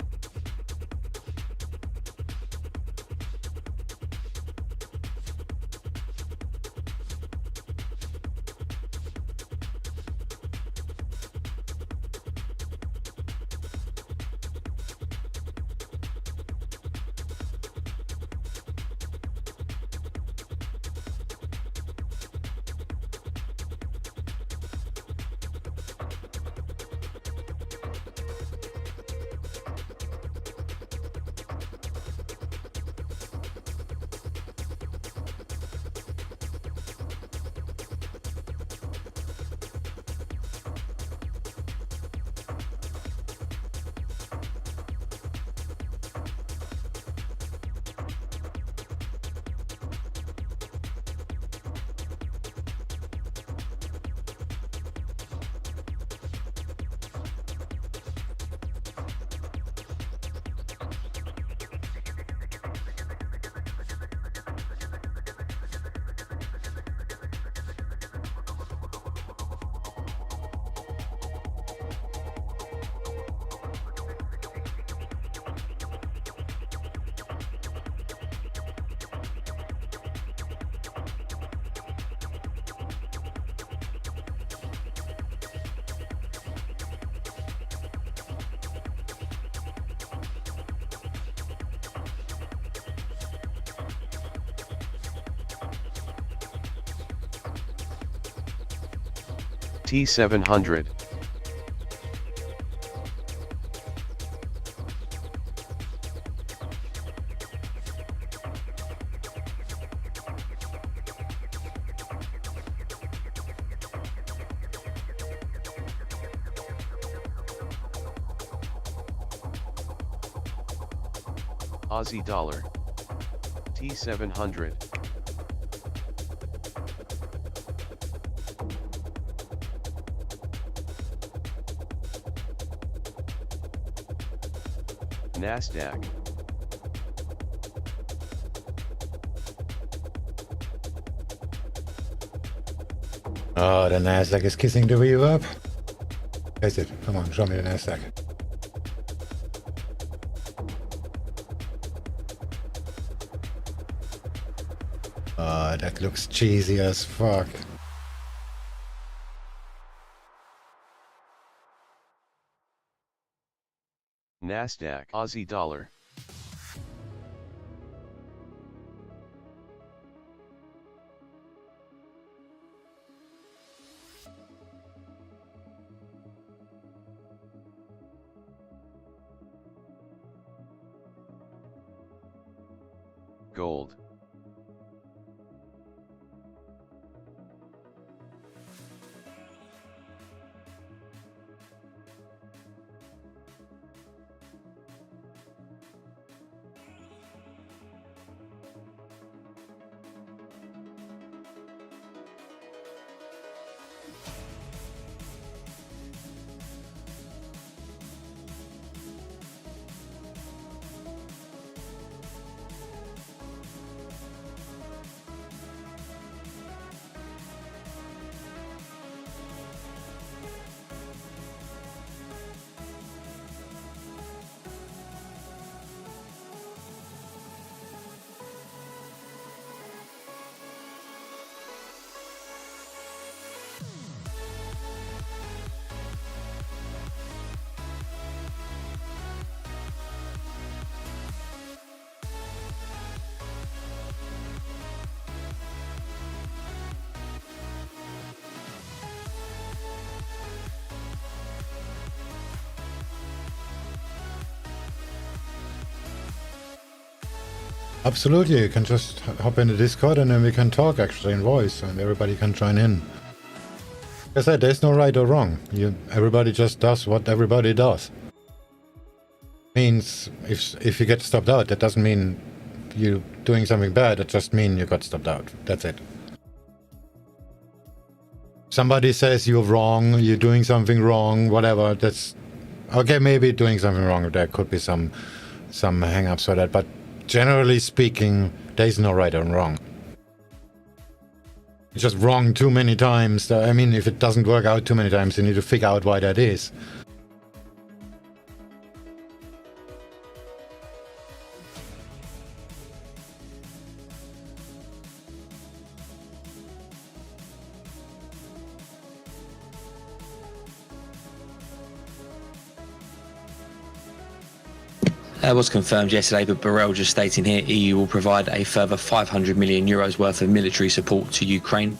T700. Aussie dollar. T700. Nasdaq. Oh, the Nasdaq is kissing the wheel up. Is it? Come on, show me the Nasdaq. Oh, that looks cheesy as fuck. Nasdaq Aussie dollar. Gold. Absolutely, you can just hop in the Discord and then we can talk actually in voice and everybody can join in. Like I said, there's no right or wrong. Everybody just does what everybody does. Means if you get stopped out, that doesn't mean you doing something bad, it just means you got stopped out. That's it. Somebody says you're wrong, you're doing something wrong, whatever, that's okay, maybe doing something wrong, there could be some hang-ups for that, but generally speaking, there's no right or wrong. It's just wrong too many times. I mean, if it doesn't work out too many times, you need to figure out why that is. That was confirmed yesterday, but Borrell just stating here EU will provide a further 500 million euros worth of military support to Ukraine.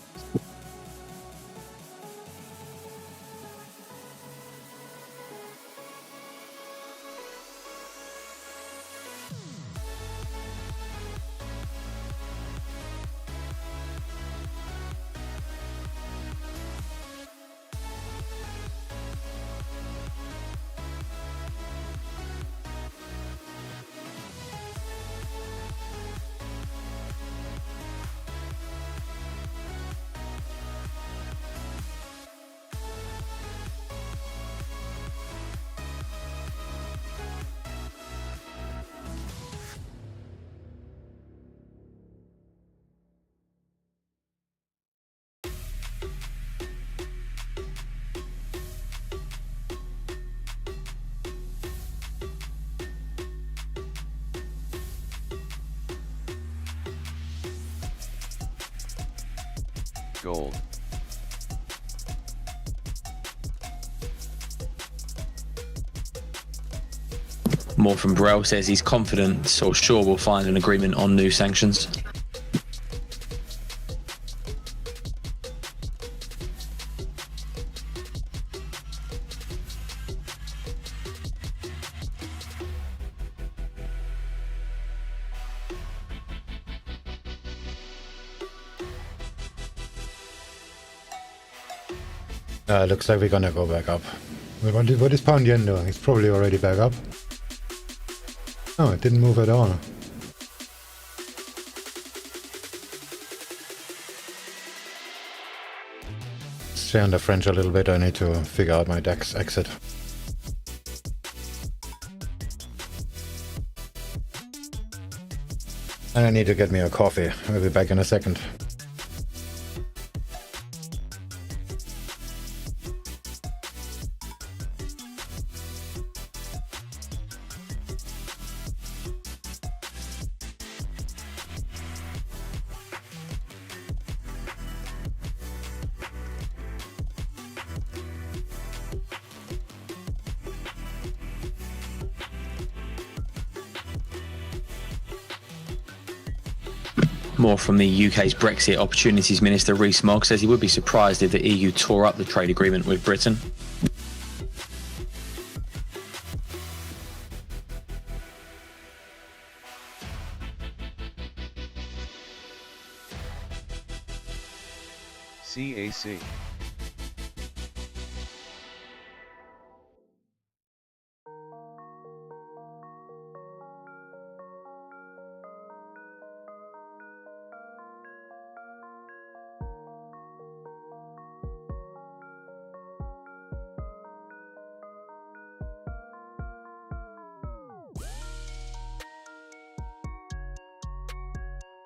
Gold. More from Borrell says he's confident or sure we'll find an agreement on new sanctions. Looks like we're gonna go back up. What is pound yen doing? It's probably already back up. Oh, it didn't move at all. Stay under French a little bit. I need to figure out my DAX exit. And I need to get me a coffee. I'll be back in a second. More from the UK's Brexit Opportunities Minister Rees-Mogg says he would be surprised if the EU tore up the trade agreement with Britain. CAC.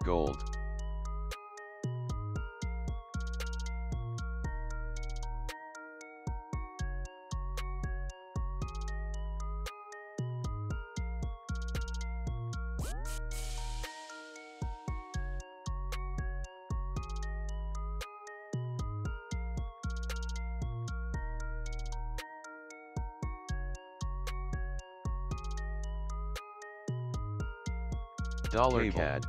Gold. Dollar CAD.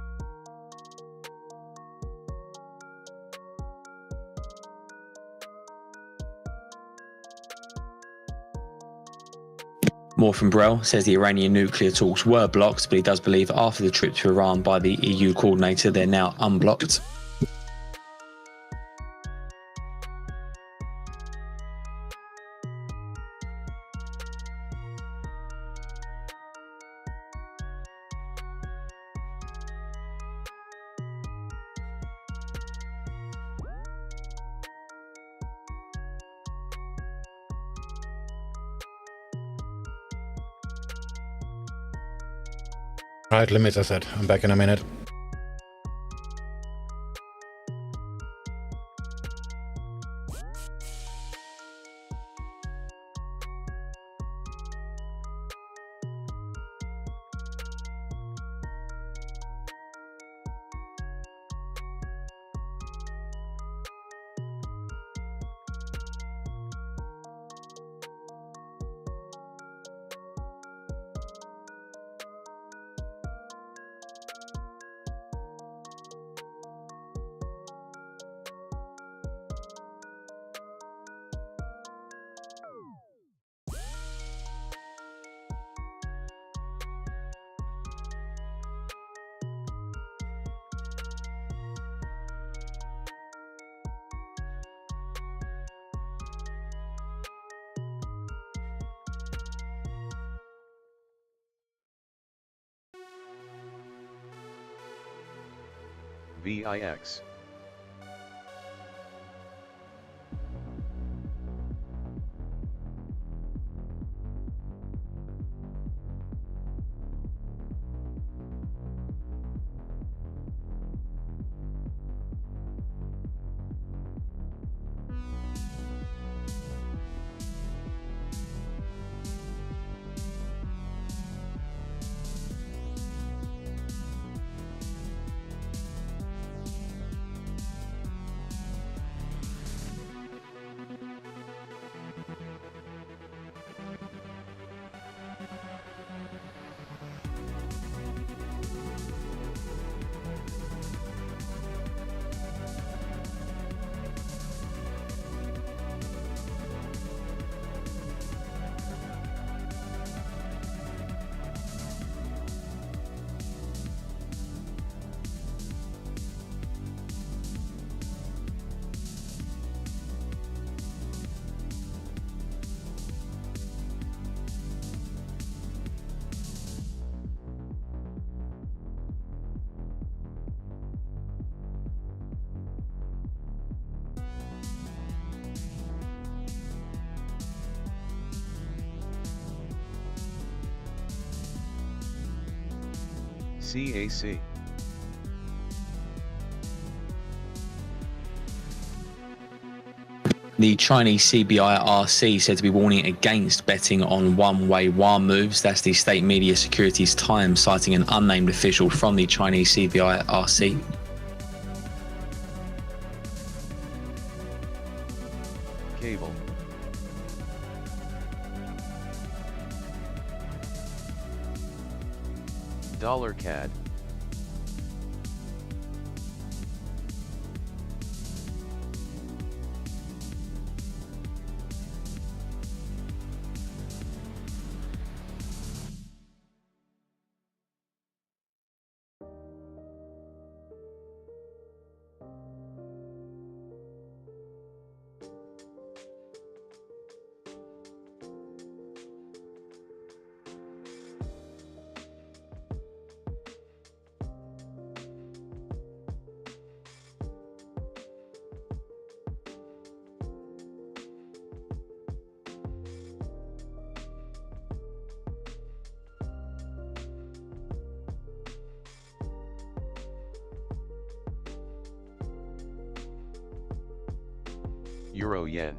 More from Brel says the Iranian nuclear talks were blocked, but he does believe after the trip to Iran by the EU coordinator, they're now unblocked. Right, limits are set. I'm back in a minute. VIX. CAC. The Chinese CBI-RC said to be warning against betting on one-way yuan moves. That's the state media Securities Times citing an unnamed official from the Chinese CBI-RC. Cable. Dollar CAD. Euro yen.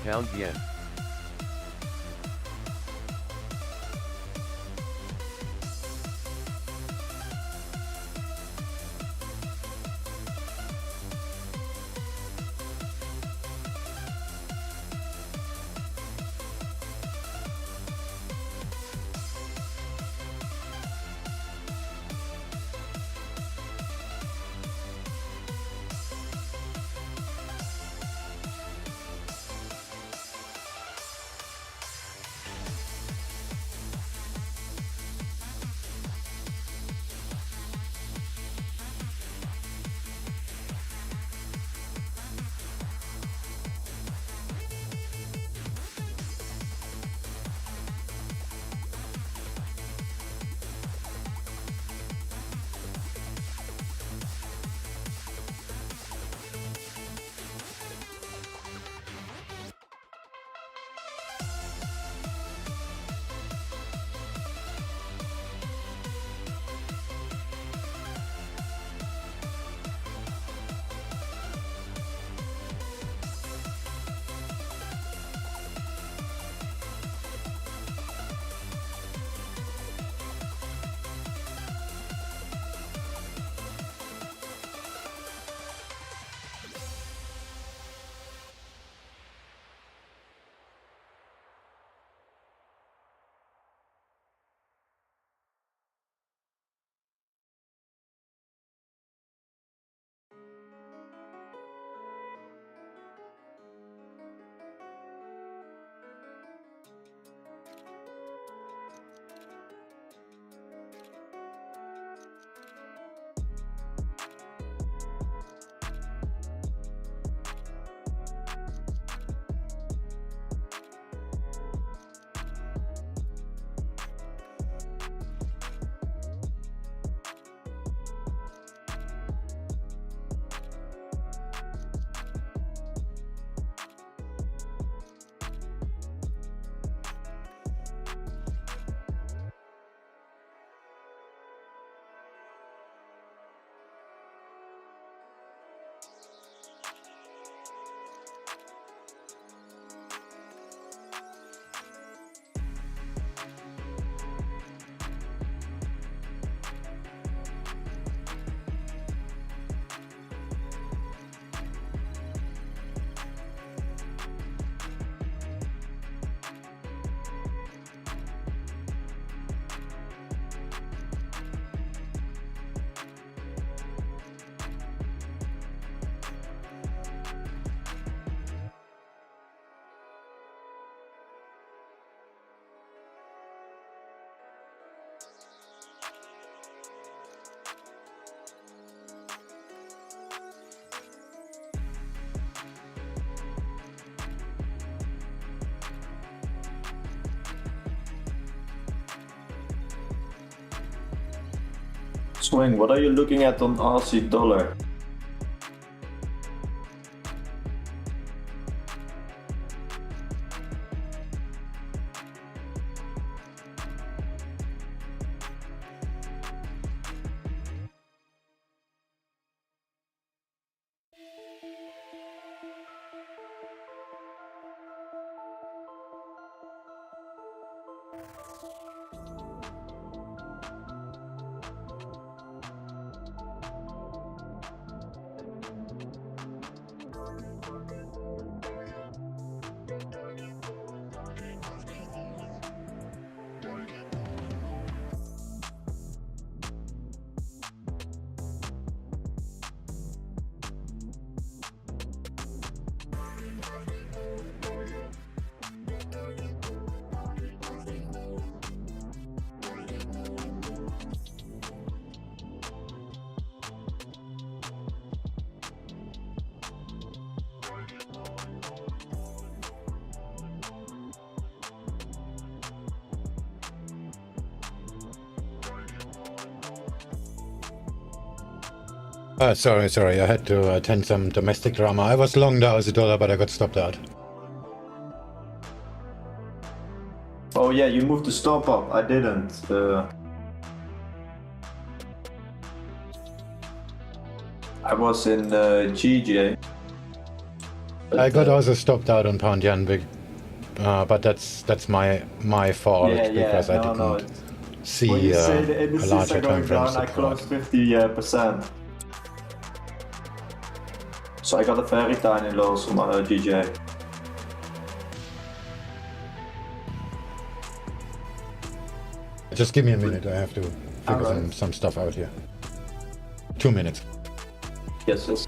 Pound yen. Swing, what are you looking at on Aussie dollar? Sorry, I had to attend some domestic drama. I was long the Aussie dollar, but I got stopped out. Oh yeah, you moved the stop up. I didn't. I was in GJ. I got also stopped out on pound yen, but that's my fault because I didn't see when you say the a indices larger are time going frame down, I support. closed 50%. So I got a very tiny loss on GJ. Just give me a minute. I have to figure Alright. some stuff out here. 2 minutes. Yes, yes.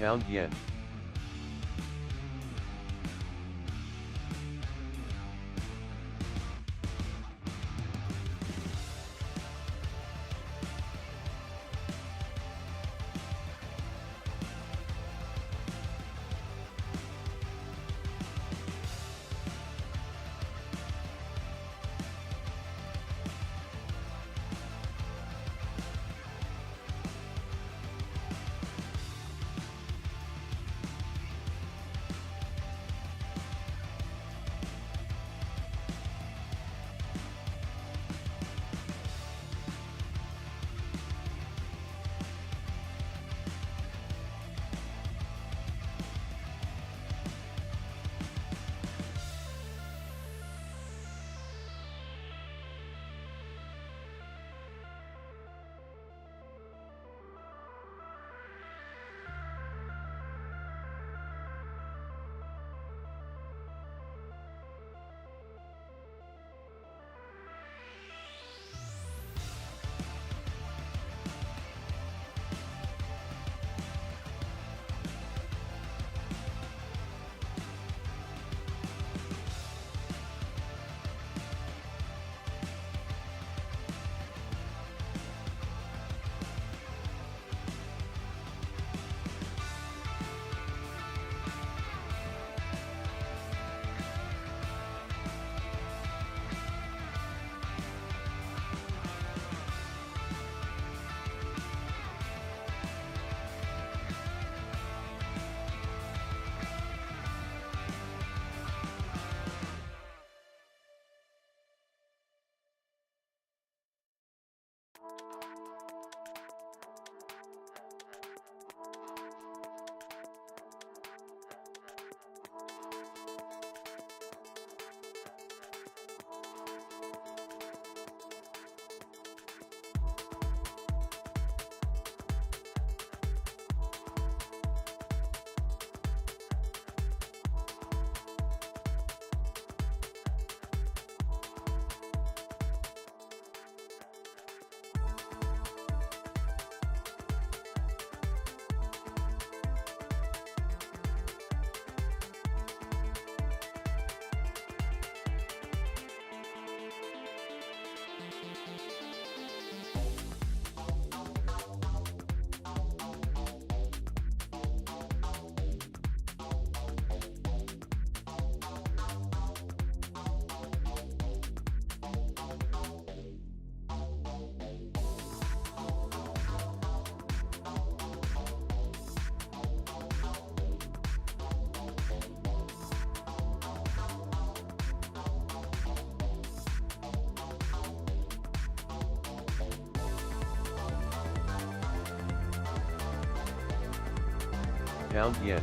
Pound yen. Pound yen.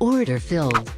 Order filled.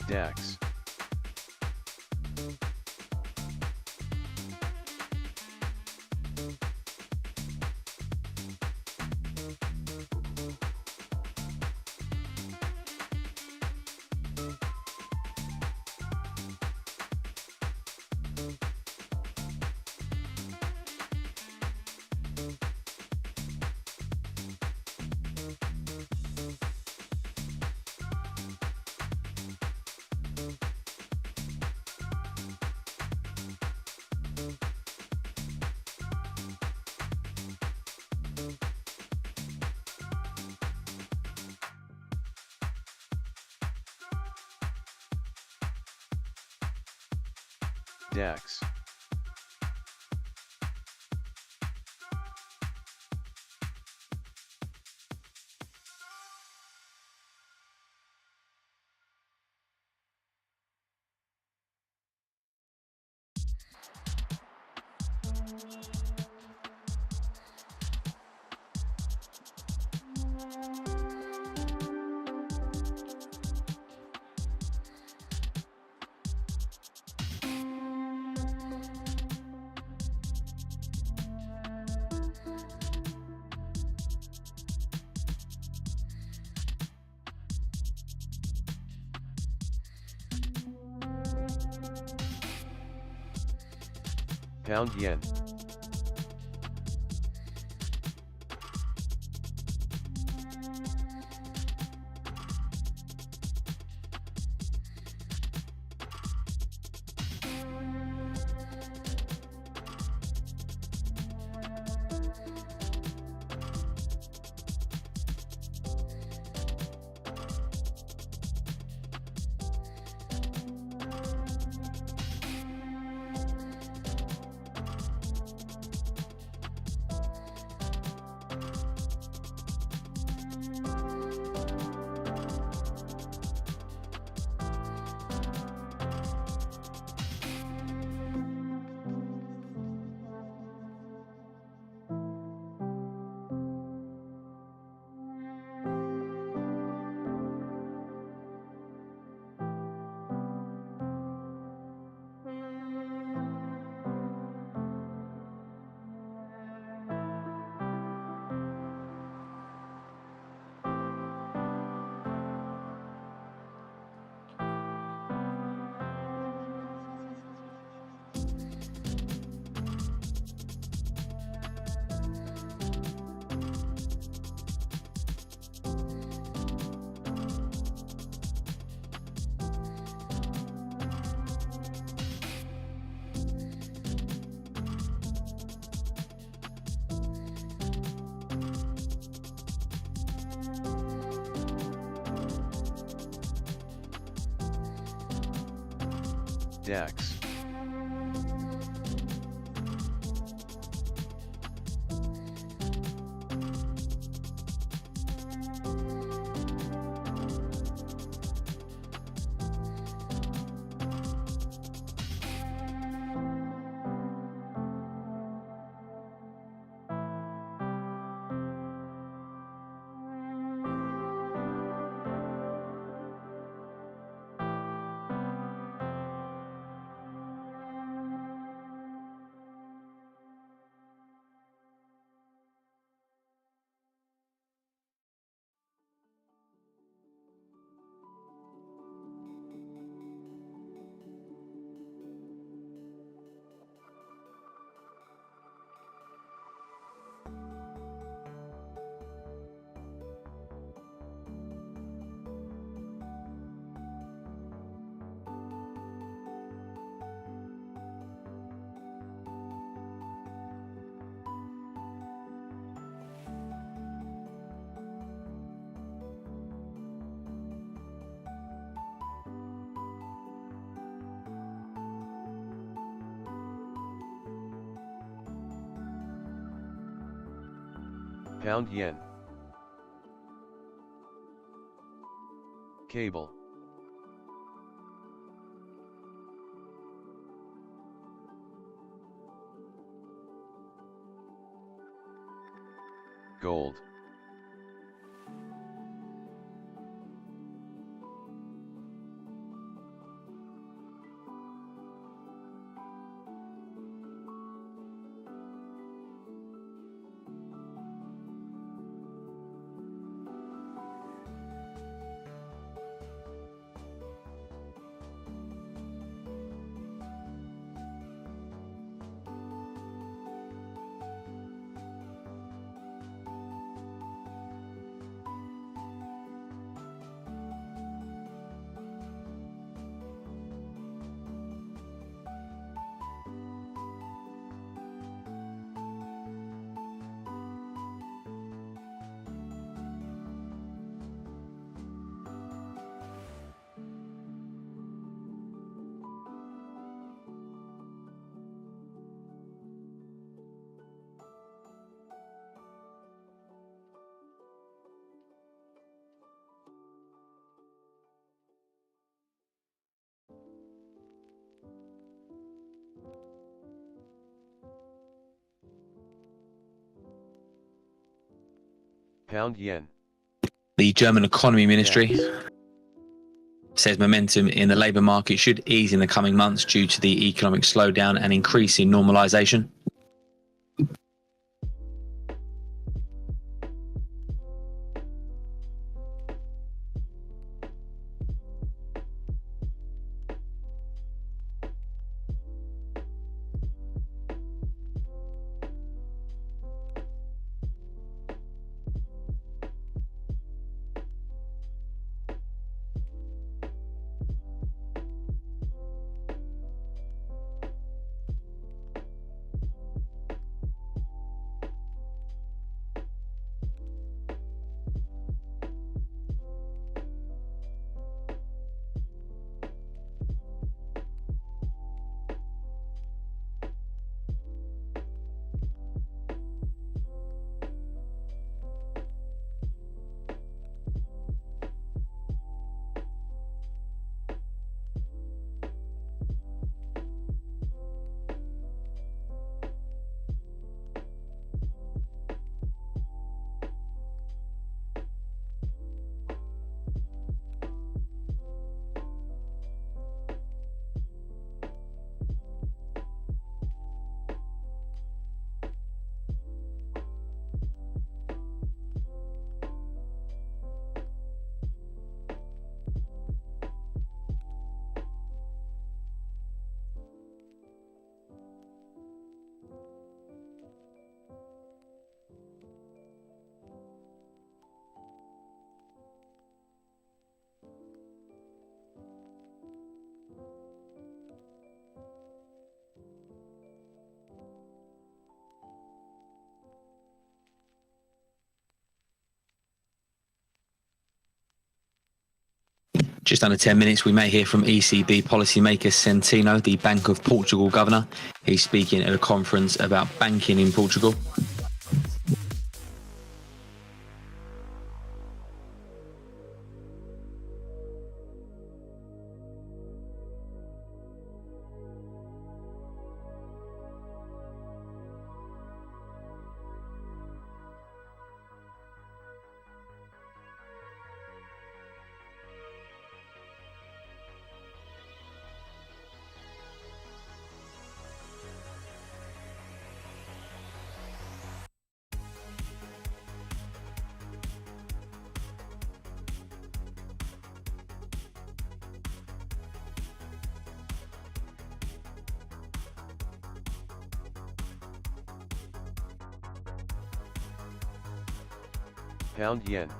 DAX. DAX. Pound yen. DAX. Pound yen. Cable. Gold. Pound yen. The German Economy Ministry says momentum in the labour market should ease in the coming months due to the economic slowdown and increase in normalisation. Just under 10 minutes, we may hear from ECB policymaker Centeno, the Bank of Portugal governor. He's speaking at a conference about banking in Portugal. Pound yen.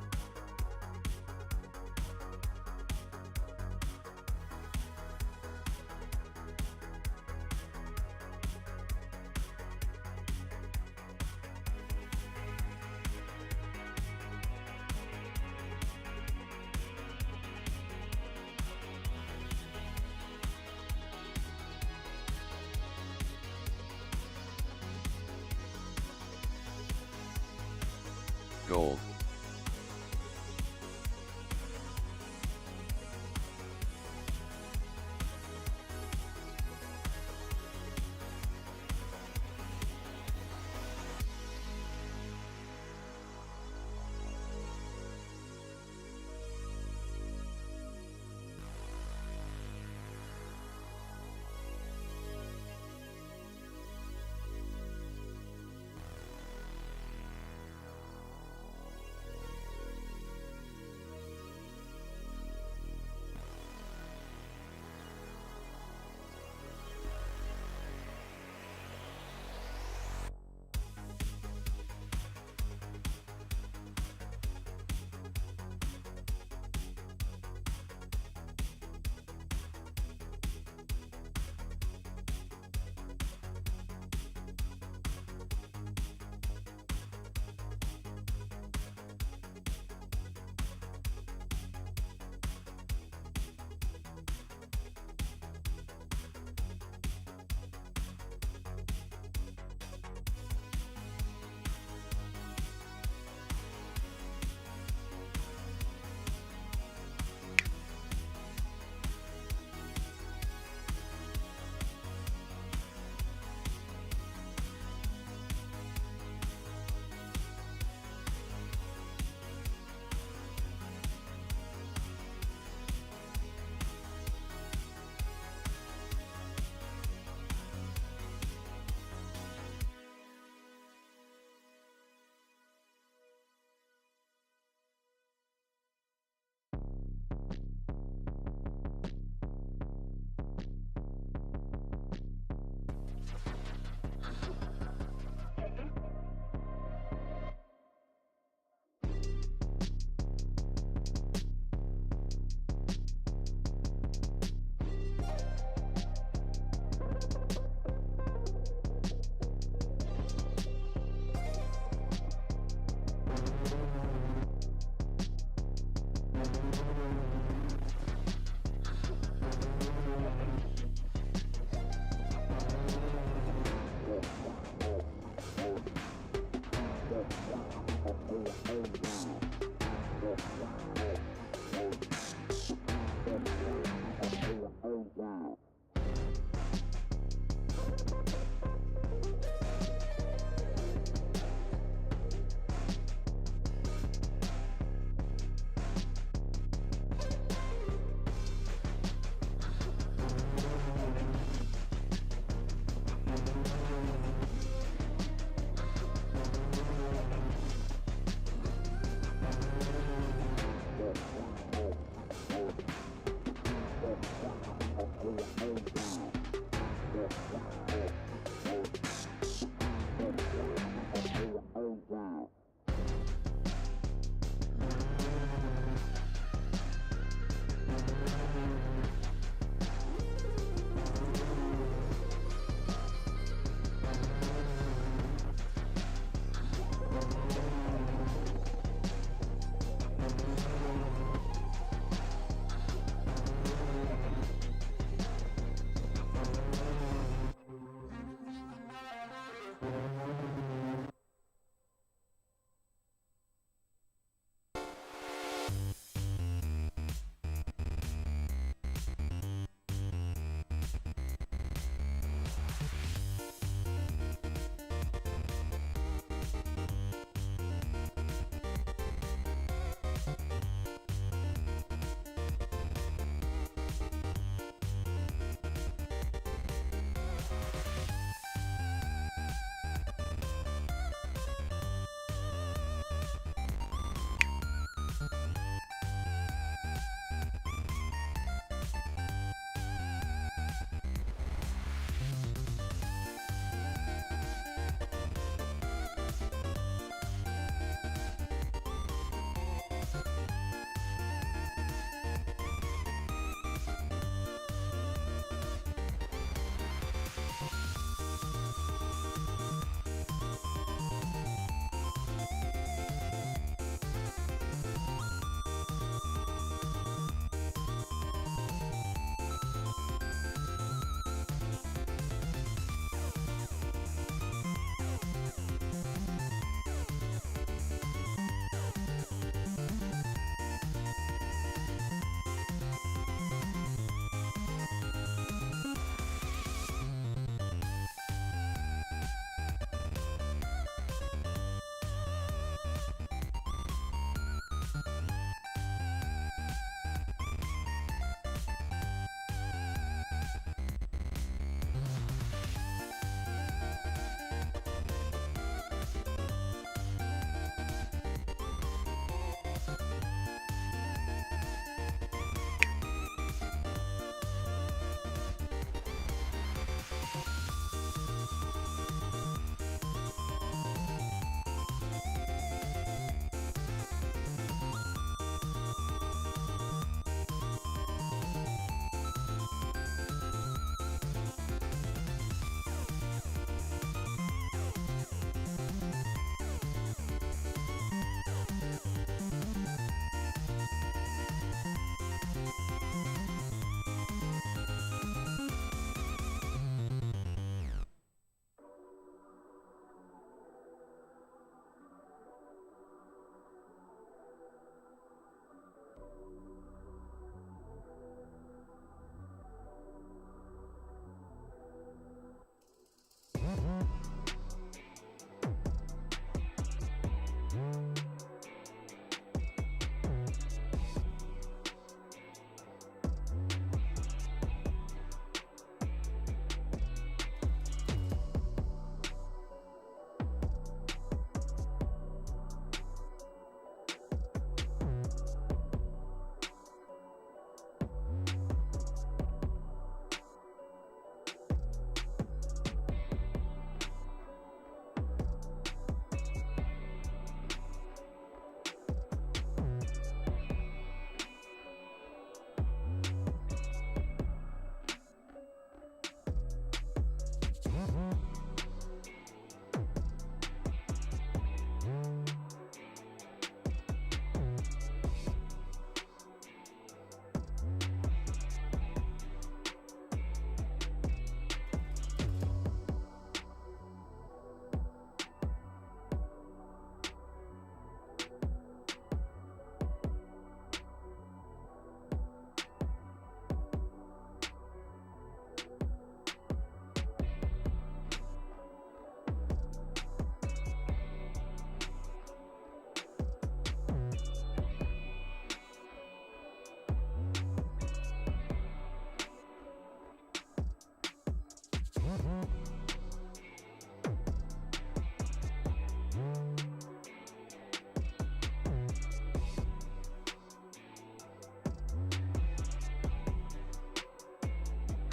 Gold.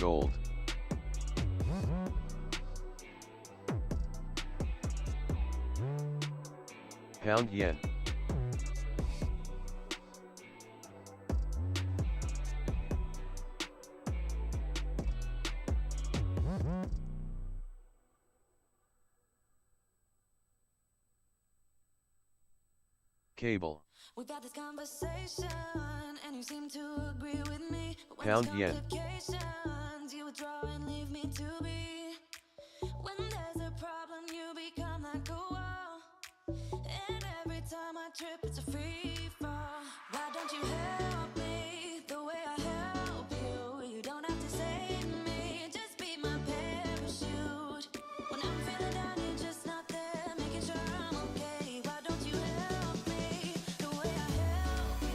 Gold. Pound yen. Cable. We've had this conversation and you seem to agree with me. But when Pound there's yen. complications, you withdraw and leave me to be. When there's a problem, you become like a wall. And every time I trip, it's a free fall. Why don't you help me the way I help you? You don't have to save me, just be my parachute. When I'm feeling down, you're just not there, making sure I'm okay. Why don't you help me the way I help you?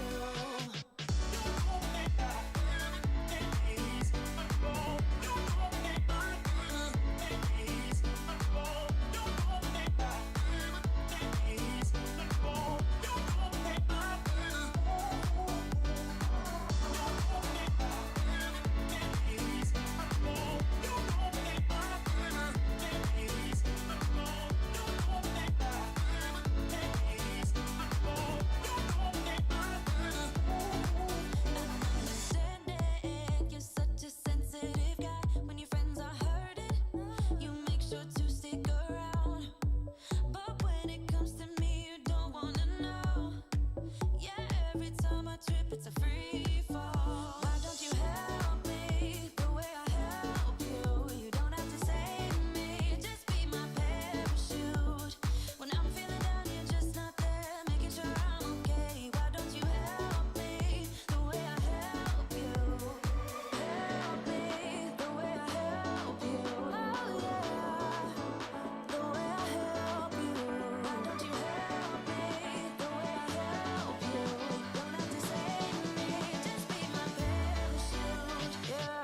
You're such a sensitive guy. When your friends are hurting, you make sure to stick around. But when it comes to me, you don't wanna know. Yeah, every time I trip, it's a free fall. Why don't you help me the way I help you? You don't have to save me, just be my parachute. When I'm feeling down, you're just not there, making sure I'm okay. Why don't you help me the way I help you? Help me the way I help you. Oh yeah, the way I help you. Why don't you help me the way I help you? Don't have to save me, just be my parachute. Yeah.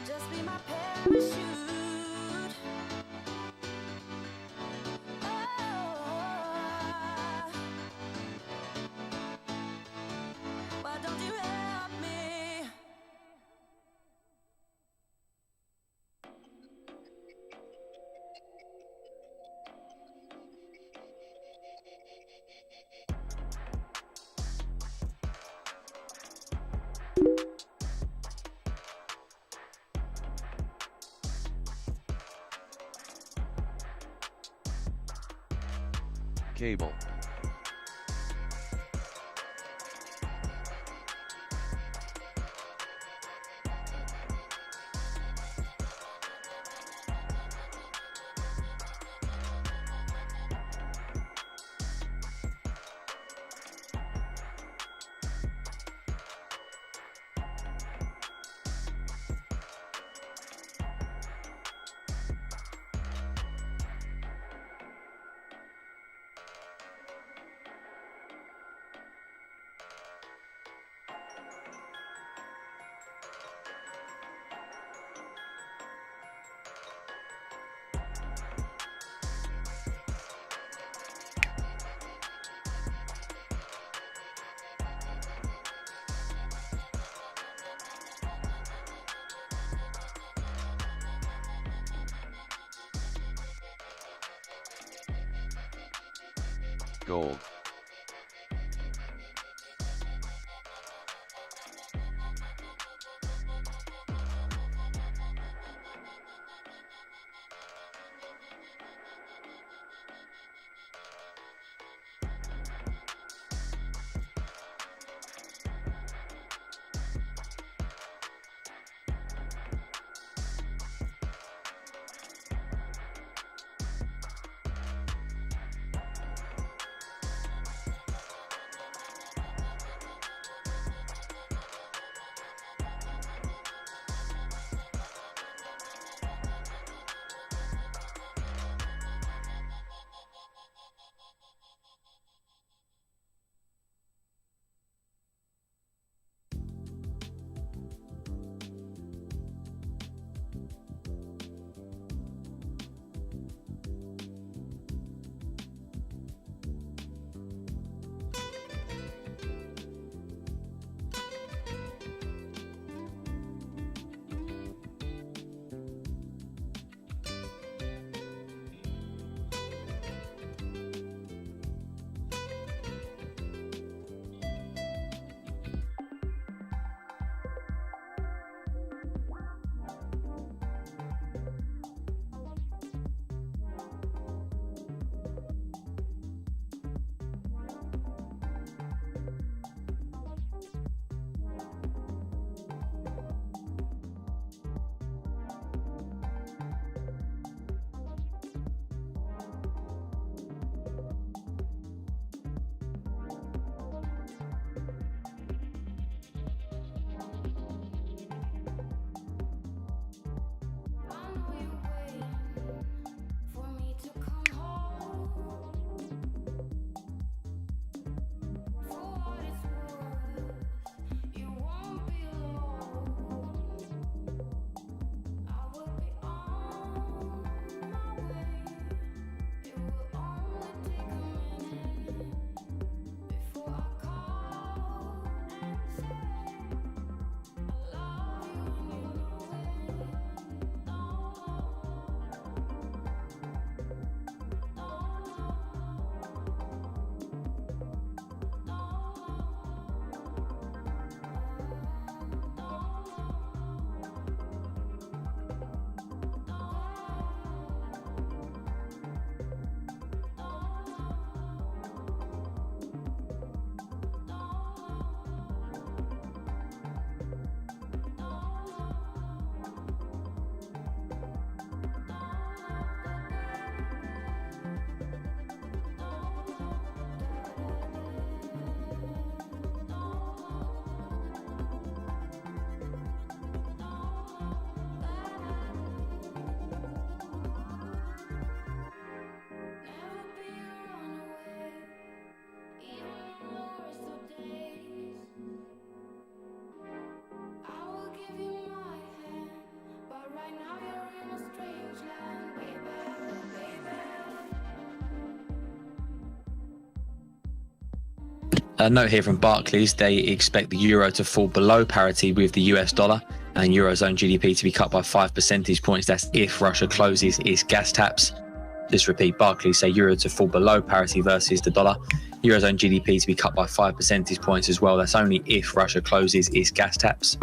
Just be my parachute. Why don't you help me? Cable. Gold. A note here from Barclays, they expect the euro to fall below parity with the US dollar and Eurozone GDP to be cut by 5 percentage points. That's if Russia closes its gas taps. Just repeat, Barclays say euro to fall below parity versus the dollar. Eurozone GDP to be cut by 5 percentage points as well. That's only if Russia closes its gas taps.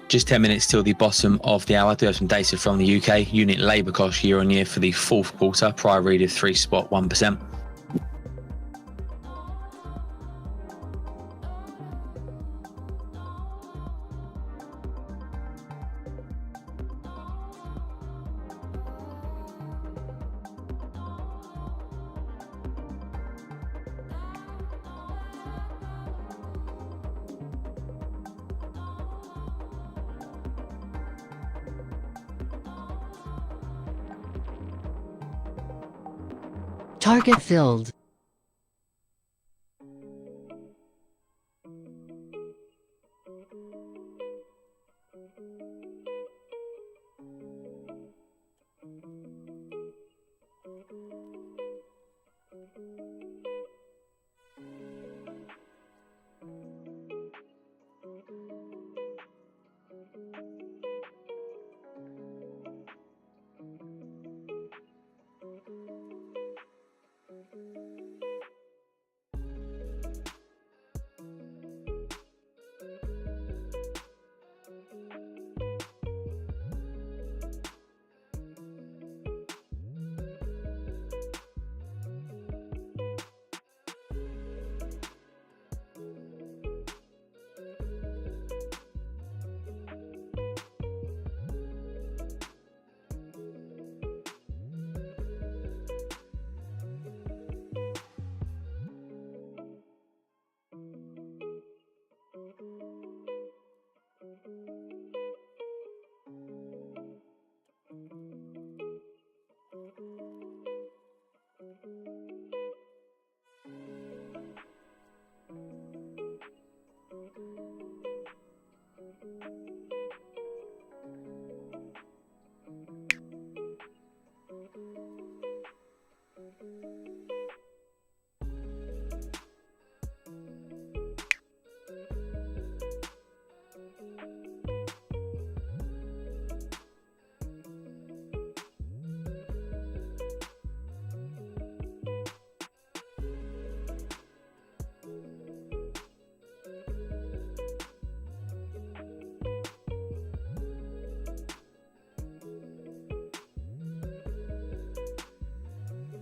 Just 10 minutes till the bottom of the hour. I do have some data from the UK. Unit labour cost year on year for the fourth quarter, prior read of 3.1%. Target filled.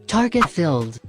Target filled.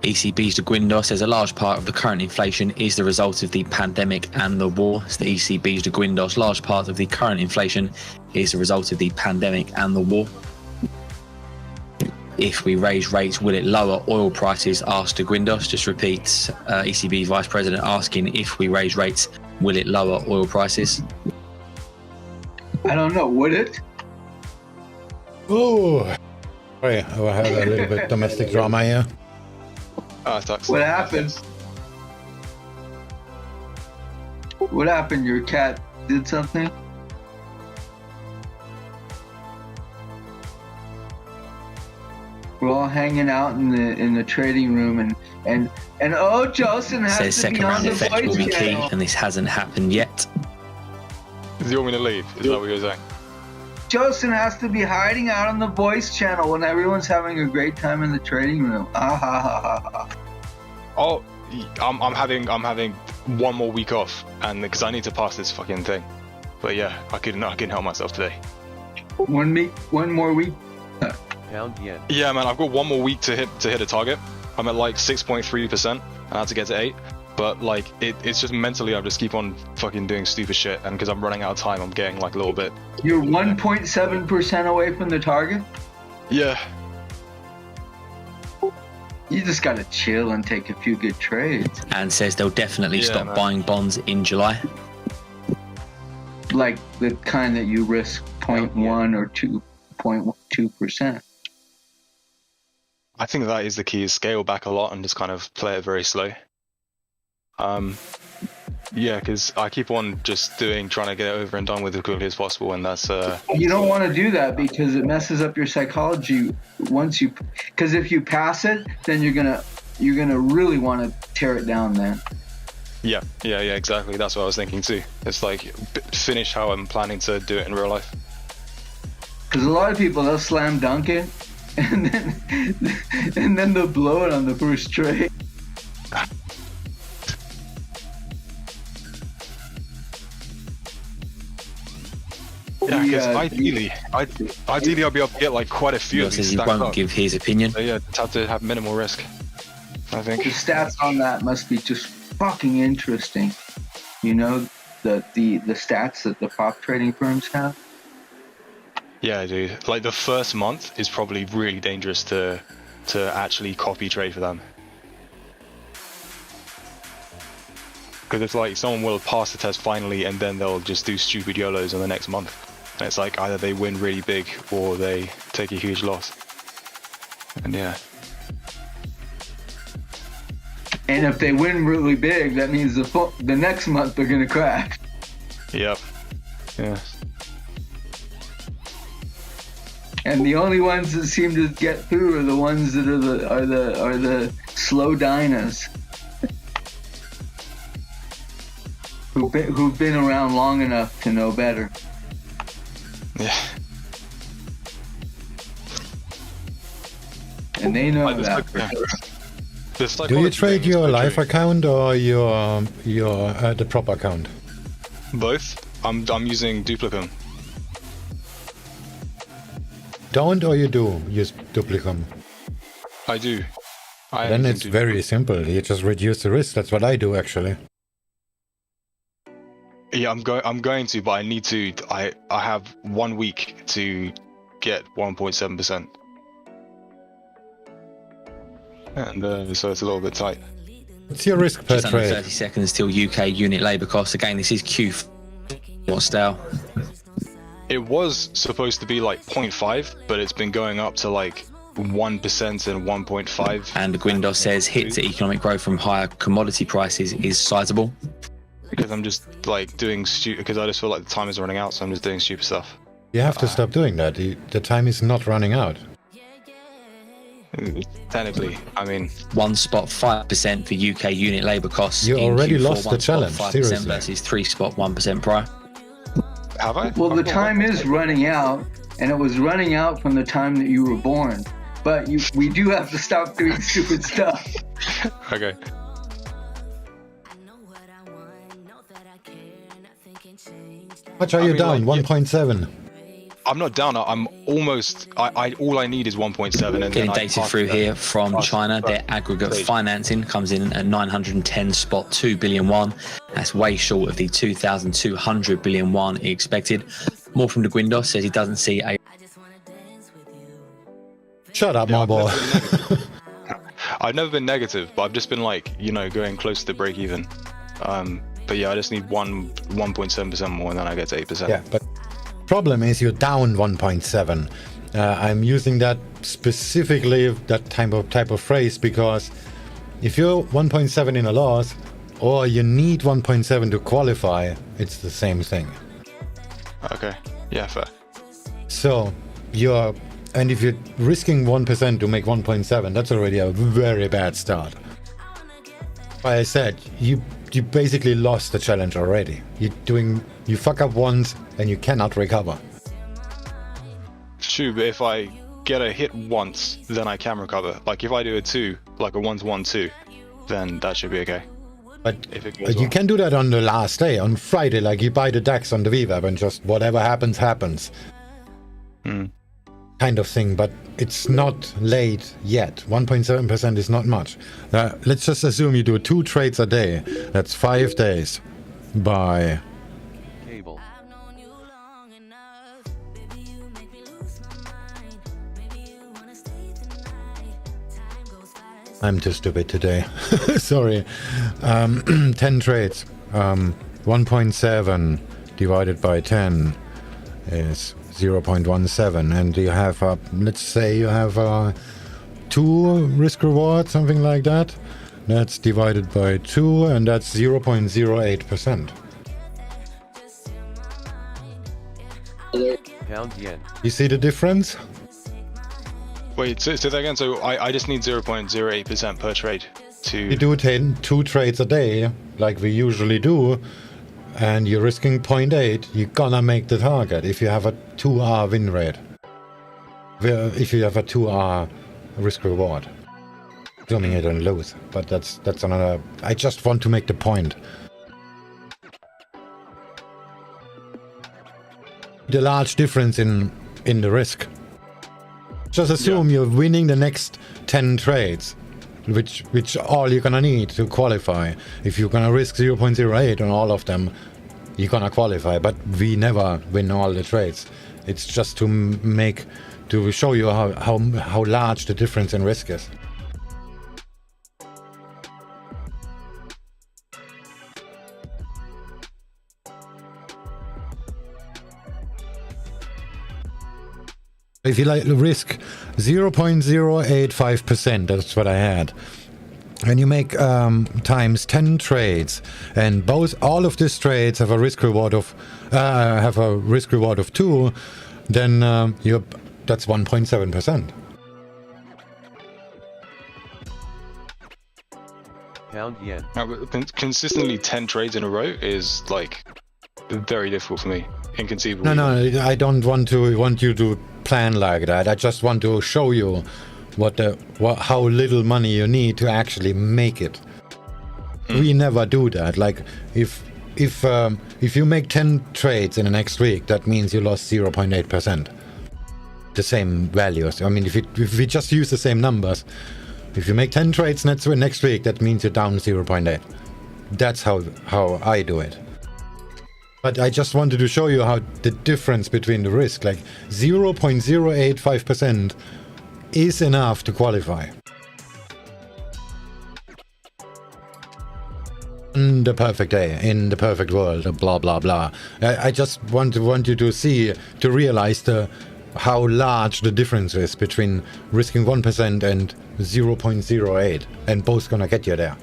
ECB's de Guindos says a large part of the current inflation is the result of the pandemic and the war. It's the ECB's de Guindos. Large part of the current inflation is the result of the pandemic and the war. If we raise rates, will it lower oil prices? Asked de Guindos. Just repeats ECB Vice President asking if we raise rates, will it lower oil prices? I don't know. Would it? Oh, sorry, I had a little bit domestic drama here. What happened? What happened? Your cat did something? We're all hanging out in the trading room and oh, Joseph has Says to second be on round the effect will voice be key, channel. and this hasn't happened yet. Do you want me to leave? Is that what you're saying? Joseph has to be hiding out on the voice channel when everyone's having a great time in the trading room. Ah ha ha ha ha. Oh, I'm having one more week off, and because I need to pass this fucking thing. But yeah, I couldn't help myself today. 1 more week. Pound yen. Yeah, man, I've got 1 more week to hit a target. I'm at like 6.3%, and I have to get to 8. But like, it's just mentally, I just keep on fucking doing stupid shit, and because I'm running out of time, I'm getting like a little bit. You're 1.7% away from the target? Yeah. You just gotta chill and take a few good trades. And says they'll definitely stop man. buying bonds in July. Like the kind that you risk 0.1 or 2.2%. I think that is the key, is scale back a lot and just kind of play it very slow. Yeah, because I keep on just trying to get it over and done with as quickly as possible, and that's You don't want to do that because it messes up your psychology because if you pass it, then you're gonna really want to tear it down then. yeah, exactly. That's what I was thinking too. It's like finish how I'm planning to do it in real life. Because a lot of people, they'll slam dunk it and then they'll blow it on the first trade. Yeah, because ideally I'll be able to get like quite a few He of these says he stacked won't up. give his opinion. So yeah, just have to have minimal risk, I think. The stats on that must be just fucking interesting. You know, the stats that the prop trading firms have. Yeah, dude. Like the first month is probably really dangerous to actually copy trade for them. Because it's like someone will pass the test finally, and then they'll just do stupid YOLOs in the next month. And it's like either they win really big or they take a huge loss. And yeah. And if they win really big, that means the next month they're gonna crash. Yep. Yeah. And the only ones that seem to get through are the ones that are the slow diners. Who've been around long enough to know better. Yeah. And they know Like, that. Do you trade your live account or your the prop account? Both. I'm using Duplicum. Don't or you do use Duplicum? I do. Then it's very simple. You just reduce the risk. That's what I do actually. Yeah, I'm going to, but I need to. I have 1 week to get 1.7%, and so it's a little bit tight. What's your risk per Just under trade? 30 seconds till UK unit labour costs. Again, this is Q4. What style? It was supposed to be like 0.5, but it's been going up to like 1% and 1.5. And Guindos says hit to economic growth from higher commodity prices is sizable. Because I'm just like doing stupid. Because I just feel like the time is running out, so I'm just doing stupid stuff. You have to stop doing that. The time is not running out. Technically, I mean, one spot 5% for UK unit labour costs. You in already Q4, lost the one spot challenge, 5% seriously. versus 3 spot 1% prior. Have I? Well, the time is running out, and it was running out from the time that you were born. But we do have to stop doing stupid stuff. Okay. How much are you down? 1.7. I'm not down. I'm almost. All I need is 1.7. And Getting then data through here from China, their aggregate financing comes in at 910.2 billion won. That's way short of the 2,200 billion won expected. More from De Guindos says he doesn't see a. Shut up, my boy. I've never been negative, but I've just been like, going close to break even. But yeah, I just need 1.7% more, and then I get to 8%. Yeah, but problem is you're down 1.7. I'm using that specifically, that type of phrase, because if you're 1.7 in a loss, or you need 1.7 to qualify, it's the same thing. Okay. Yeah, fair. So and if you're risking 1% to make 1.7, that's already a very bad start. Like I said, you basically lost the challenge already. You fuck up once and you cannot recover. True, but if I get a hit once, then I can recover. Like if I do a 2, like a 1-1-2, then that should be okay. But you can do that on the last day, on Friday, like you buy the DAX on the VWAP and just whatever happens, happens. Kind of thing, but it's not late yet. 1.7% is not much. Let's just assume you do 2 trades a day. That's 5 days by... Cable. I'm too stupid today. Sorry. 10 trades. 1.7 divided by 10 is 0.17, and you have let's say you have 2 risk reward, something like that. That's divided by 2, and that's 0.08%. Pound yen. You see the difference? Wait, say that again. So I just need 0.08% per trade to... You do 2 trades a day, like we usually do, and you're risking 0.8, you're gonna make the target if you have a 2R win rate. If you have a 2R risk reward. Assuming you don't lose, but that's another... I just want to make the point. The large difference in the risk. Just assume you're winning the next 10 trades, which all you're gonna need to qualify. If you're gonna risk 0.08 on all of them, you're gonna qualify. But we never win all the trades. It's just to show you how large the difference in risk is. If you risk 0.085%, that's what I had, and you make times 10 trades, and all of these trades have a risk reward of 2, then that's 1.7%. Pound yen. Consistently 10 trades in a row is like very difficult for me. Inconceivable. No, I don't want you to plan like that. I just want to show you how little money you need to actually make it. We never do that. Like if you make 10 trades in the next week, that means you lost 0.8%. The same values. I mean, if we just use the same numbers, if you make 10 trades next week, that means you're down 0.8. That's how I do it. But I just wanted to show you how the difference between the risk, like 0.085% is enough to qualify. In the perfect day, in the perfect world, blah, blah, blah. I just want you to realize how large the difference is between risking 1% and 0.08, and both gonna get you there.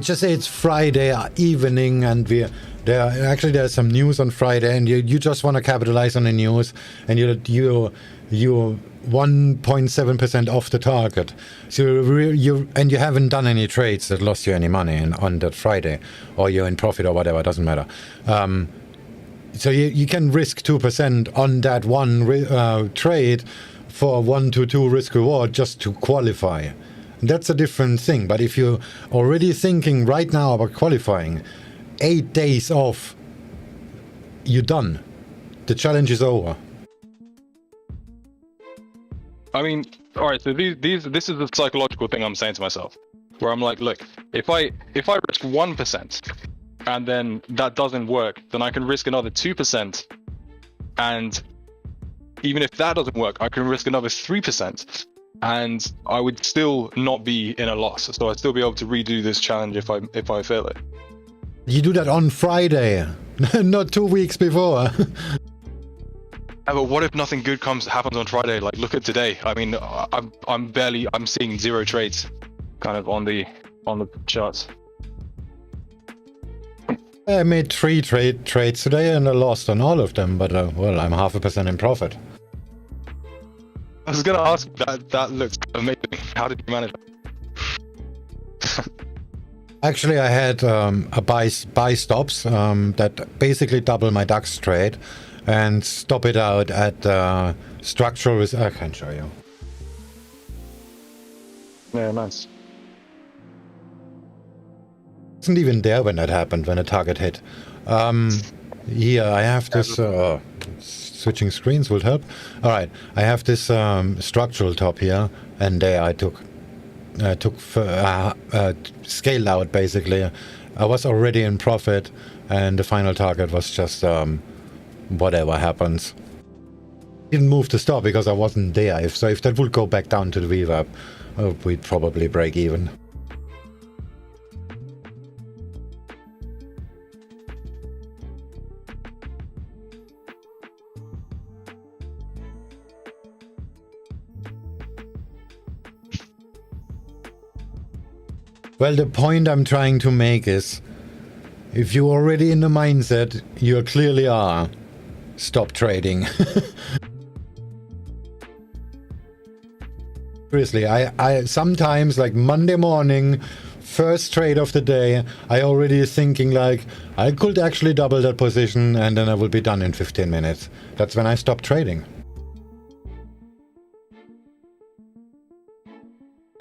Just say it's Friday evening, and there's some news on Friday, and you just want to capitalize on the news, and you're 1.7% off the target. So you haven't done any trades that lost you any money on that Friday, or you're in profit or whatever. It doesn't matter. So you can risk 2% on that one trade for 1 to 2 risk reward just to qualify. That's a different thing. But if you're already thinking right now about qualifying, 8 days off, you're done. The challenge is over. I mean, all right. So this is the psychological thing I'm saying to myself, where I'm like, look, if I risk 1% and then that doesn't work, then I can risk another 2%, and even if that doesn't work, I can risk another 3%, and I would still not be in a loss. So I'd still be able to redo this challenge if I fail it. You do that on Friday, not 2 weeks before. Yeah, but what if nothing good happens on Friday? Like, look at today. I mean, I'm seeing 0 trades, kind of on the charts. I made 3 trades today and I lost on all of them, but well, I'm 0.5% in profit. I was gonna ask, that looks amazing. How did you manage that? Actually, I had a buy stops that basically double my DAX trade, and stop it out at structural. I can show you. Yeah, nice. Wasn't even there when that happened, when the target hit. Here I have this. Switching screens would help. All right, I have this structural top here, and there I took scaled out basically. I was already in profit, and the final target was just whatever happens. Didn't move the stop because I wasn't there. If that would go back down to the VWAP, we'd probably break even. Well, the point I'm trying to make is, if you're already in the mindset, you clearly are, stop trading. Seriously, I sometimes, like Monday morning, first trade of the day, I already thinking like, I could actually double that position and then I will be done in 15 minutes. That's when I stop trading.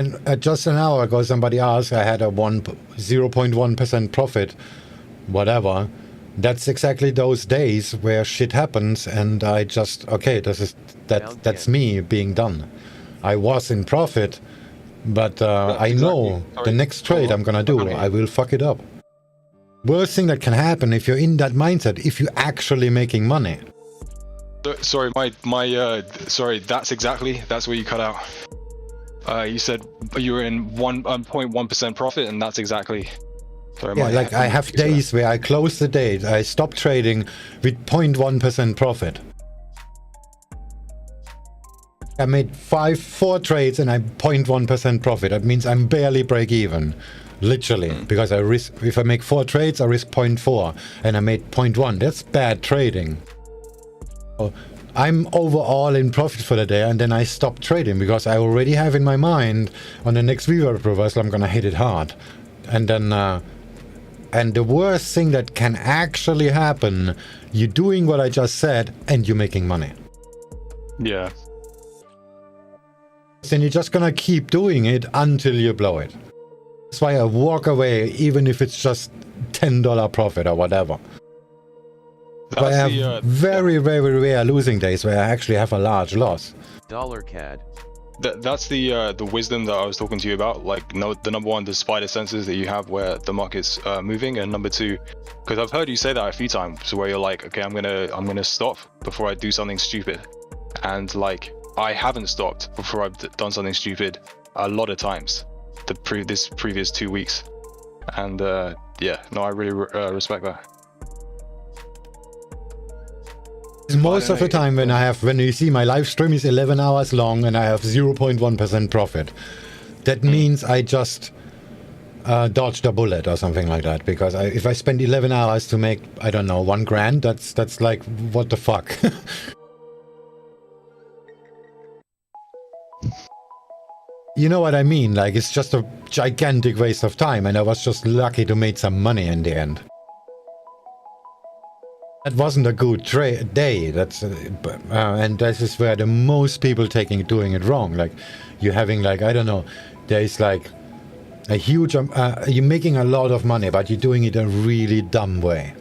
And just an hour ago, somebody asked, I had a 0.1% profit, whatever. That's exactly those days where shit happens, and I just, okay, that's me being done. I was in profit, but I know the next trade I'm gonna do, I will fuck it up. Worst thing that can happen if you're in that mindset, if you're actually making money. Sorry, sorry, that's where you cut out. You said you were in 0.1% profit, and that's exactly. Sorry, yeah, like I have days where I close the day, I stop trading with 0.1% profit. I made 4 trades and I'm 0.1% profit. That means I'm barely break even, literally, because I risk. If I make 4 trades, I risk 0.4, and I made 0.1. That's bad trading. So I'm overall in profit for the day, and then I stop trading because I already have in my mind on the next VWAP reversal I'm gonna hit it hard, and then and the worst thing that can actually happen, you're doing what I just said and you're making money. Yeah. Then you're just gonna keep doing it until you blow it. That's why I walk away, even if it's just $10 profit or whatever. But I have very rare losing days where I actually have a large loss. $CAD. That's the wisdom that I was talking to you about. Like, the number one, the spider senses that you have where the market's moving, and number 2, because I've heard you say that a few times, so where you're like, okay, I'm gonna stop before I do something stupid, and like I haven't stopped before I've done something stupid a lot of times. This previous 2 weeks, and yeah, no, I really respect that. Most of the time when you see my live stream is 11 hours long and I have 0.1% profit, that means I just dodged a bullet or something like that, because if I spend 11 hours to make, I don't know, 1 grand, that's like, what the fuck. You know what I mean? Like, it's just a gigantic waste of time, and I was just lucky to make some money in the end. That wasn't a good day. That's and this is where the most people doing it wrong. Like, you're having, like, I don't know, there's like A huge, you're making a lot of money, but you're doing it a really dumb way.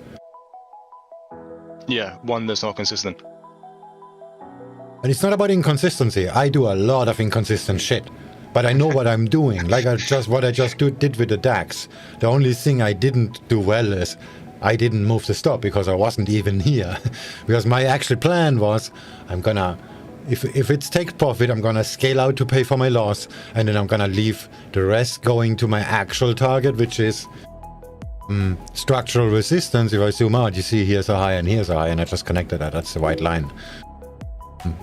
Yeah, one that's not consistent. And it's not about inconsistency. I do a lot of inconsistent shit, but I know what I'm doing. Like what I just did with the DAX. The only thing I didn't do well is I didn't move the stop because I wasn't even here. Because my actual plan was I'm gonna, if it's take profit, I'm gonna scale out to pay for my loss, and then I'm gonna leave the rest going to my actual target, which is structural resistance. If I zoom out, you see here's a high and here's a high, and I just connected that. That's the white line.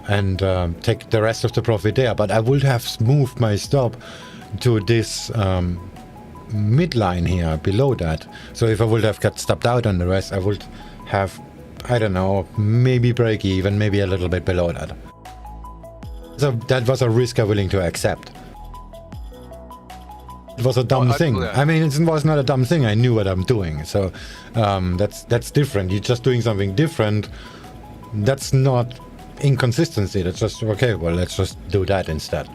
And take the rest of the profit there. But I would have moved my stop to this midline here below that. So if I would have got stopped out on the rest, I would have, I don't know, maybe break even, maybe a little bit below that. So that was a risk I'm willing to accept. It was a dumb thing. I mean, it was not a dumb thing. I knew what I'm doing. So that's different. You're just doing something different. That's not inconsistency. That's just, okay, well, let's just do that instead.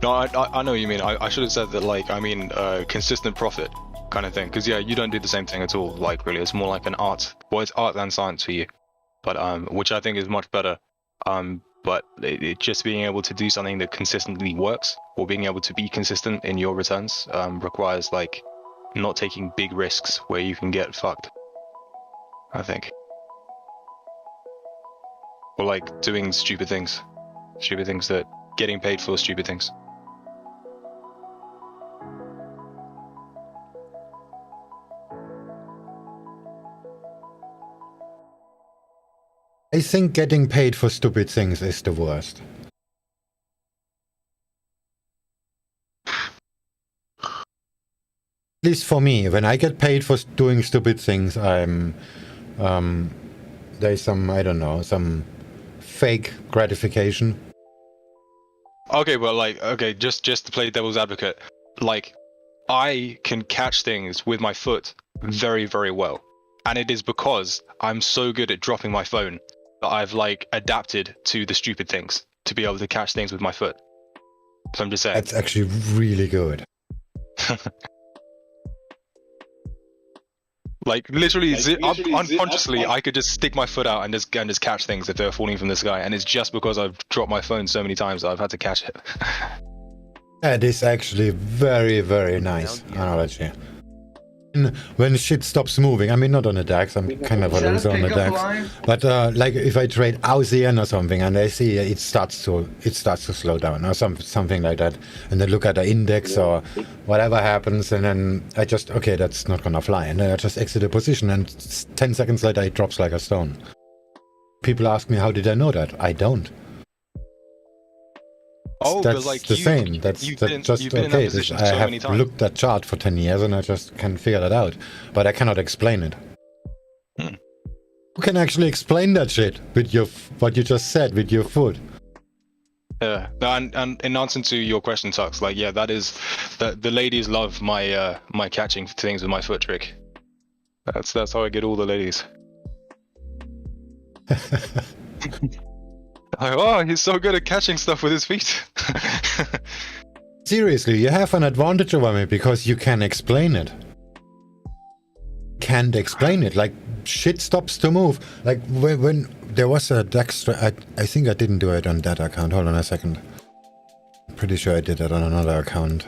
No, I know what you mean. I should have said that, like, I mean, consistent profit kind of thing. Because, yeah, you don't do the same thing at all, like, really. It's more like an art. Well, it's art than science for you. But, which I think is much better. But it just being able to do something that consistently works, or being able to be consistent in your returns, requires, like, not taking big risks where you can get fucked, I think. Or, like, doing stupid things that getting paid for stupid things. I think getting paid for stupid things is the worst. At least for me, when I get paid for doing stupid things, I'm there's some, I don't know, some fake gratification. Okay, well, like, okay, just to play devil's advocate, like, I can catch things with my foot very, very well. And it is because I'm so good at dropping my phone that I've, like, adapted to the stupid things to be able to catch things with my foot. So I'm just saying. That's actually really good. Like, literally, unconsciously, I could just stick my foot out and just catch things if they're falling from the sky. And it's just because I've dropped my phone so many times that I've had to catch it. That is actually very, very nice analogy. When shit stops moving, I mean, not on the DAX, I'm kind of a loser on the DAX, but like if I trade AUDUSD or something and I see it starts to slow down or something like that, and then look at the index or whatever happens, and then I just, okay, that's not gonna fly, and then I just exit the position, and 10 seconds later it drops like a stone. People ask me, how did I know that? I don't. Oh, that's but like the same. That's just okay. I have looked at chart for 10 years and I just can figure that out, but I cannot explain it. Who can actually explain that shit with your what you just said with your foot? Yeah, and in answer to your question, Tux, like, yeah, that is the ladies love my my catching things with my foot trick. That's how I get all the ladies. Like, oh, he's so good at catching stuff with his feet. Seriously, you have an advantage over me because you can explain it. Can't explain it. Like, shit stops to move. Like, when there was a DAX, I think I didn't do it on that account. Hold on a second. I'm pretty sure I did it on another account.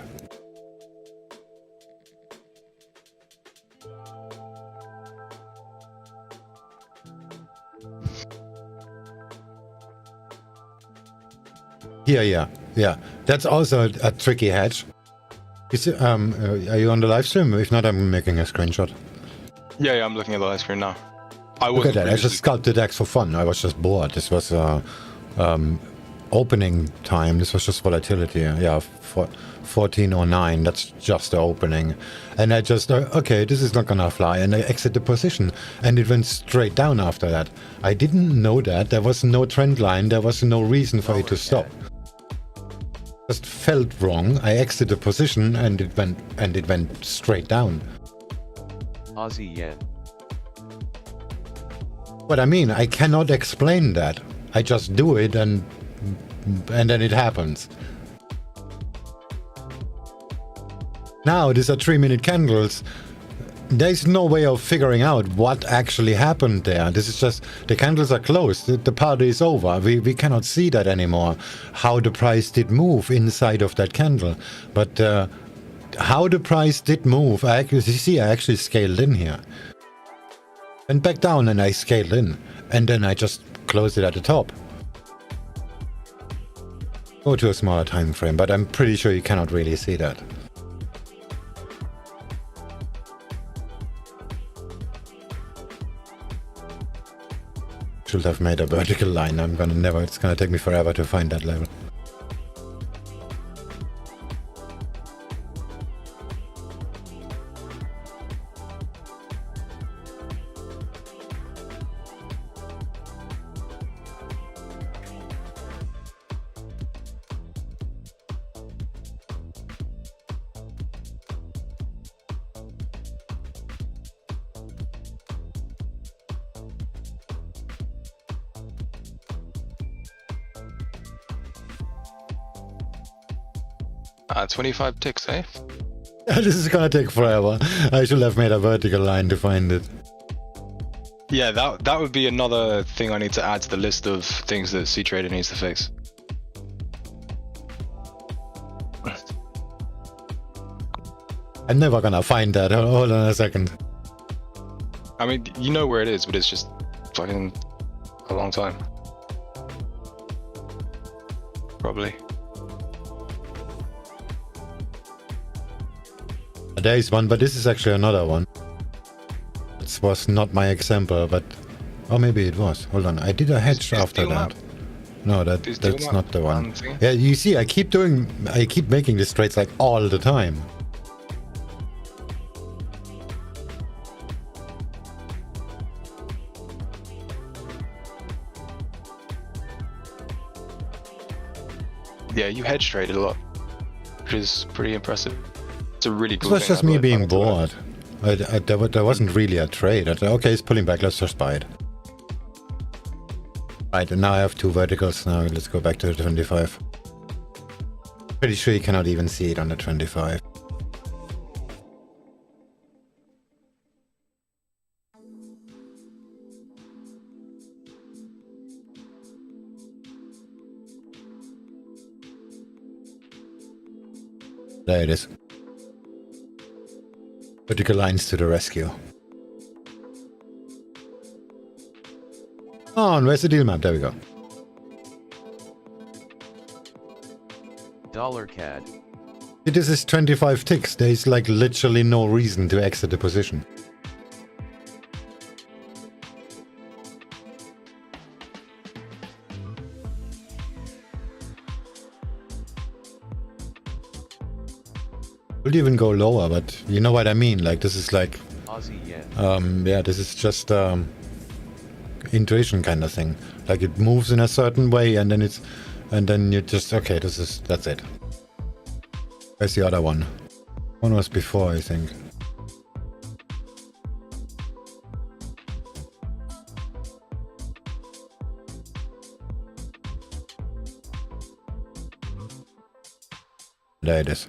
Yeah. That's also a tricky hedge. Are you on the live stream? If not, I'm making a screenshot. Yeah, I'm looking at the live screen now. Look at that. I just scalped the DAX for fun. I was just bored. This was opening time. This was just volatility. Yeah, 1409. That's just the opening. And I just, okay, this is not gonna fly. And I exit the position. And it went straight down after that. I didn't know that. There was no trend line. There was no reason for it to stop. Just felt wrong. I exited the position and it went straight down. Aussie yen. What I mean, I cannot explain that. I just do it and then it happens. Now, these are 3-minute candles. There's no way of figuring out what actually happened there. This is just, the candles are closed. The party is over. We cannot see that anymore. How the price did move inside of that candle. But how the price did move, I actually scaled in here. Went back down and I scaled in. And then I just closed it at the top. Go to a smaller time frame, but I'm pretty sure you cannot really see that. Should have made a vertical line. It's gonna take me forever to find that level. Ah, 25 ticks, eh? This is gonna take forever. I should have made a vertical line to find it. Yeah, that would be another thing I need to add to the list of things that C-Trader needs to fix. I'm never gonna find that. Hold on a second. I mean, you know where it is, but it's just fucking a long time. Probably. There is one, but this is actually another one. This was not my example, but... Oh, maybe it was. Hold on. I did a hedge after that. No, that's not the one. Yeah, you see, I keep making these trades like all the time. Yeah, you hedge traded a lot, which is pretty impressive. It's a really cool thing. It was just me being bored. There wasn't really a trade. I thought, okay, it's pulling back, let's just buy it. Right, and now I have two verticals now. Let's go back to the 25. Pretty sure you cannot even see it on the 25. There it is. Vertical lines to the rescue. Oh, and where's the deal map? There we go. $CAD. This is 25 ticks. There's like literally no reason to exit the position. Would even go lower, but you know what I mean. Like this is like, yeah, this is just intuition kind of thing. Like it moves in a certain way, and then you just okay. That's it. Where's the other one? One was before, I think. There it is.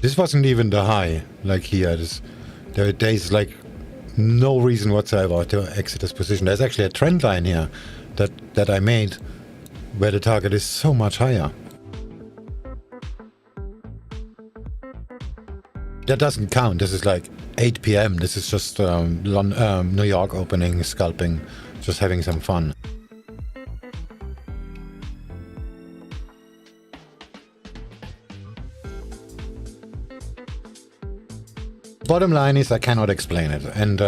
This wasn't even the high, like here. There's like no reason whatsoever to exit this position. There's actually a trend line here that I made where the target is so much higher. That doesn't count. This is like 8 PM. This is just New York opening, scalping, just having some fun. Bottom line is I cannot explain it, and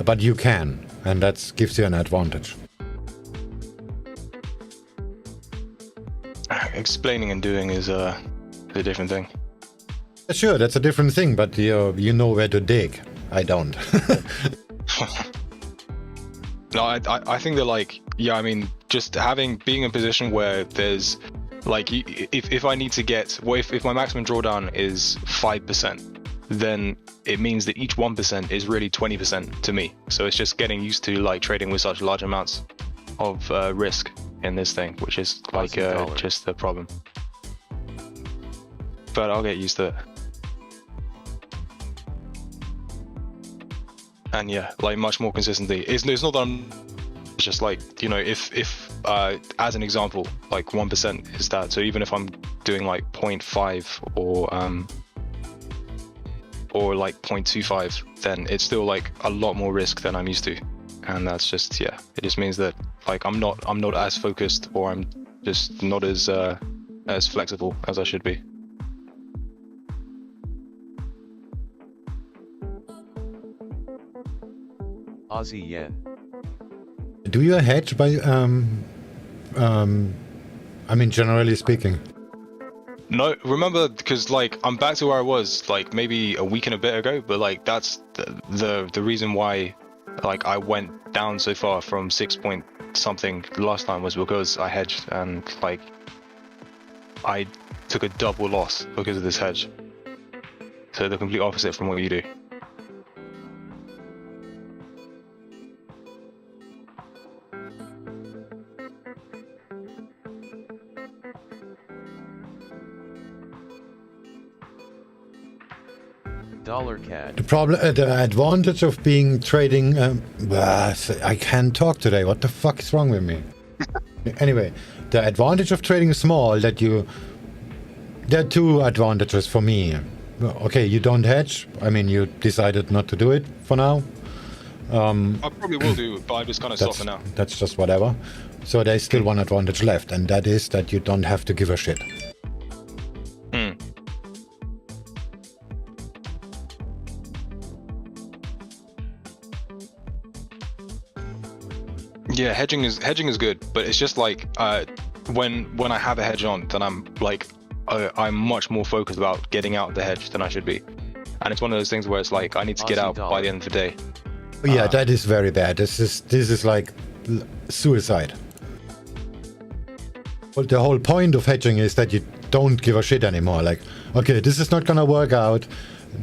but you can, and that gives you an advantage. Explaining and doing is a different thing. Sure, that's a different thing, but you know where to dig. I don't. No, I think that like, yeah, I mean, just being in a position where there's like, if I need to get, if my maximum drawdown is 5%, then it means that each 1% is really 20% to me. So it's just getting used to like trading with such large amounts of risk in this thing, which is like just the problem. But I'll get used to it. And yeah, like much more consistency. It's not that it's just like, you know, if as an example, like 1% is that. So even if I'm doing like 0.5 or like 0.25, then it's still like a lot more risk than I'm used to. And that's just, yeah, it just means that like I'm not as focused, or I'm just not as flexible as I should be. Aussie yen. Do you hedge by, I mean, generally speaking? No, remember, because like I'm back to where I was like maybe a week and a bit ago, but like that's the reason why like I went down so far from 6 point something last time was because I hedged, and like I took a double loss because of this hedge. So the complete opposite from what you do. Dollar CAD. The problem, the advantage of being trading, I can't talk today. What the fuck is wrong with me? Anyway, the advantage of trading small, there are two advantages for me. Okay, you don't hedge. I mean, you decided not to do it for now. I probably will do, but I just kind of stop for now. That's just whatever. So there's still one advantage left, and that is that you don't have to give a shit. Yeah, hedging is good, but it's just like when I have a hedge on, then I'm like I'm much more focused about getting out of the hedge than I should be, and it's one of those things where it's like I need to get out by the end of the day. Yeah, that is very bad. This is like suicide. Well, the whole point of hedging is that you don't give a shit anymore. Like, okay, this is not gonna work out.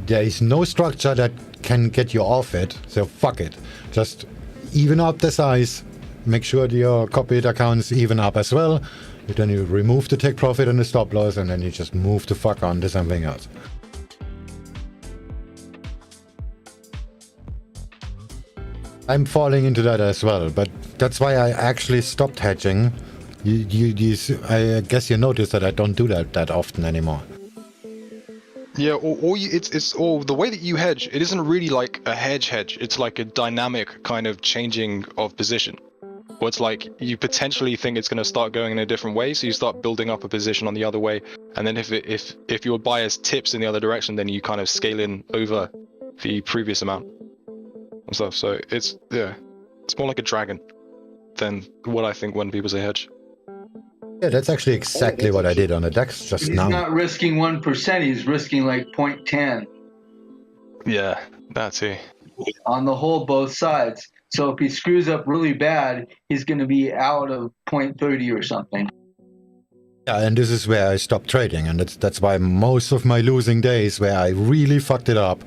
There is no structure that can get you off it, so fuck it. Just even up the size. Make sure your copied accounts even up as well. Then you remove the take profit and the stop loss, and then you just move the fuck on to something else. I'm falling into that as well, but that's why I actually stopped hedging. I guess you noticed that I don't do that often anymore. Yeah, or the way that you hedge, it isn't really like a hedge. It's like a dynamic kind of changing of position. Where it's like you potentially think it's going to start going in a different way, so you start building up a position on the other way, and then if your bias tips in the other direction, then you kind of scale in over the previous amount and stuff. So it's more like a dragon than what I think when people say hedge. Yeah, that's actually exactly what I did on the DAX just now. He's not risking 1%, he's risking like 0.10. Yeah, that too. On the whole, both sides. So if he screws up really bad, he's going to be out of 0.30 or something. Yeah, and this is where I stopped trading, and that's why most of my losing days where I really fucked it up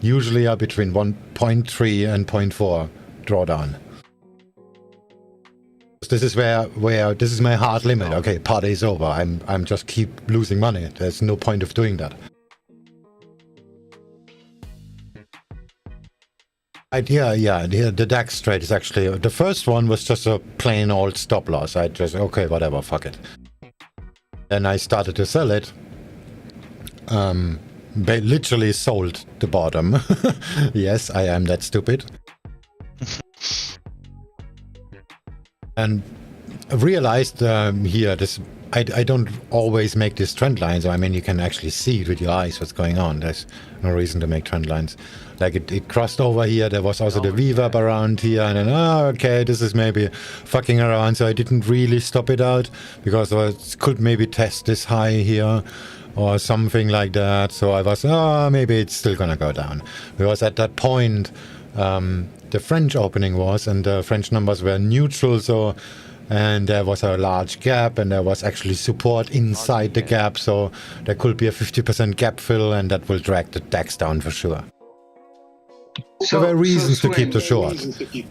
usually are between 1.3 and 0.4 drawdown. This is where this is my hard limit. Okay, party's over. I'm just keep losing money. There's no point of doing that. The DAX trade is actually, the first one was just a plain old stop loss. I just, okay, whatever, fuck it. Then I started to sell it. They literally sold the bottom. Yes, I am that stupid. And I realized here, I don't always make these trend lines. I mean, you can actually see it with your eyes what's going on. There's no reason to make trend lines. Like it crossed over here. There was also the VWAP around here, and then okay, this is maybe fucking around. So I didn't really stop it out because it could maybe test this high here or something like that. So I was maybe it's still gonna go down, because at that point the French opening was, and the French numbers were neutral. So. And there was a large gap, and there was actually support inside the gap, so there could be a 50% gap fill, and that will drag the DAX down for sure. there were reasons to keep the short.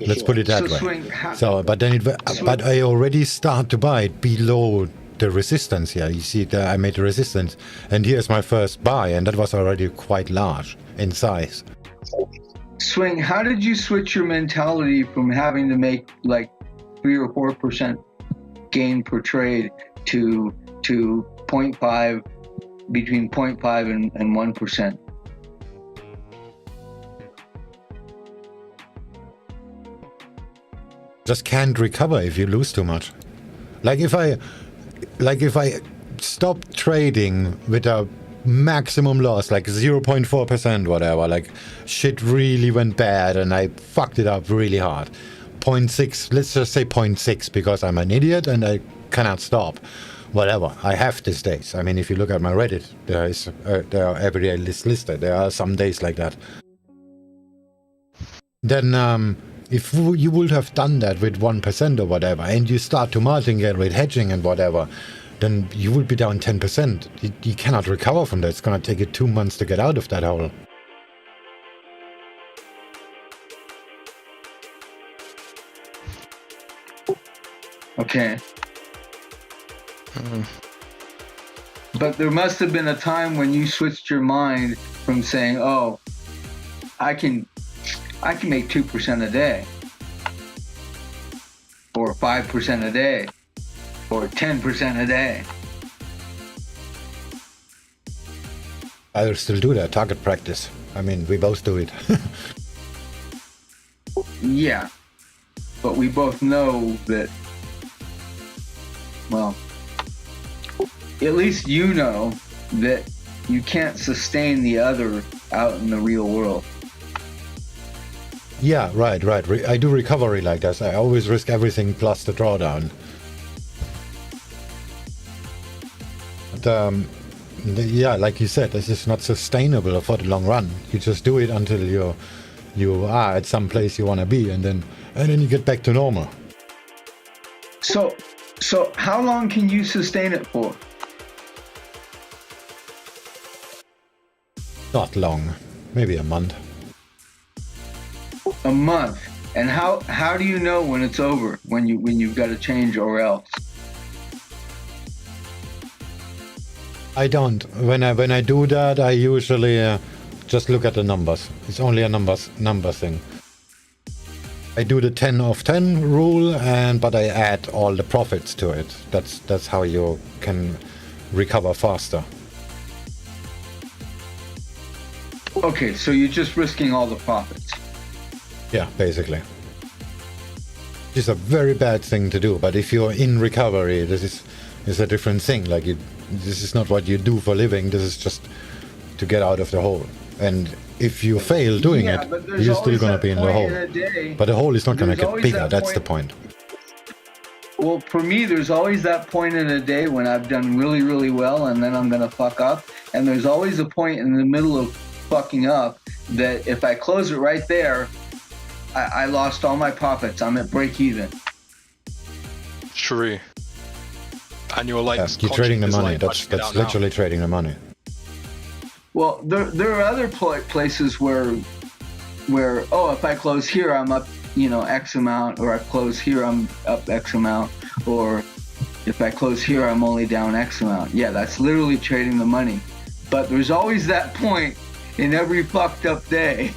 Let's put it that way. So, but then but I already start to buy it below the resistance here. You see that I made the resistance, and here's my first buy, and that was already quite large in size. Swing, how did you switch your mentality from having to make like 3 or 4% gain per trade to 0.5, between 0.5 and 1%? Just can't recover if you lose too much. Like if I stop trading with a maximum loss, like 0.4%, whatever, like shit really went bad and I fucked it up really hard. 0.6, let's just say 0.6, because I'm an idiot and I cannot stop. Whatever, I have these days. I mean, if you look at my Reddit, there are every day listed. There are some days like that. Then if you would have done that with 1% or whatever, and you start to margin again with hedging and whatever, then you will be down 10%. You cannot recover from that. It's going to take you 2 months to get out of that hole. Okay. But there must have been a time when you switched your mind from saying, oh, I can make 2% a day, or 5% a day, or 10% a day. I'll still do that, target practice. I mean, we both do it. Yeah, but we both know that, well, at least you know that you can't sustain the other out in the real world. Yeah, right. I do recovery like that. I always risk everything plus the drawdown. But, yeah, like you said, this is not sustainable for the long run. You just do it until you are at some place you want to be, and then you get back to normal. So how long can you sustain it for? Not long, maybe a month. A month. And how do you know when it's over? When you've got to change or else? I don't. When I do that, I usually just look at the numbers. It's only a number thing. I do the 10 of 10 rule, but I add all the profits to it. That's how you can recover faster. Okay, so you're just risking all the profits. Yeah, basically. It's a very bad thing to do, but if you're in recovery, this is a different thing. Like this is not what you do for a living. This is just to get out of the hole. And if you fail doing it, you're still going to be in the hole. But the hole is not going to get bigger. That's the point. Well, for me, there's always that point in a day when I've done really, really well, and then I'm going to fuck up. And there's always a point in the middle of fucking up that if I close it right there, I lost all my profits. I'm at break even. True. And you're like, you're trading the money. That's literally trading the money. Well, there are other places where oh, if I close here, I'm up, X amount, or I close here, I'm up X amount, or if I close here, I'm only down X amount. Yeah, that's literally trading the money. But there's always that point in every fucked up day.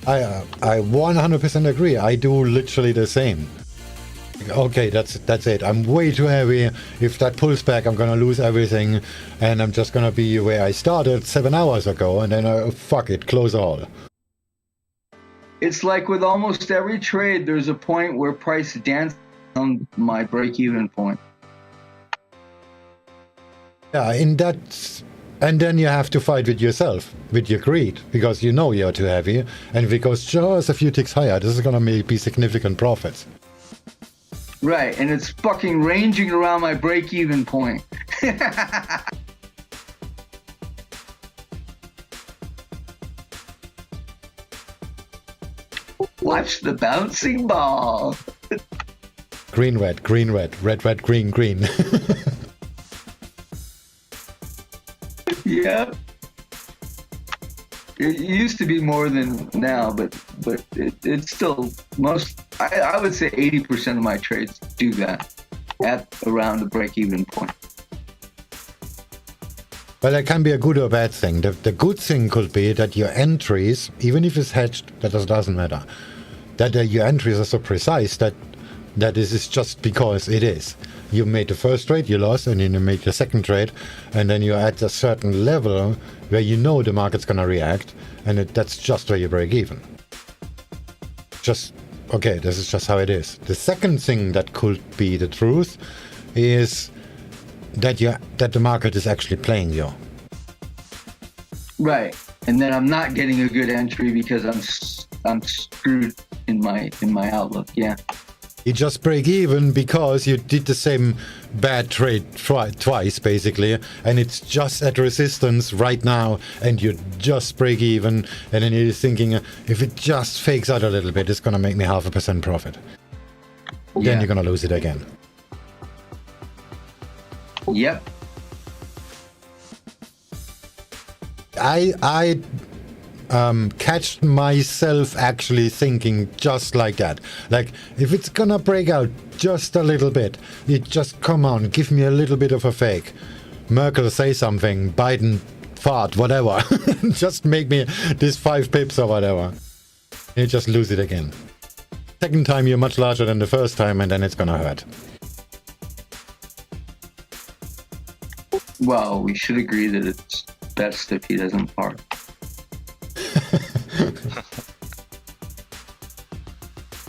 I 100% agree. I do literally the same. Okay, that's it. I'm way too heavy. If that pulls back, I'm gonna lose everything, and I'm just gonna be where I started 7 hours ago, and then fuck it, close all. It's like with almost every trade, there's a point where price dances on my break-even point. Yeah, and then you have to fight with yourself, with your greed, because you know you're too heavy, and if it goes just a few ticks higher, this is gonna be significant profits. Right, and it's fucking ranging around my break-even point. Watch the bouncing ball. Green, red, red, red, green, green. Yep. It used to be more than now, but it's still most. I would say 80% of my trades do that at around the break-even point. Well, that can be a good or bad thing. The good thing could be that your entries, even if it's hedged, that doesn't matter. That your entries are so precise that this is just because it is. You made the first trade, you lost, and then you make the second trade, and then you're at a certain level where you know the market's gonna react, and that's just where you break even. Just, okay, this is just how it is. The second thing that could be the truth is that the market is actually playing you. Right, and then I'm not getting a good entry because I'm screwed in my outlook. Yeah. You just break even because you did the same bad trade twice, basically, and it's just at resistance right now, and you just break even, and then you're thinking, if it just fakes out a little bit, it's gonna make me 0.5% profit. Yeah. Then you're gonna lose it again. Yep. I catch myself actually thinking just like that. Like, if it's gonna break out just a little bit, it just, come on, give me a little bit of a fake. Merkel say something, Biden fart, whatever. Just make me this 5 pips or whatever. You just lose it again. Second time you're much larger than the first time, and then it's gonna hurt. Well, we should agree that it's best if he doesn't part.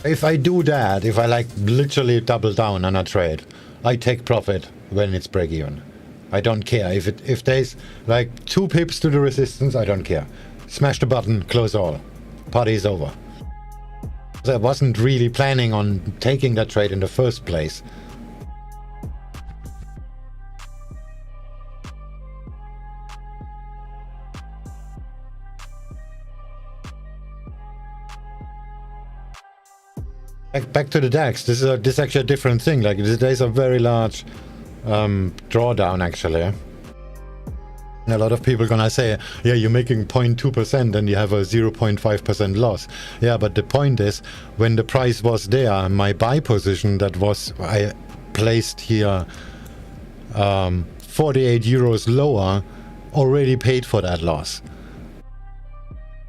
If I do that, if I like literally double down on a trade, I take profit when it's break even. I don't care if there's like 2 pips to the resistance. I don't care. Smash the button, close all. Party is over. I wasn't really planning on taking that trade in the first place. Back to the DAX. This is actually a different thing. Like, there's a very large drawdown actually. And a lot of people gonna say, yeah, you're making 0.2% and you have a 0.5% loss. Yeah, but the point is, when the price was there, my buy position that was I placed here 48 euros lower already paid for that loss.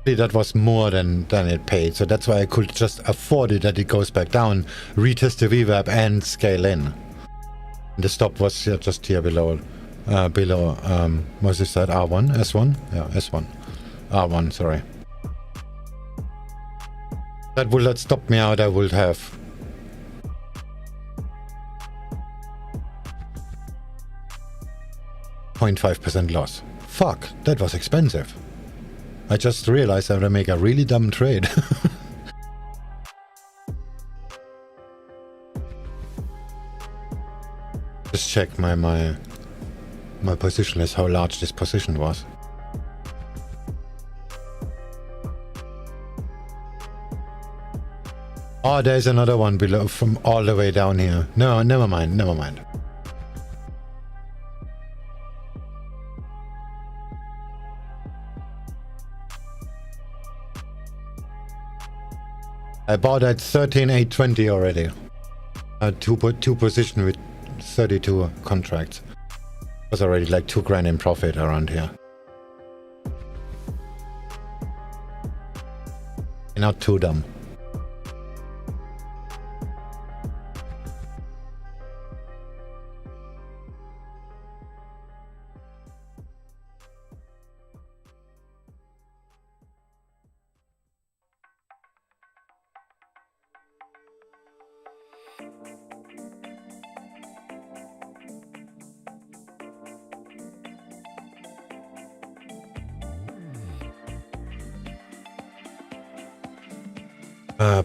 That was more than it paid, so that's why I could just afford it that it goes back down, retest the VWAP and scale in. The stop was just here below, what's this that, R1, S1? Yeah, S1. R1, sorry. That will not stop me out, I would have 0.5% loss. Fuck, that was expensive. I just realized that I make a really dumb trade. Just check my position is how large this position was. Oh, there's another one below from all the way down here. No, never mind, never mind. I bought at 13,820 already. Two position with 32 contracts. Was already like 2 grand in profit around here. Not too dumb.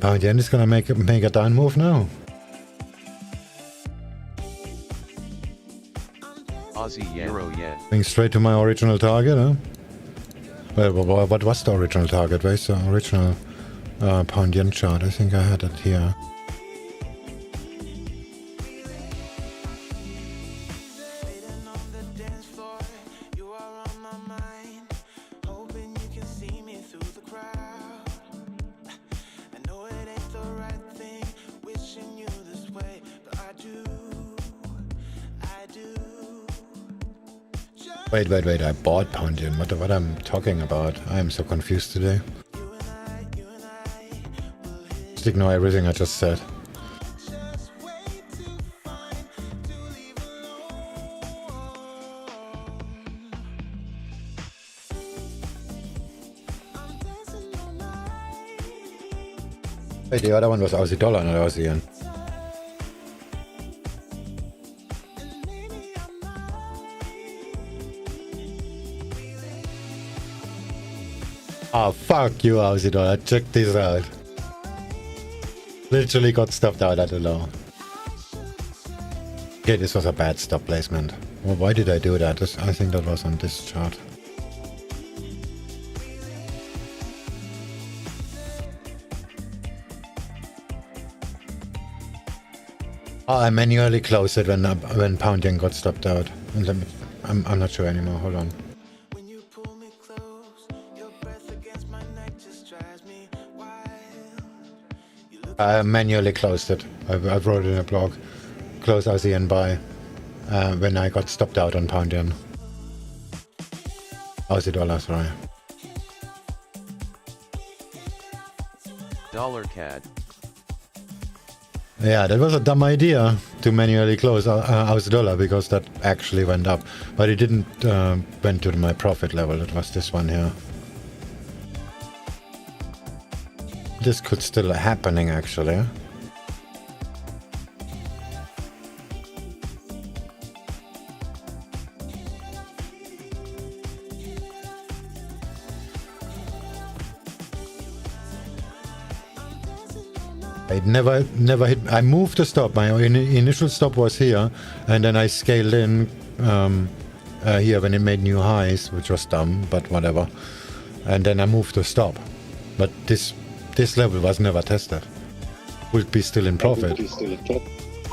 Pound yen is gonna make a down move now. Aussie Euro Yen. Going straight to my original target, huh? Well, what was the original target? Where's the original pound yen chart? I think I had it here. You are on my mind, hoping you can see me Wait, I bought pound yen. What I'm talking about? I am so confused today. Just ignore everything I just said. Wait, the other one was Aussie dollar, not Aussie yen. Oh, fuck you, Aussie dollar. Check this out. Literally got stopped out at the low. Okay, this was a bad stop placement. Well, why did I do that? I think that was on this chart. Oh, I manually closed it when pound yen got stopped out. And I'm not sure anymore. Hold on. I manually closed it. I wrote it in a blog. Close Aussie and buy when I got stopped out on pound yen. Aussie dollar, sorry. Dollar CAD. Yeah, that was a dumb idea to manually close Aussie dollar because that actually went up. But it didn't went to my profit level. It was this one here. This could still happening actually. It never hit. I moved the stop. My initial stop was here, and then I scaled in here when it made new highs, which was dumb, but whatever. And then I moved the stop. But this level was never tested. Would be still in profit.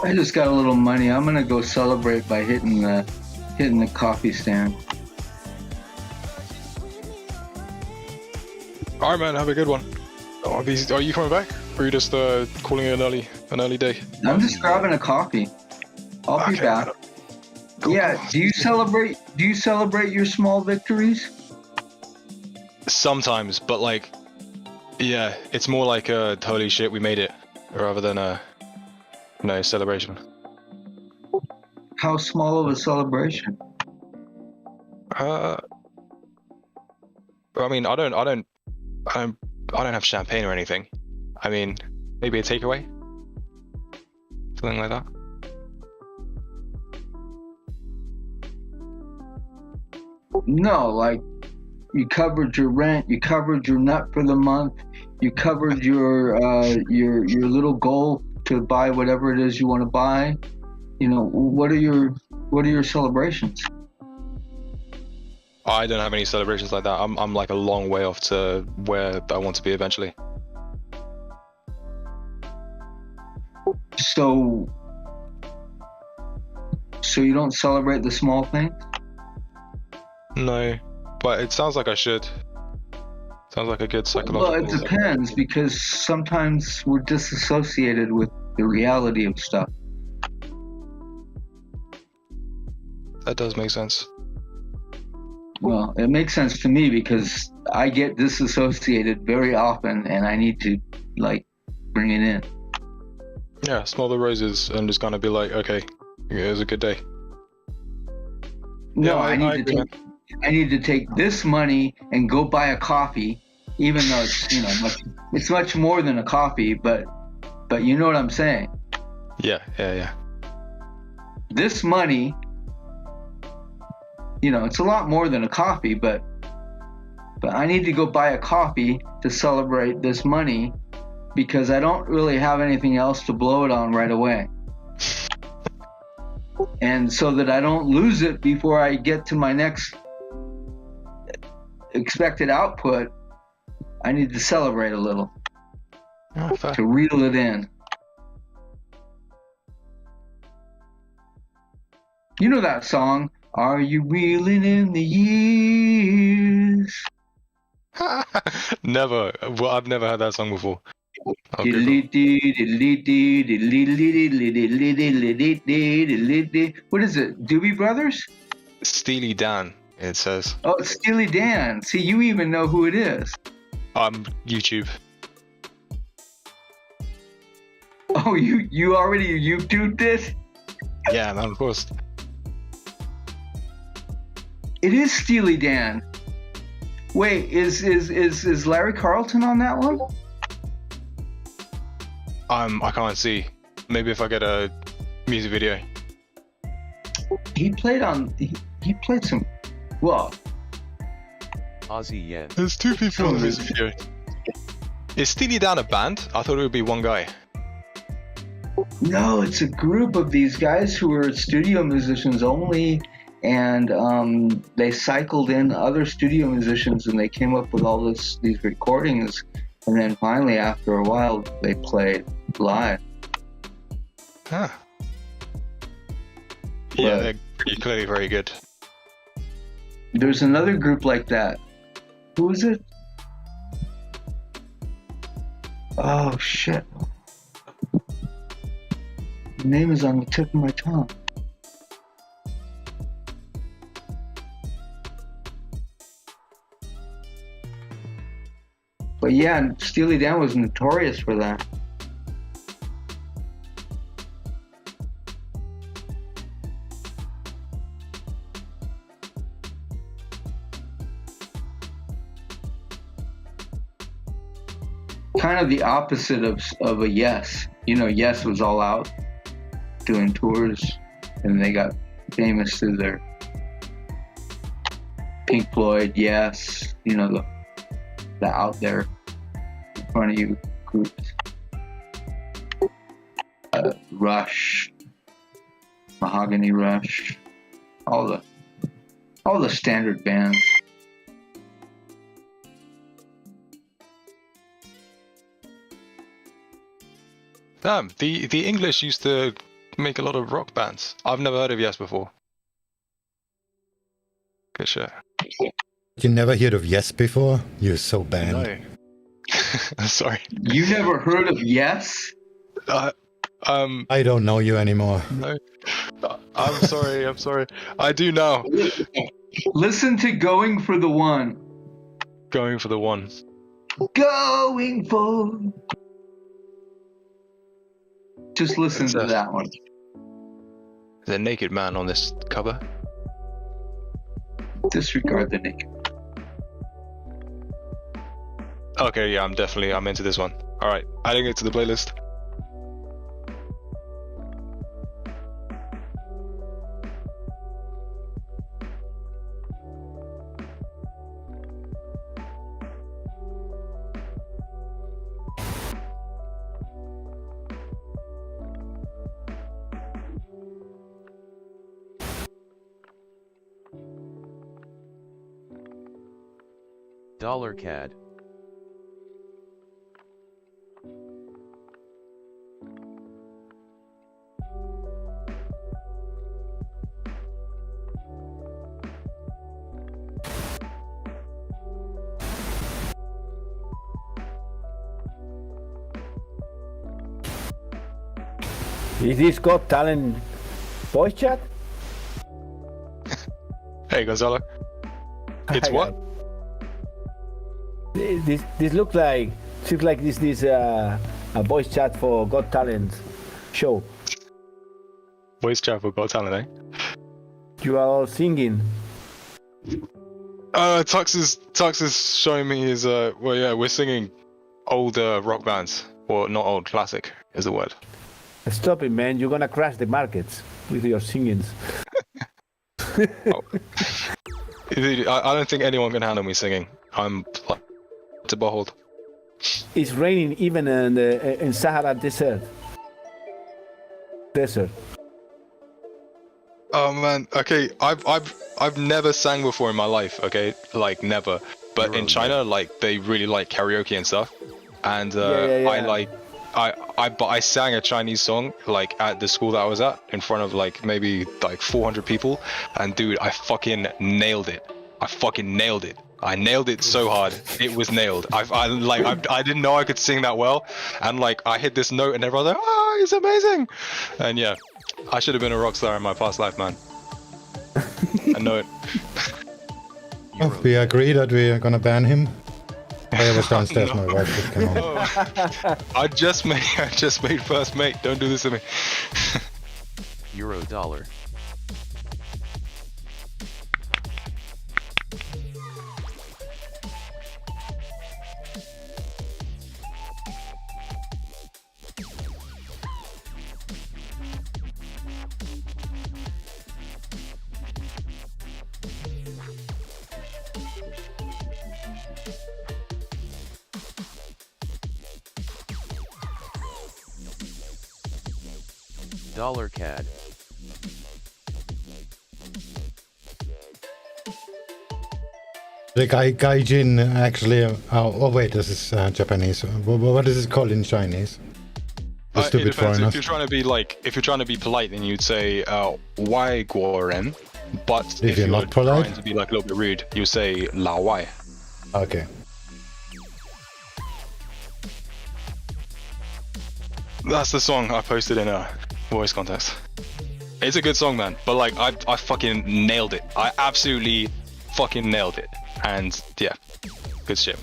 I just got a little money. I'm gonna go celebrate by hitting the coffee stand. Alright man, have a good one. Oh, are you coming back? Or are you just calling it an early day? I'm just grabbing a coffee. I'll be back. Cool. Yeah, do you celebrate your small victories? Sometimes, but like, yeah, it's more like a holy shit, we made it, rather than a celebration. How small of a celebration? I mean, I don't have champagne or anything. I mean, maybe a takeaway, something like that. No, like you covered your rent, you covered your nut for the month, you covered your little goal to buy whatever it is you want to buy. You know, what are your celebrations? I don't have any celebrations like that. I'm like a long way off to where I want to be eventually. So you don't celebrate the small things? No, but it sounds like I should. Sounds like a good psychological. Well, it depends, because sometimes we're disassociated with the reality of stuff. That does make sense. Well, it makes sense to me because I get disassociated very often and I need to, like, bring it in. Yeah, smell the roses and just gonna be like, okay, it was a good day. No, Yeah, I need to take this money and go buy a coffee, even though it's it's much more than a coffee, but you know what I'm saying. Yeah. This money, it's a lot more than a coffee, but I need to go buy a coffee to celebrate this money because I don't really have anything else to blow it on right away. And so that I don't lose it before I get to my next expected output, I need to celebrate a little to reel it in. You know that song, Are You Reeling in the Years? Never. Well, I've never heard that song before. What is it? Doobie Brothers? Steely Dan. It says. Oh, it's Steely Dan. See, you even know who it is. YouTube. Oh, you already YouTubed it? Yeah, man, of course. It is Steely Dan. Wait, is Larry Carlton on that one? I can't see. Maybe if I get a music video. He played on. He played some. Well, Aussie yen. There's two people in the music video. Is Steely Dan a band? I thought it would be one guy. no, it's a group of these guys who were studio musicians only, and they cycled in other studio musicians, and they came up with all these recordings, and then finally, after a while, they played live. Huh. Yeah, they're clearly very good. There's another group like that. Who is it? Oh shit. The name is on the tip of my tongue. But yeah, Steely Dan was notorious for that. Kind of the opposite of a Yes. You know, Yes was all out doing tours, and they got famous through their Pink Floyd, Yes, you know, the out there in front of you groups. Rush, Mahogany Rush, all the standard bands. Damn, the English used to make a lot of rock bands. I've never heard of Yes before. Good shit. You never heard of Yes before? You're so banned. No. Sorry. You never heard of Yes? I don't know you anymore. No. I'm sorry, I'm sorry. I do now. Listen to Going for the One. Going for the One. Going for... Just listen to that one. There's a naked man on this cover. Disregard the naked. Okay, yeah, I'm into this one. Alright, adding it to the playlist. Dollar CAD. Is this Got Talent voice chat? Hey Gonzalo. It's what? This looks like this a voice chat for Got Talent show. Voice chat for Got Talent, eh? You are all singing. Tux is showing me his well yeah, we're singing old rock bands. Or not old, classic is the word. Stop it, man, you're gonna crash the markets with your singings. Oh. I don't think anyone can handle me singing. I'm to behold. It's raining even in Sahara Desert. Oh man, okay, I've never sang before in my life, okay, like never. But in China, like they really like karaoke and stuff, and I sang a Chinese song like at the school that I was at in front of like maybe like 400 people, and dude, I fucking nailed it. I nailed it so hard. It was nailed. I didn't know I could sing that well, and like I hit this note and everyone's like, oh, it's amazing. And yeah, I should have been a rock star in my past life, man. I know it. Oh, we agree that we are gonna ban him. I was downstairs, my wife just came home. I just made first mate. Don't do this to me. Euro dollar. Dollar CAD. The gaijin actually. Oh wait, this is Japanese. What is it called in Chinese? The It stupid depends. foreigners. If you're trying to be polite, then you'd say Wai Guoren. But if you're not polite? trying to be like a little bit rude, you say La Wai. Okay. That's the song I posted in a voice contest. It's a good song, man. But like, I fucking nailed it. I absolutely fucking nailed it. And yeah, good shit.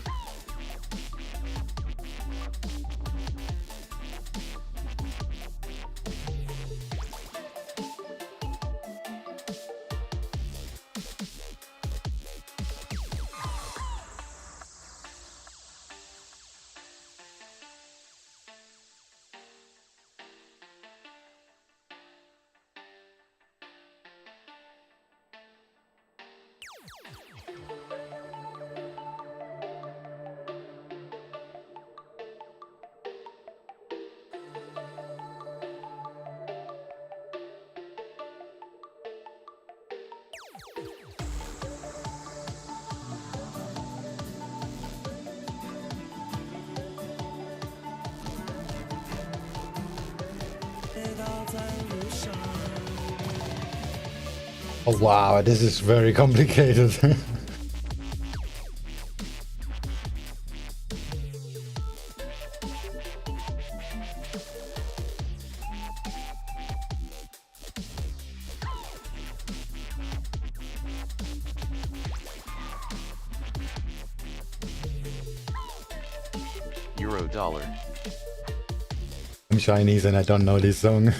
Oh wow, this is very complicated. Euro dollar. I'm Chinese and I don't know this song.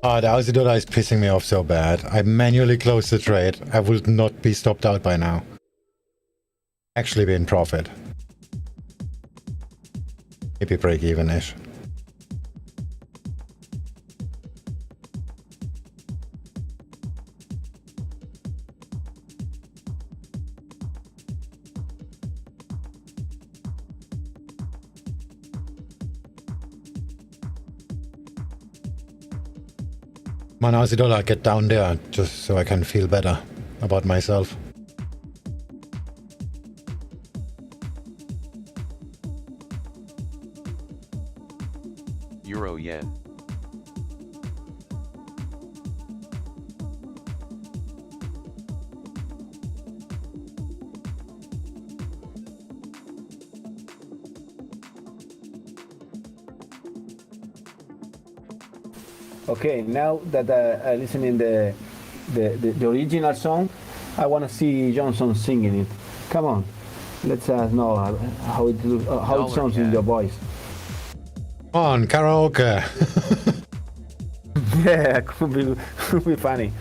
Oh, the Aussie dollar is pissing me off so bad. I manually closed the trade. I would not be stopped out by now. Actually be in profit. Maybe break even-ish. Man, Aussie dollar, get down there just so I can feel better about myself. Euro yen. Okay, now that I listening the original song, I want to see Johnson singing it. Come on, let's know how it sounds in your voice. Come on, karaoke. Yeah, could be funny.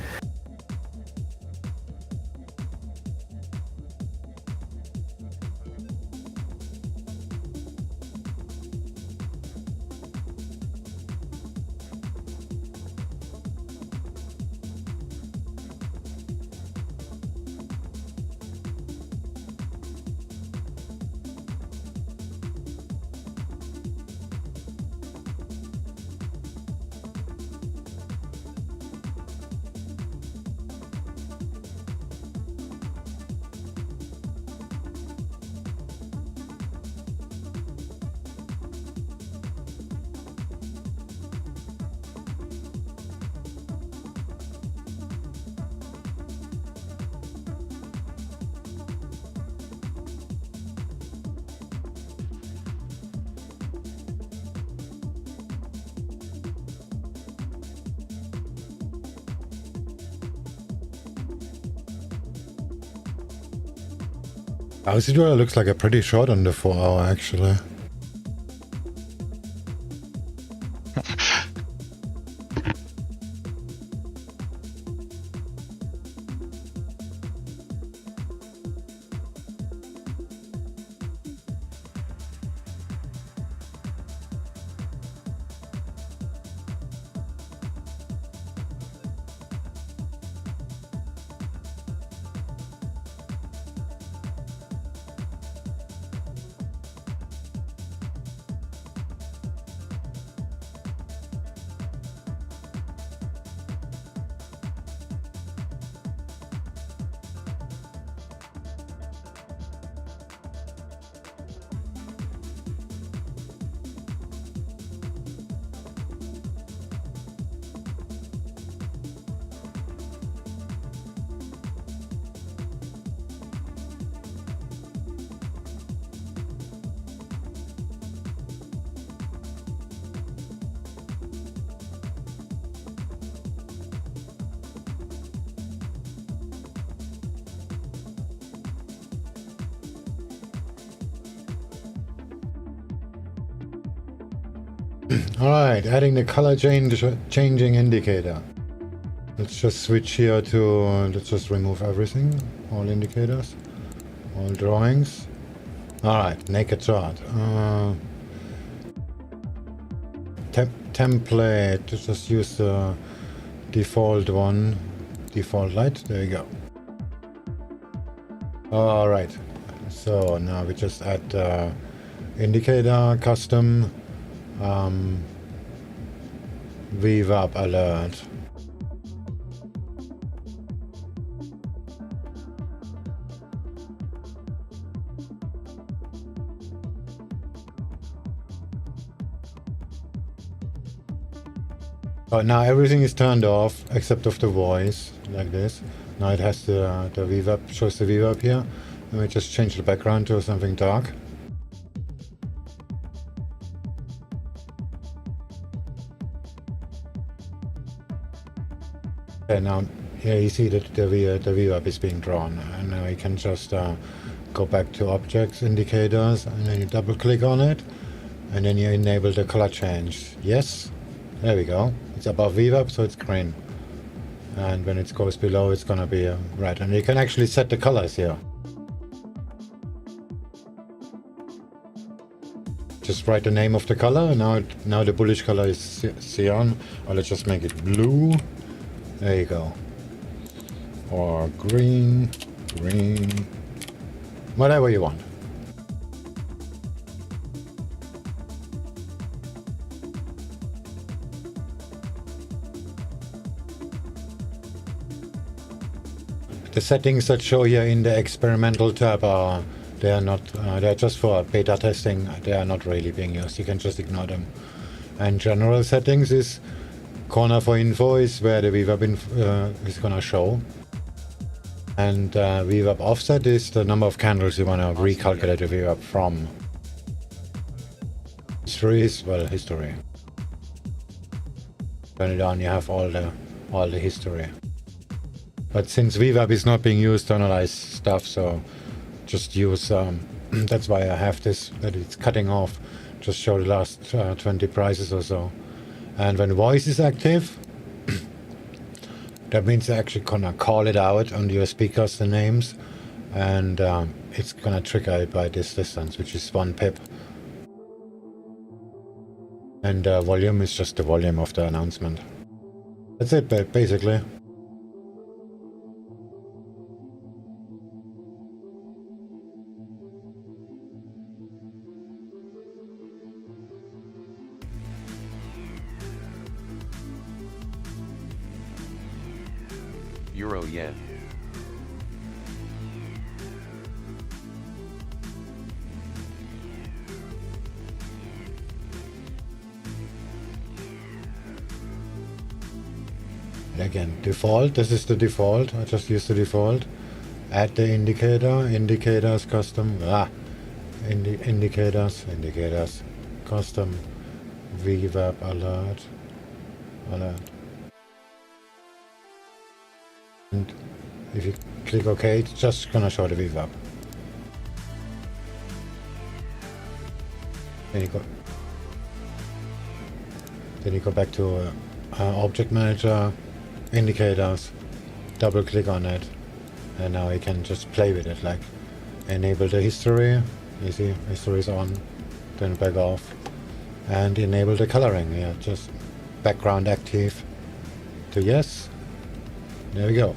AUDUSD looks like a pretty short on the 4 hour actually. Alright, adding the color changing indicator. Let's just switch here to, let's just remove everything, all indicators, all drawings. Alright, naked chart. Template, just use the default one, default light, there you go. Alright, so now we just add indicator, custom, VWAP alert. Oh, now everything is turned off except of the voice, like this. Now it has the VWAP, shows the VWAP here. Let me just change the background to something dark. Okay, now here you see that the VWAP is being drawn, and now you can just go back to objects, indicators, and then you double click on it, and then you enable the color change. Yes, there we go. It's above VWAP, so it's green, and when it goes below, it's gonna be red. And you can actually set the colors here. Just write the name of the color. Now the bullish color is cyan, or let's just make it blue. There you go. Or green, whatever you want. The settings that show here in the experimental tab are, they are not, they're just for beta testing. They are not really being used. You can just ignore them. And general settings is corner for info is where the VWAP is gonna show. And VWAP offset is the number of candles you wanna recalculate the VWAP from. History is, well, history. Turn it on, you have all the history. But since VWAP is not being used to analyze stuff, so just use, that's why I have this, that it's cutting off, just show the last 20 prices or so. And when voice is active, that means they're actually gonna call it out on your speakers, the names, and it's gonna trigger it by this distance, which is 1 pip. And volume is just the volume of the announcement. That's it, basically. Euro yen. Again, default, this is the default. I just use the default. Add the indicator, indicators, custom, indicators, custom, VWAP alert. And if you click OK, it's just gonna show the VWAP. Then you go back to Object Manager, Indicators, double click on it, and now you can just play with it, like enable the history, you see, history is on, then back off, and enable the coloring, yeah, just background active to yes, there we go.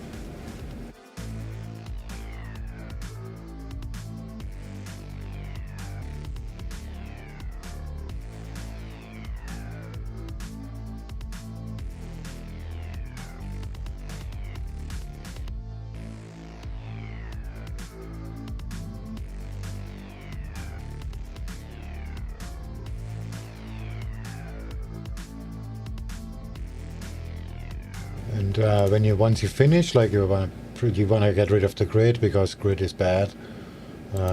And once you finish, like you wanna get rid of the grid because grid is bad.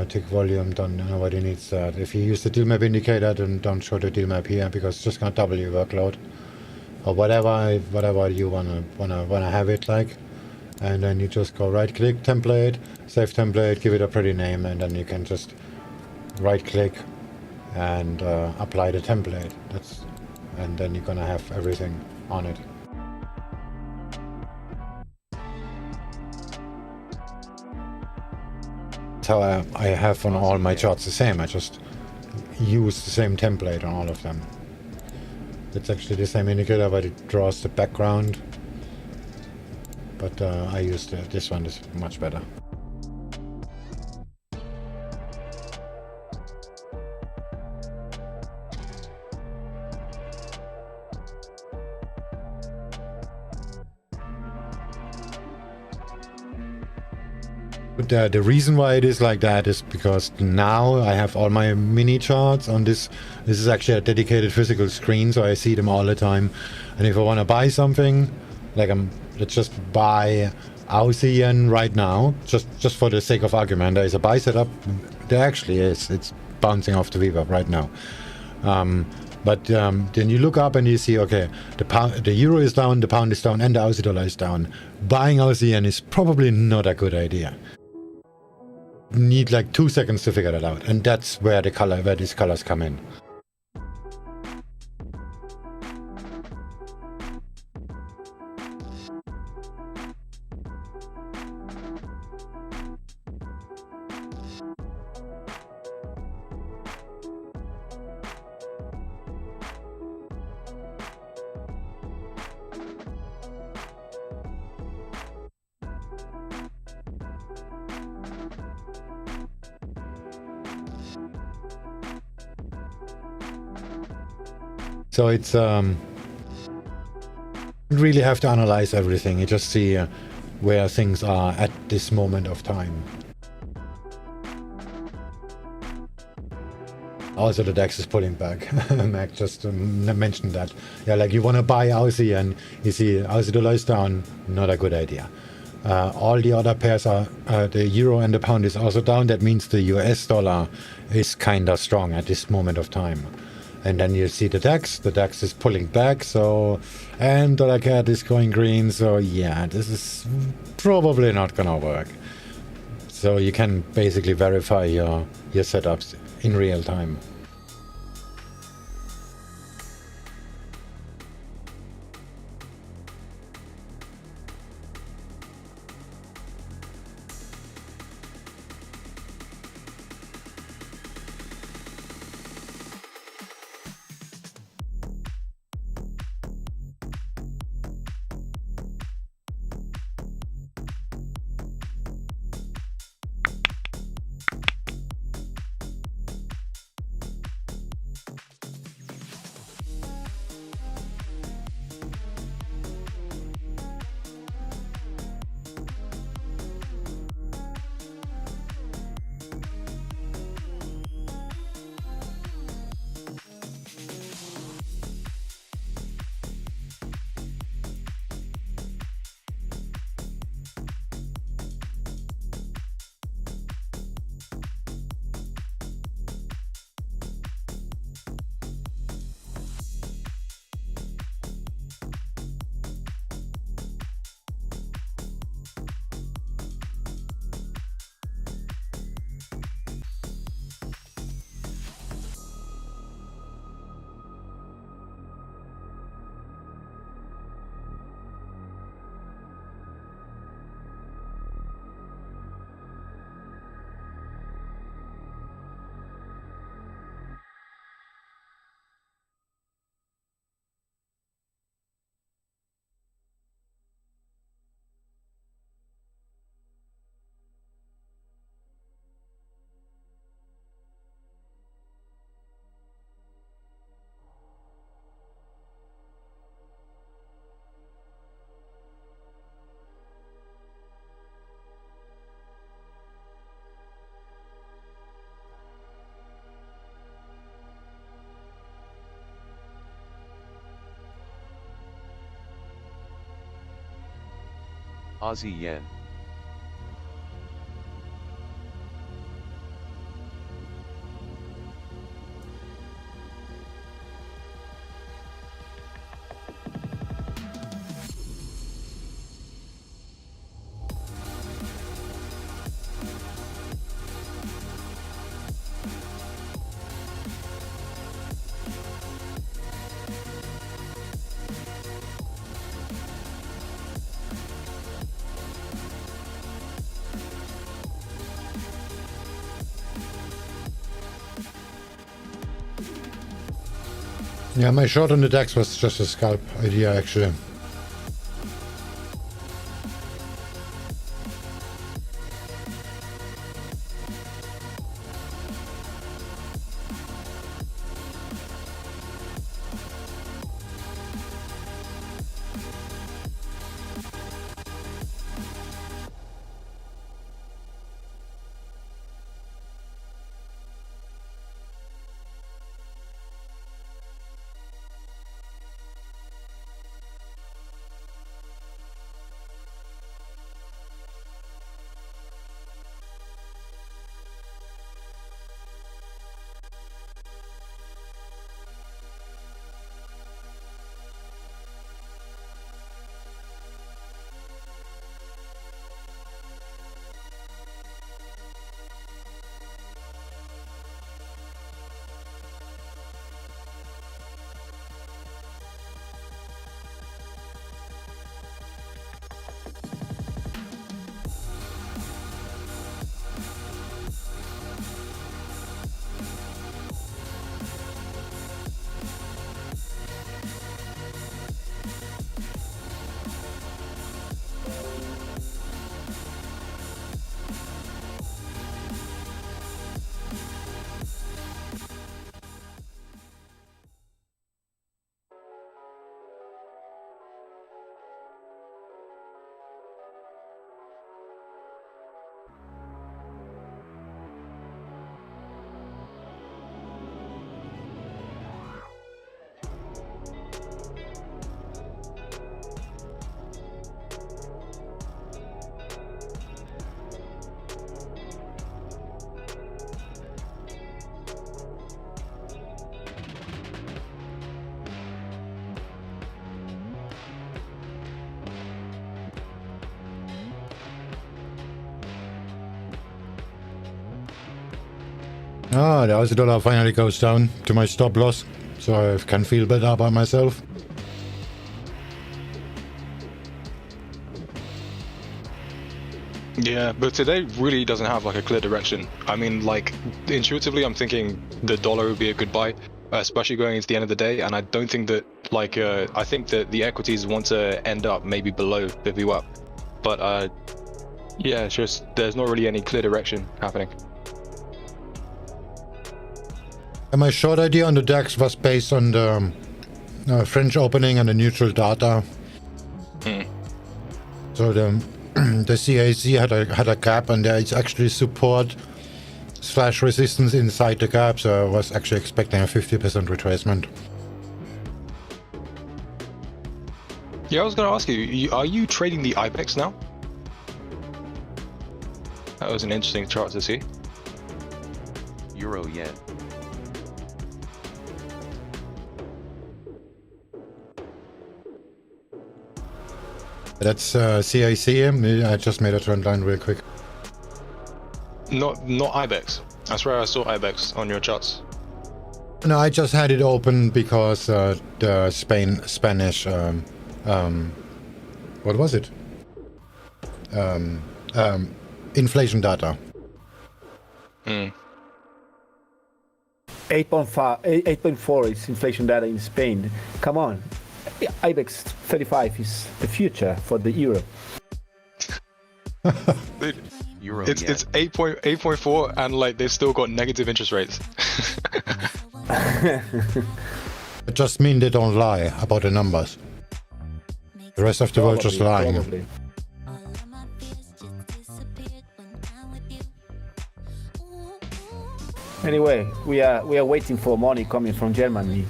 Tick volume, nobody needs that. If you use the deal map indicator, then don't show the deal map here because it's just gonna double your workload. Or whatever you wanna have it like. And then you just go right click, template, save template, give it a pretty name, and then you can just right click and apply the template. And then you're gonna have everything on it. How I have on all my charts the same. I just use the same template on all of them. It's actually the same indicator, but it draws the background. But I use this one is much better. The reason why it is like that is because now I have all my mini charts on this. This is actually a dedicated physical screen, so I see them all the time. And if I want to buy something, like let's just buy Aussie yen right now, just for the sake of argument, there is a buy setup. There actually is. It's bouncing off the VWAP right now. But then you look up and you see, okay, the euro is down, the pound is down, and the Aussie dollar is down. Buying Aussie yen is probably not a good idea. Need like 2 seconds to figure that out, and that's where these colors come in. So it's you really have to analyze everything. You just see where things are at this moment of time. Also, the DAX is pulling back. Mac just mentioned that. Yeah, like you want to buy Aussie and you see Aussie dollar is down, not a good idea. All the other pairs are, the euro and the pound is also down. That means the US dollar is kind of strong at this moment of time. And then you see the DAX is pulling back, so, and dollar CAD is going green, so yeah, this is probably not gonna work. So you can basically verify your setups in real time. Aussie yen. Yeah, my short on the DAX was just a scalp idea, actually. Ah, the Aussie dollar finally goes down to my stop loss, so I can feel better about myself. Yeah, but today really doesn't have like a clear direction. I mean, like intuitively, I'm thinking the dollar would be a good buy, especially going into the end of the day. And I don't think that like I think that the equities want to end up maybe below the VWAP, but yeah, it's just there's not really any clear direction happening. And my short idea on the DAX was based on the French opening and the neutral data. So the CAC had a gap, and there is actually support / resistance inside the gap. So I was actually expecting a 50% retracement. Yeah, I was going to ask you, are you trading the IBEX now? That was an interesting chart to see. Euro yen. That's CAC. I just made a trend line real quick. Not IBEX. That's where I saw IBEX on your charts. No, I just had it open because the Spanish what was it? Inflation data. 8.4 is inflation data in Spain. Come on. IBEX 35 is the future for the euro. Dude, it's 8.4 and like they've still got negative interest rates. It just mean they don't lie about the numbers. The rest of the world just lying. Probably. Anyway, we are waiting for money coming from Germany.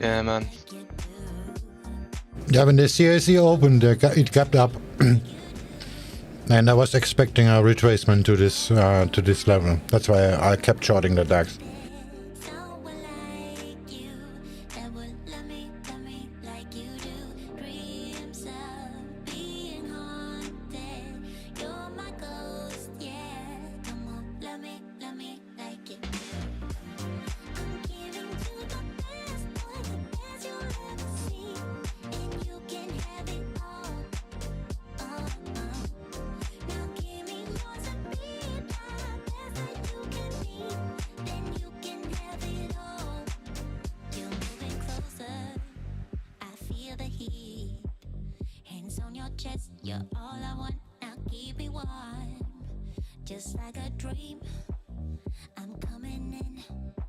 Yeah, man. Yeah, when the CAC opened, it kept up, and I was expecting a retracement to this level. That's why I kept shorting the DAX.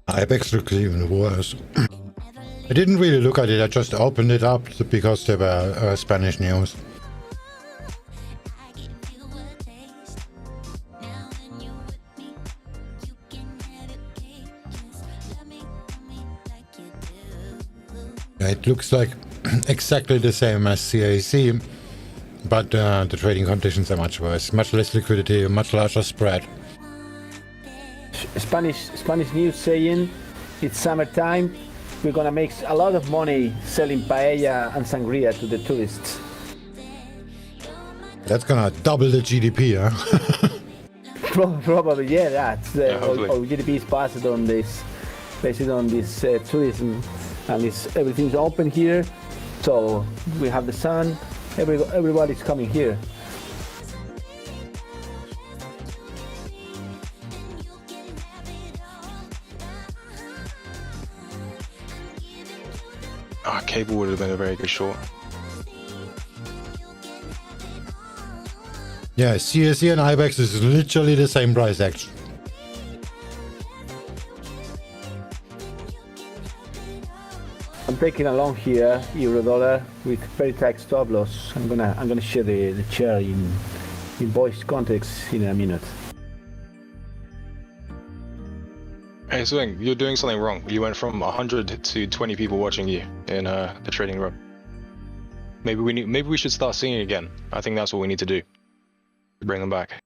Ibex looks even worse. I didn't really look at it, I just opened it up because there were Spanish news. It looks like exactly the same as CAC, but the trading conditions are much worse. Much less liquidity, much larger spread. Spanish news saying it's summertime, we're gonna make a lot of money selling paella and sangria to the tourists. That's gonna double the GDP, huh? Probably, yeah, that's our GDP is based on this tourism, and everything's open here, so we have the sun, everybody's coming here. Cable would have been a very good short. Yeah, CAC and Ibex is literally the same price action. I'm taking along here euro dollar with very tight stop loss. I'm gonna share the chart in voice context in a minute. Hey Swing, you're doing something wrong. You went from 100 to 20 people watching you in the trading room. Maybe we should start singing again. I think that's what we need to do. Bring them back.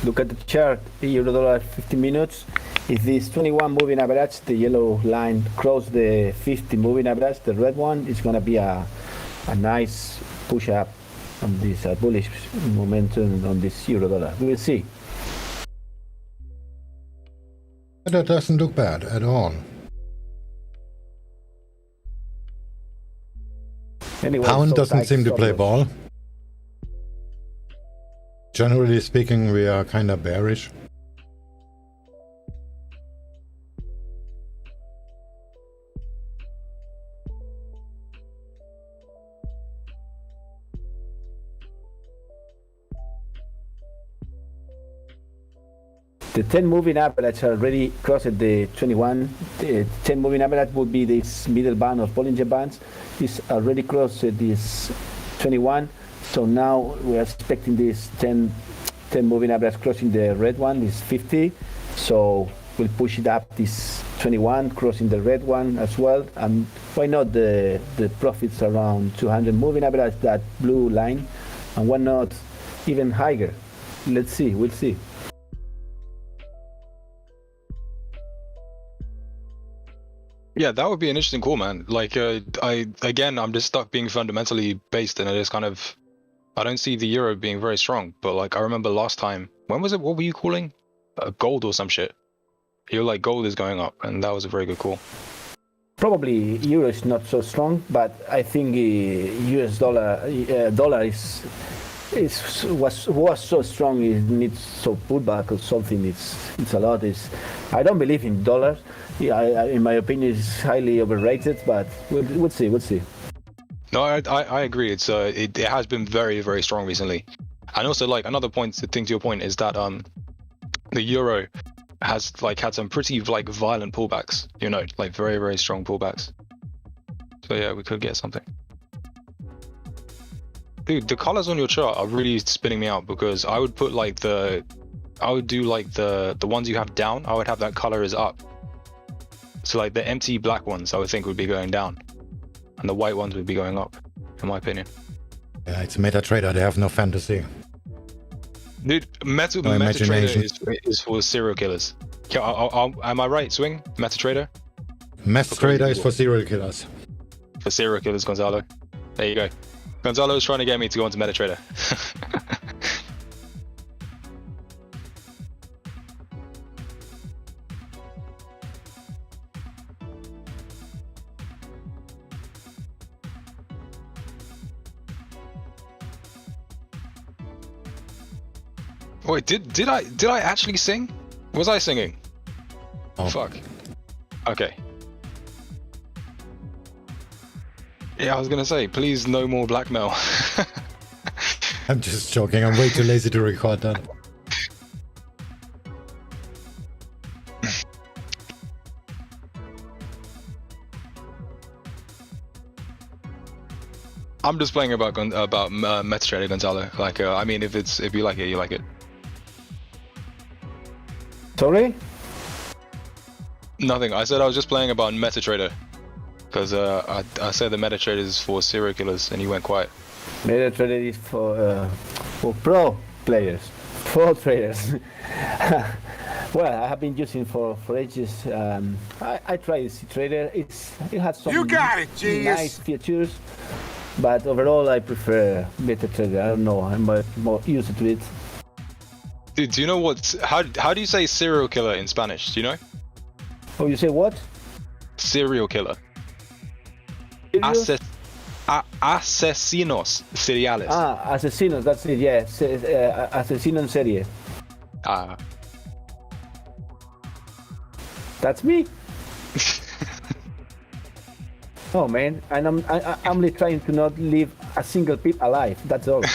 Look at the chart, the euro dollar 50 minutes. If this 21 moving average, the yellow line, cross the 50 moving average, the red one, is going to be a nice push up on this bullish momentum on this euro dollar. We will see. That doesn't look bad at all. Anyway, Pound doesn't seem to play ball. Generally speaking, we are kind of bearish. The 10 moving average already crossed the 21. The 10 moving average would be this middle band of Bollinger Bands. It's already crossed this 21. So now we are expecting this 10 moving average crossing the red one, this 50. So we'll push it up this 21, crossing the red one as well. And why not the profits around 200 moving average, that blue line, and why not even higher? Let's see, we'll see. Yeah, that would be an interesting call, man. Like, I'm just stuck being fundamentally based, and I don't see the euro being very strong. But like, I remember last time, when was it? What were you calling? Gold or some shit. You're like, gold is going up, and that was a very good call. Probably euro is not so strong, but I think US dollar was so strong it needs so pullback or something. It's a lot. I don't believe in dollars. Yeah, in my opinion, it's highly overrated. But we'll see. We'll see. No, I agree. It has been very, very strong recently, and also like another thing to your point is that the euro has like had some pretty like violent pullbacks. You know, like very, very strong pullbacks. So yeah, we could get something. Dude, the colors on your chart are really spinning me out, because I would do like the ones you have down. I would have that color as up. So like the empty black ones, I would think would be going down, and the white ones would be going up, in my opinion. Yeah, it's a MetaTrader. They have no fantasy. Dude, MetaTrader is for serial killers. Am I right, Swing? MetaTrader? MetaTrader is for serial killers. For serial killers, Gonzalo. There you go. Gonzalo is trying to get me to go into MetaTrader. Wait, did I actually sing? Was I singing? Oh fuck. Okay. Yeah, I was gonna say, please no more blackmail. I'm just joking. I'm way too lazy to record that. I'm just playing about MetaTrader, Gonzalo. Like, I mean, if you like it, you like it. Sorry? Nothing. I said I was just playing about MetaTrader, because I said the MetaTrader is for serial killers, and you went quiet. MetaTrader is for pro players, pro traders. Well, I have been using for ages. I tried CTrader. It has some nice features, but overall I prefer MetaTrader. I don't know. I'm more used to it. Dude, do you know how do you say serial killer in Spanish? Do you know? Oh, you say what? Serial killer. Asesinos seriales. Asesinos, that's it, yeah. Asesino en serie. That's me. Oh man, and I'm only trying to not leave a single peep alive. That's all.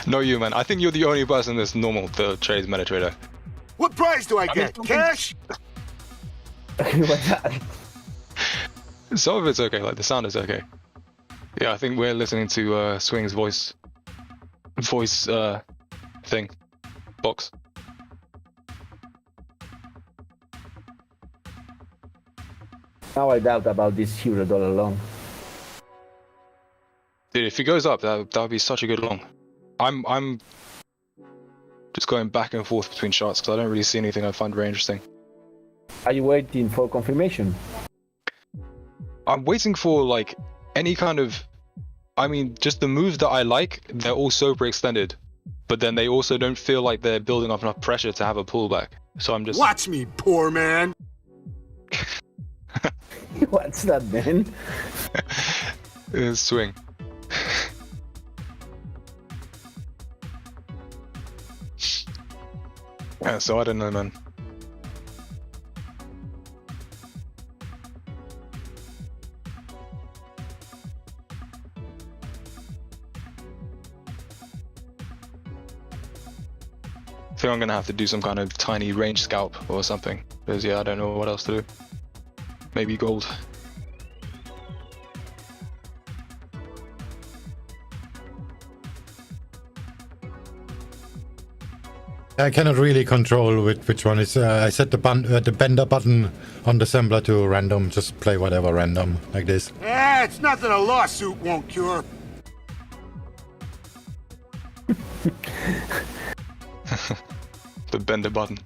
No, you man. I think you're the only person that's normal to trade MetaTrader. What price do I get? Cash? What's that? Some of it's okay. Like the sound is okay. Yeah, I think we're listening to Swing's voice thing box. Now I doubt about this euro-dollar long. Dude, if it goes up, that would be such a good long. I'm just going back and forth between charts because I don't really see anything I find very interesting. Are you waiting for confirmation? I'm waiting for like any kind of, I mean, just the moves that I like. They're all super extended, but then they also don't feel like they're building up enough pressure to have a pullback. So I'm just watch me, poor man. What's that, man? Swing. Yeah, so I don't know, man. I think I'm gonna have to do some kind of tiny range scalp or something, because yeah, I don't know what else to do. Maybe gold. I cannot really control which one is. I set the bender button on the assembler to random. Just play whatever random like this. Eh, it's nothing a lawsuit won't cure. The bender button.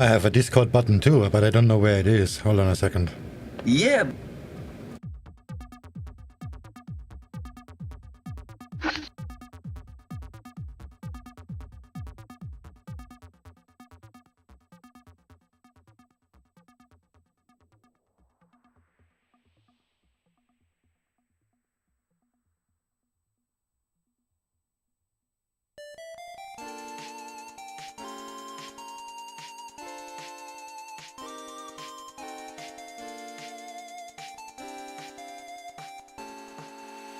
I have a Discord button too, but I don't know where it is. Hold on a second. Yeah.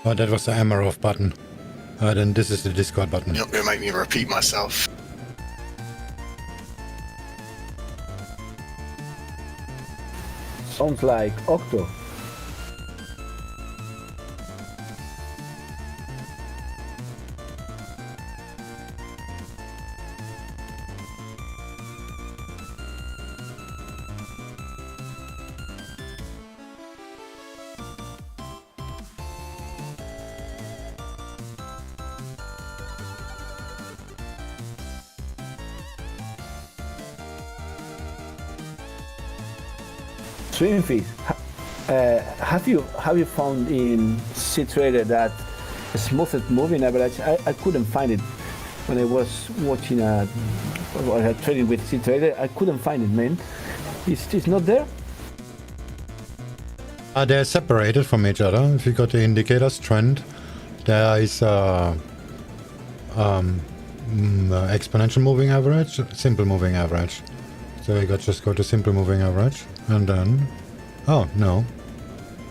Oh, that was the Amarov button. Then this is the Discord button. You're gonna make me repeat myself. Sounds like Octo. Swing fees. Have you found in C-Trader that smoothed moving average? I couldn't find it when I was watching or trading with C-Trader. I couldn't find it, man. It's not there. They're separated from each other. If you got the indicators trend, there is exponential moving average, simple moving average. So you just go to simple moving average, and then, oh no,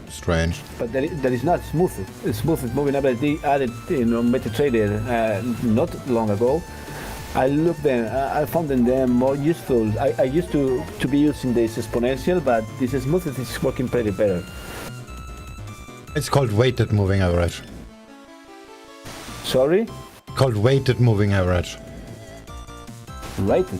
strange. But there is not smoothed moving average. They added MetaTrader not long ago. I looked them. I found them more useful. I used to be using this exponential, but this smoothed is working pretty better. It's called weighted moving average. Sorry? Called weighted moving average. Weighted.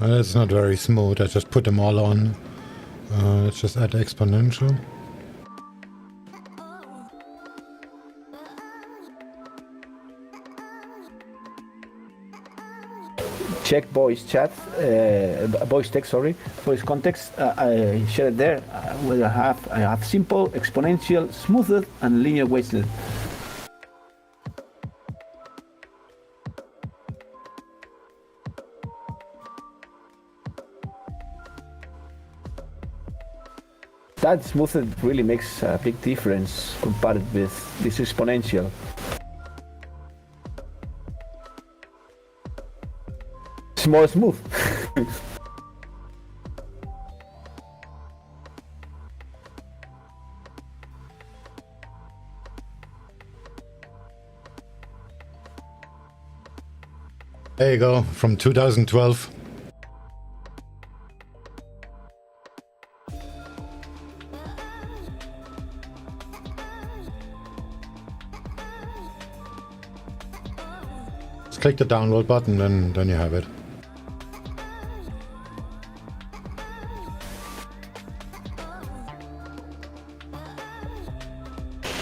It's not very smooth. I just put them all on. Let's just add exponential. Check voice chat, voice text, sorry, voice context. I share it there. Where I have simple, exponential, smoothed, and linear weighted. That smoothed really makes a big difference compared with this exponential. It's more smooth. There you go, from 2012. Just click the download button and then you have it.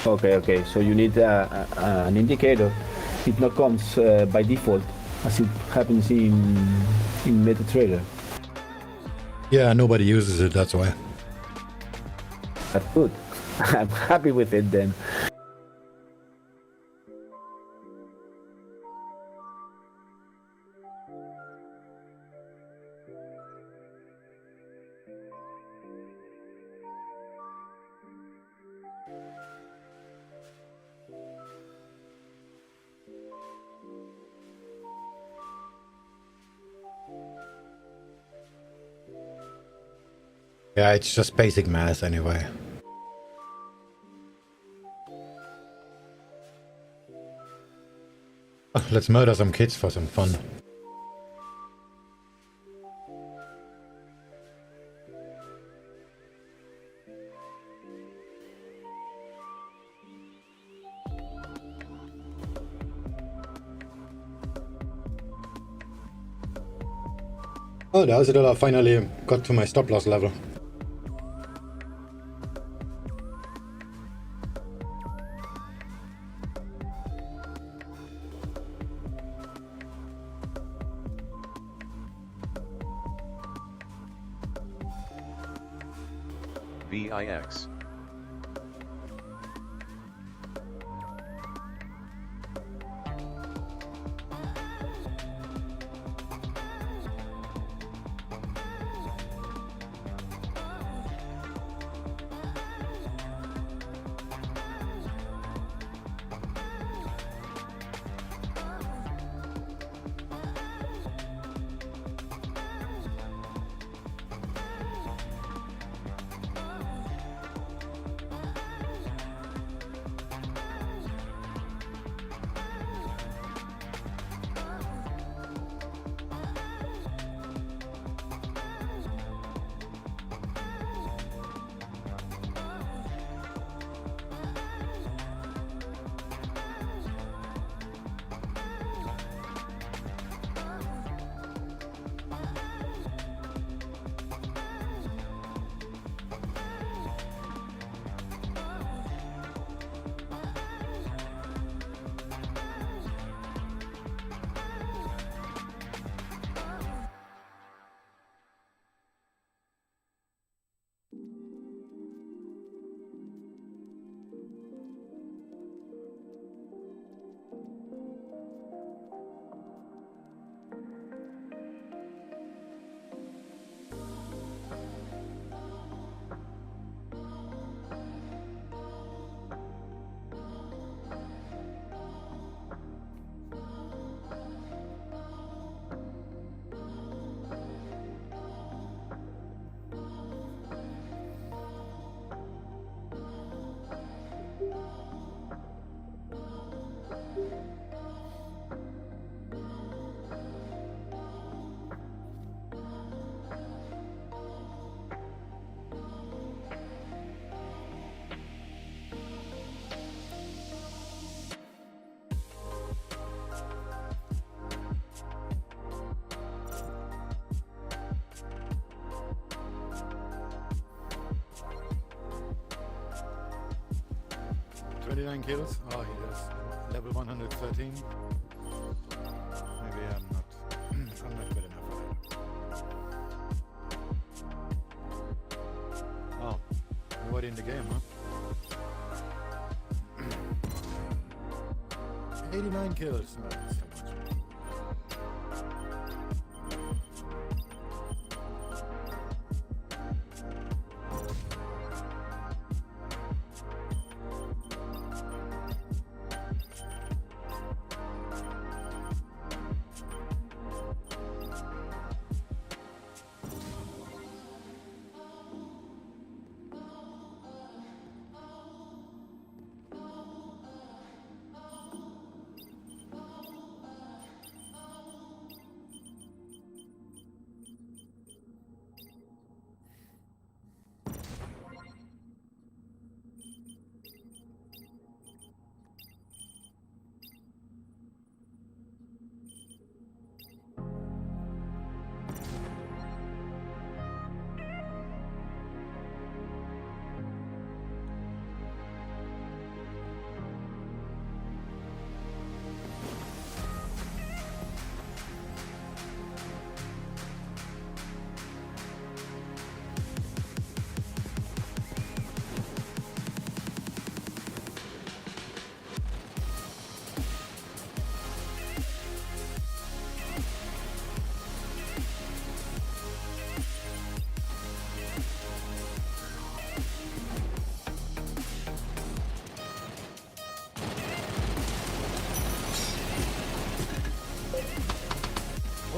Okay, so you need an indicator. It not comes by default. as it happens in MetaTrader. Yeah, nobody uses it, that's why. That's good. I'm happy with it then. Yeah, it's just basic math anyway. Oh, let's murder some kids for some fun. Oh, the $1 finally got to my stop loss level. VIX. Kills. Oh, he does. Level 113. Maybe I'm not good enough for that. Oh, nobody in the game, huh? 89 kills. Oh, that's so much.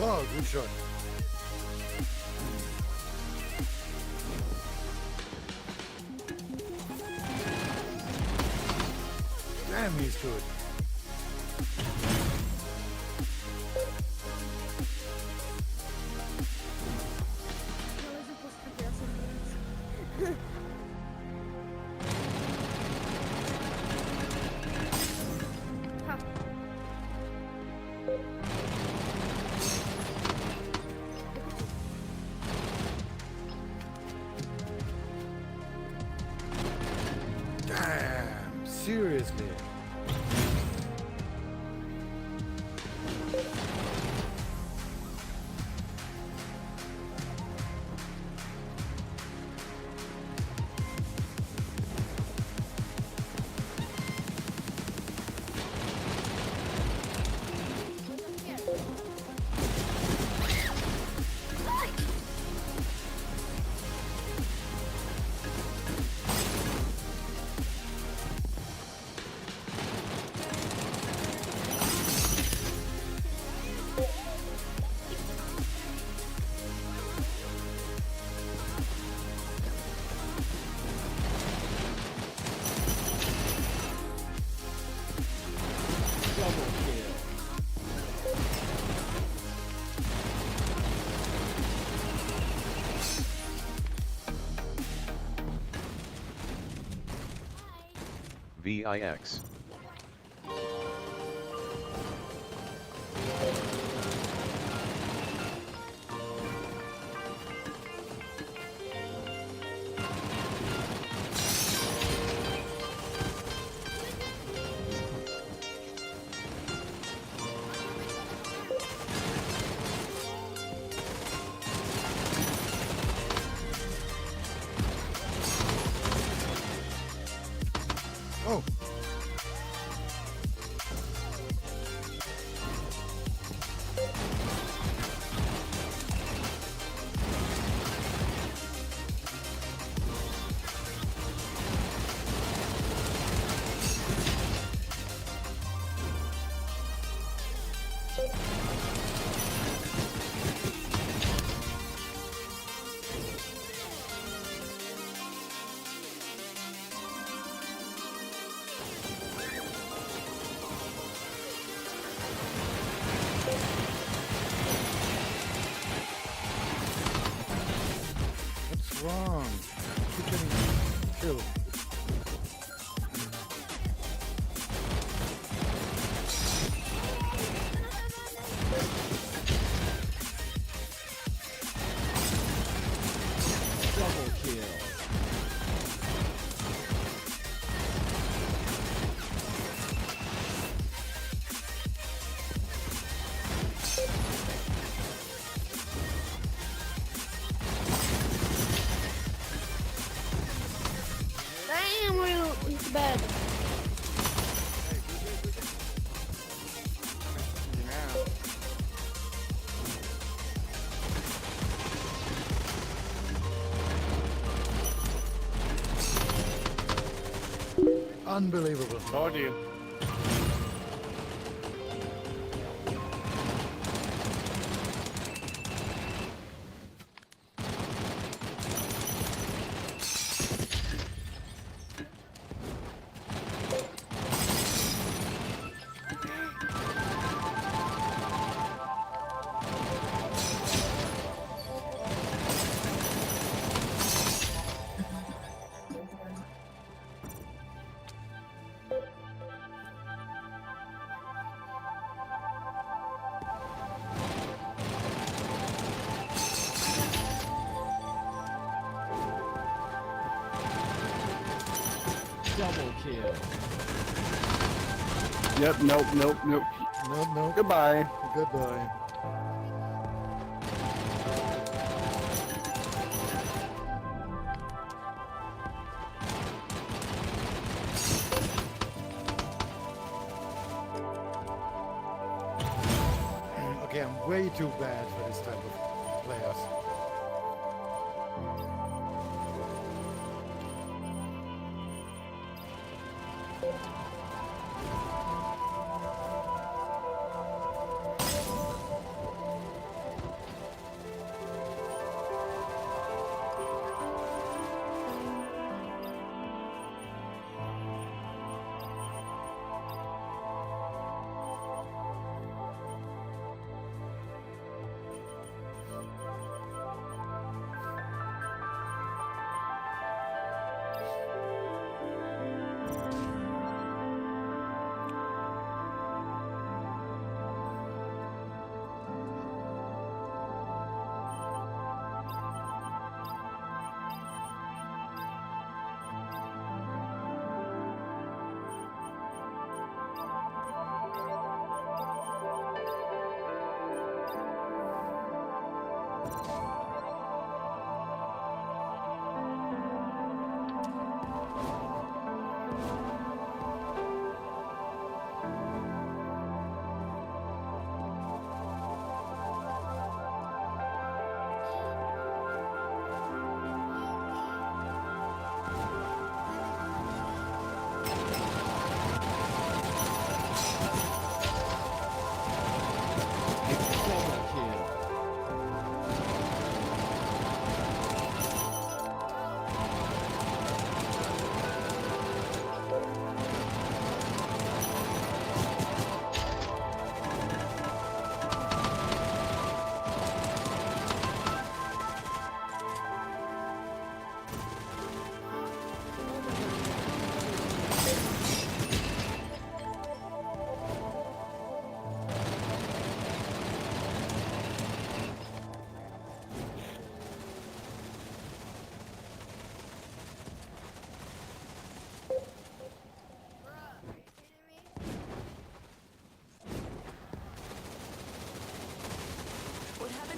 Oh, good shot. Damn, he's good. Damn, seriously. VIX. Oh. What's wrong? Keep getting killed. Double kill. Damn, it's bad. Unbelievable. Told you. Double kill. Yep, nope. Nope. Goodbye. Goodbye. Okay, I'm way too bad for this type of players.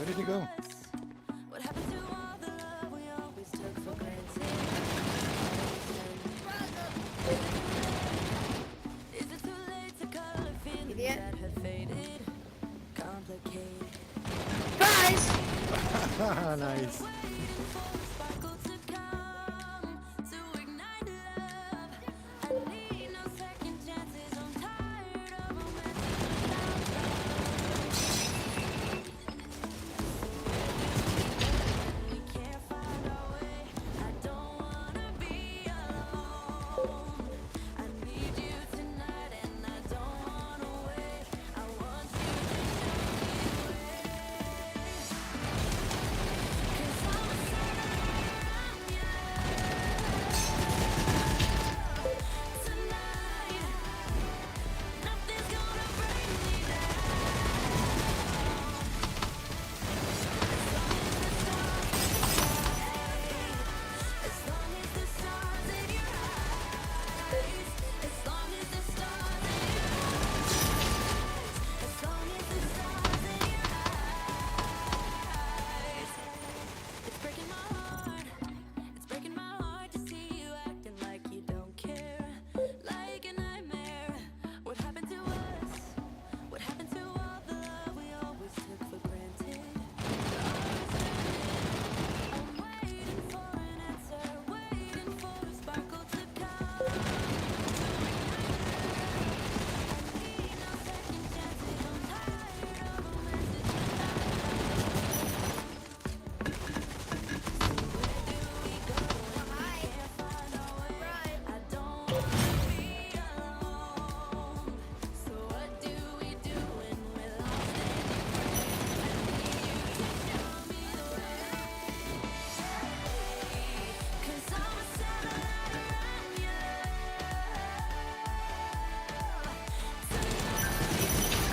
Where did he go? Guys! Nice.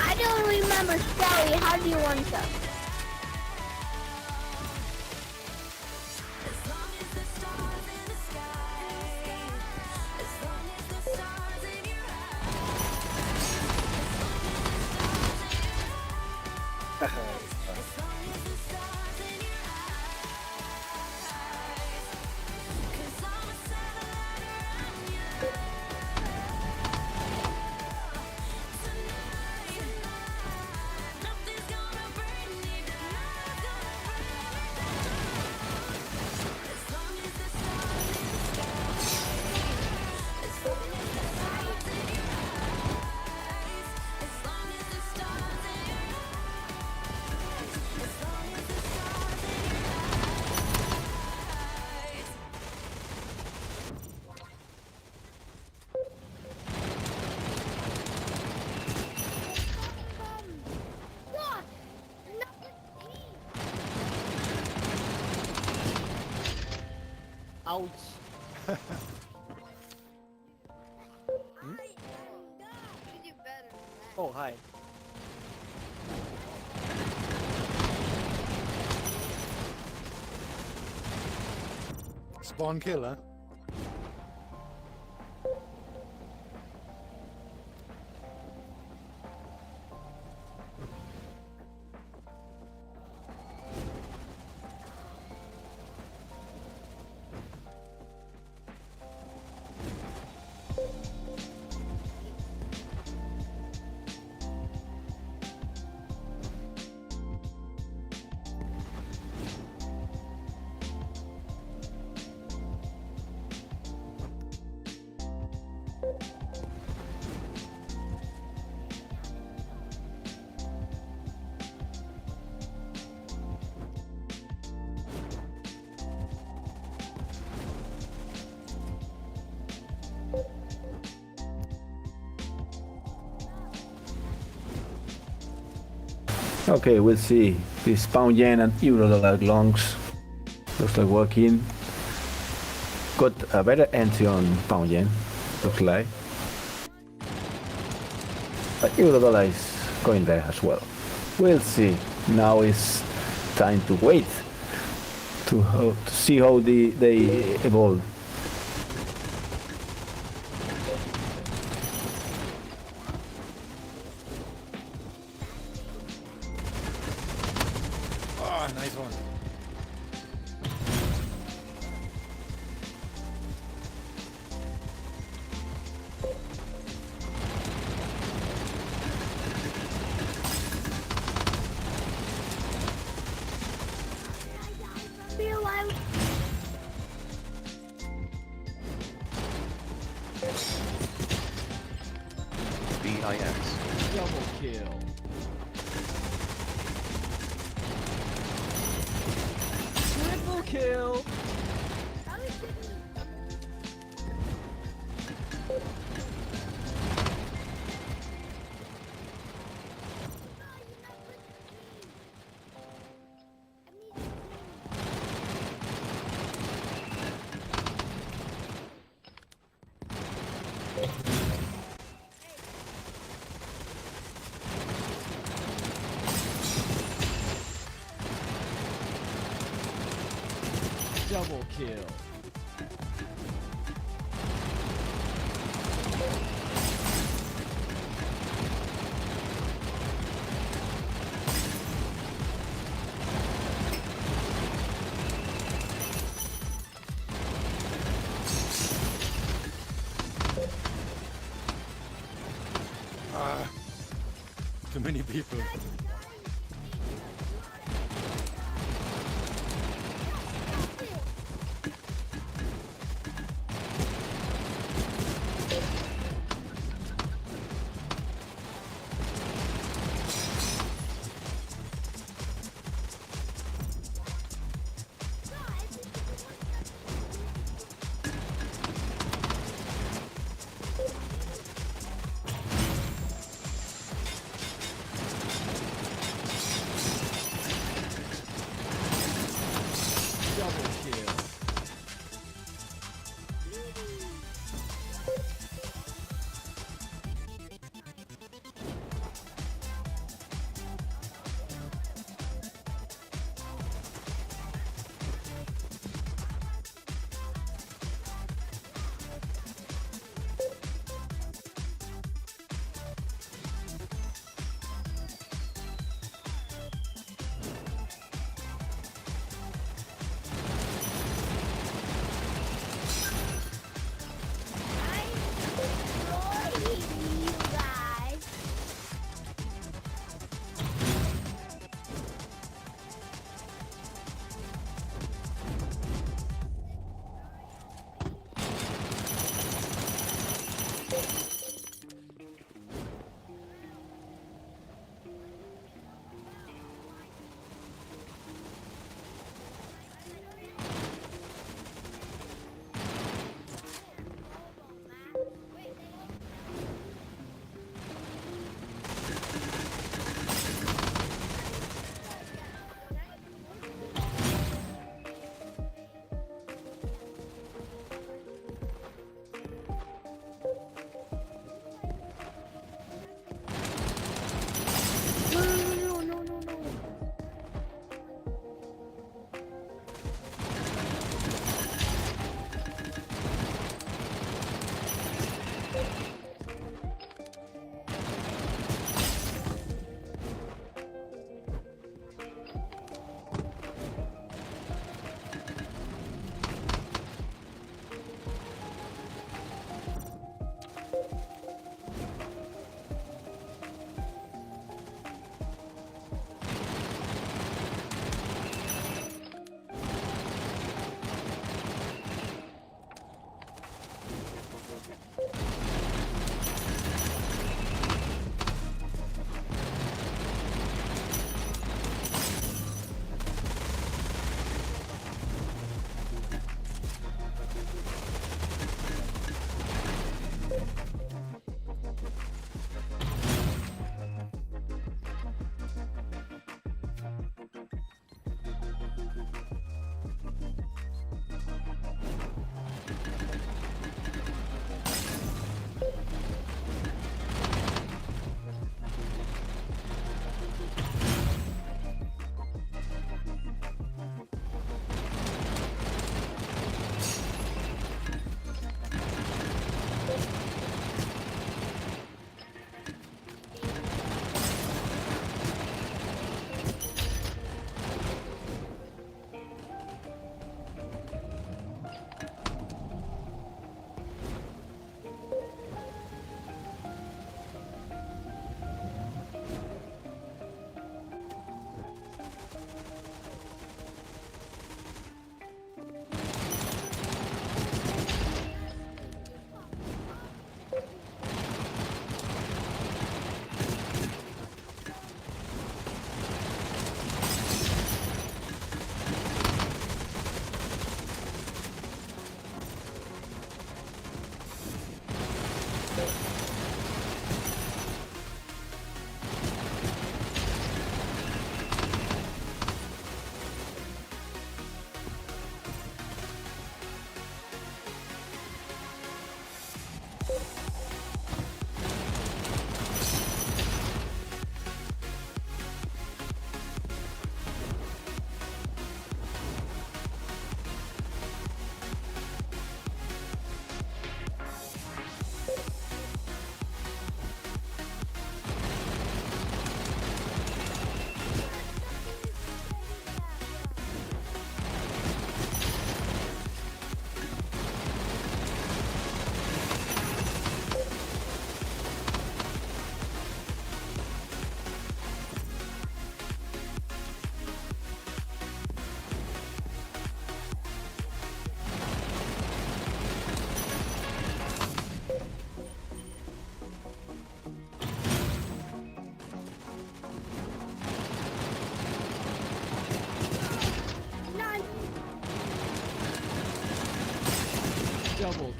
I don't remember. Sorry, how do you want to? Ouch. Oh, hi. Spawn kill, huh? Okay, we'll see. This pound yen and euro dollar longs looks like working. Got a better entry on pound yen, looks like. But euro dollar is going there as well. We'll see. Now it's time to wait to see how they evolve. Ah, nice one. Feel like VIX. Double kill. Triple kill. Double kill. Ah, too many people.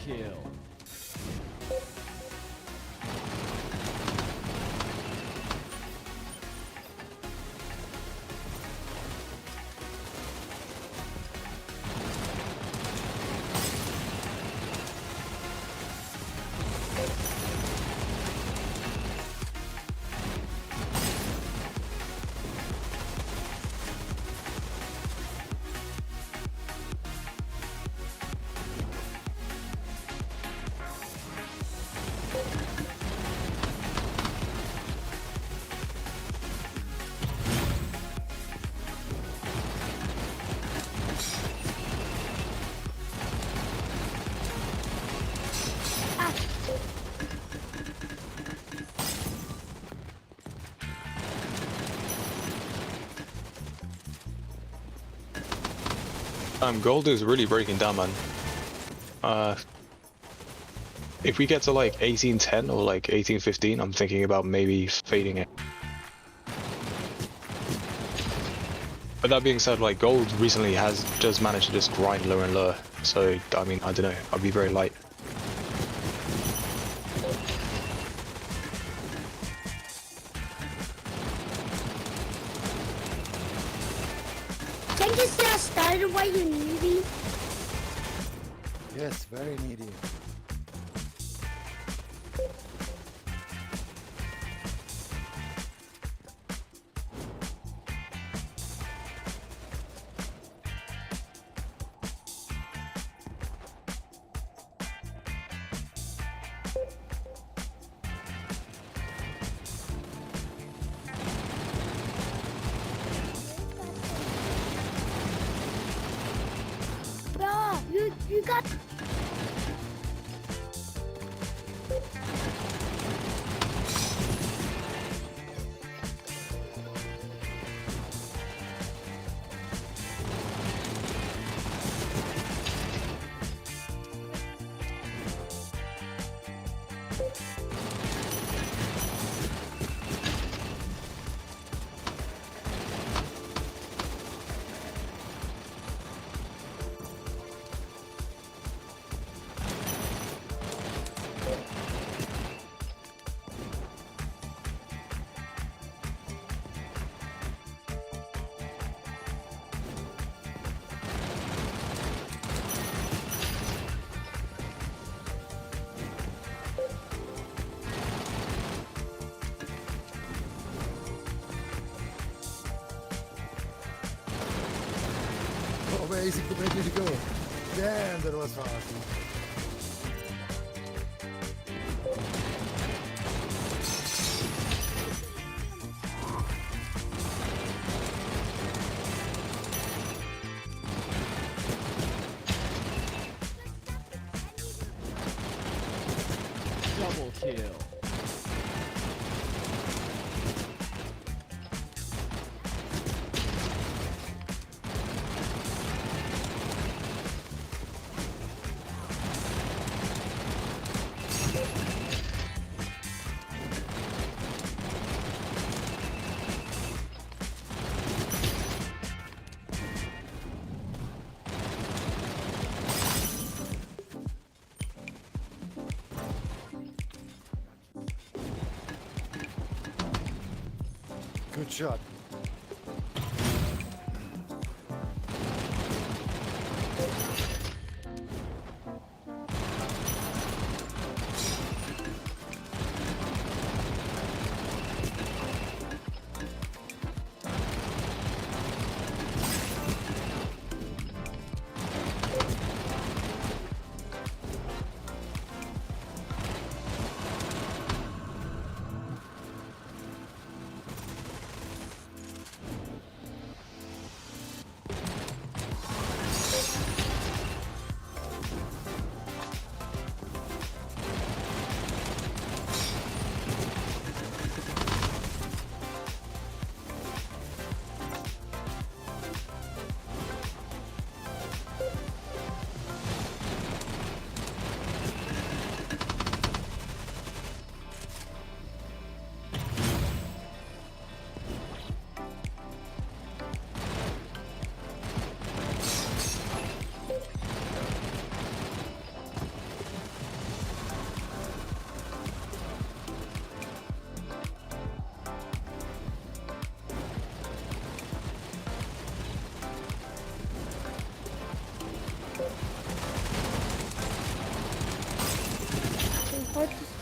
kill. Gold is really breaking down, man. If we get to like 1810 or like 1815, I'm thinking about maybe fading it. But that being said, like gold recently has just managed to just grind lower and lower. So I mean, I don't know. I'd be very light. Can you see I started while you needy? Yes, very needy. Bro, you got. Oh, where is it ready to go? Damn, that was fast. Double kill. Good shot.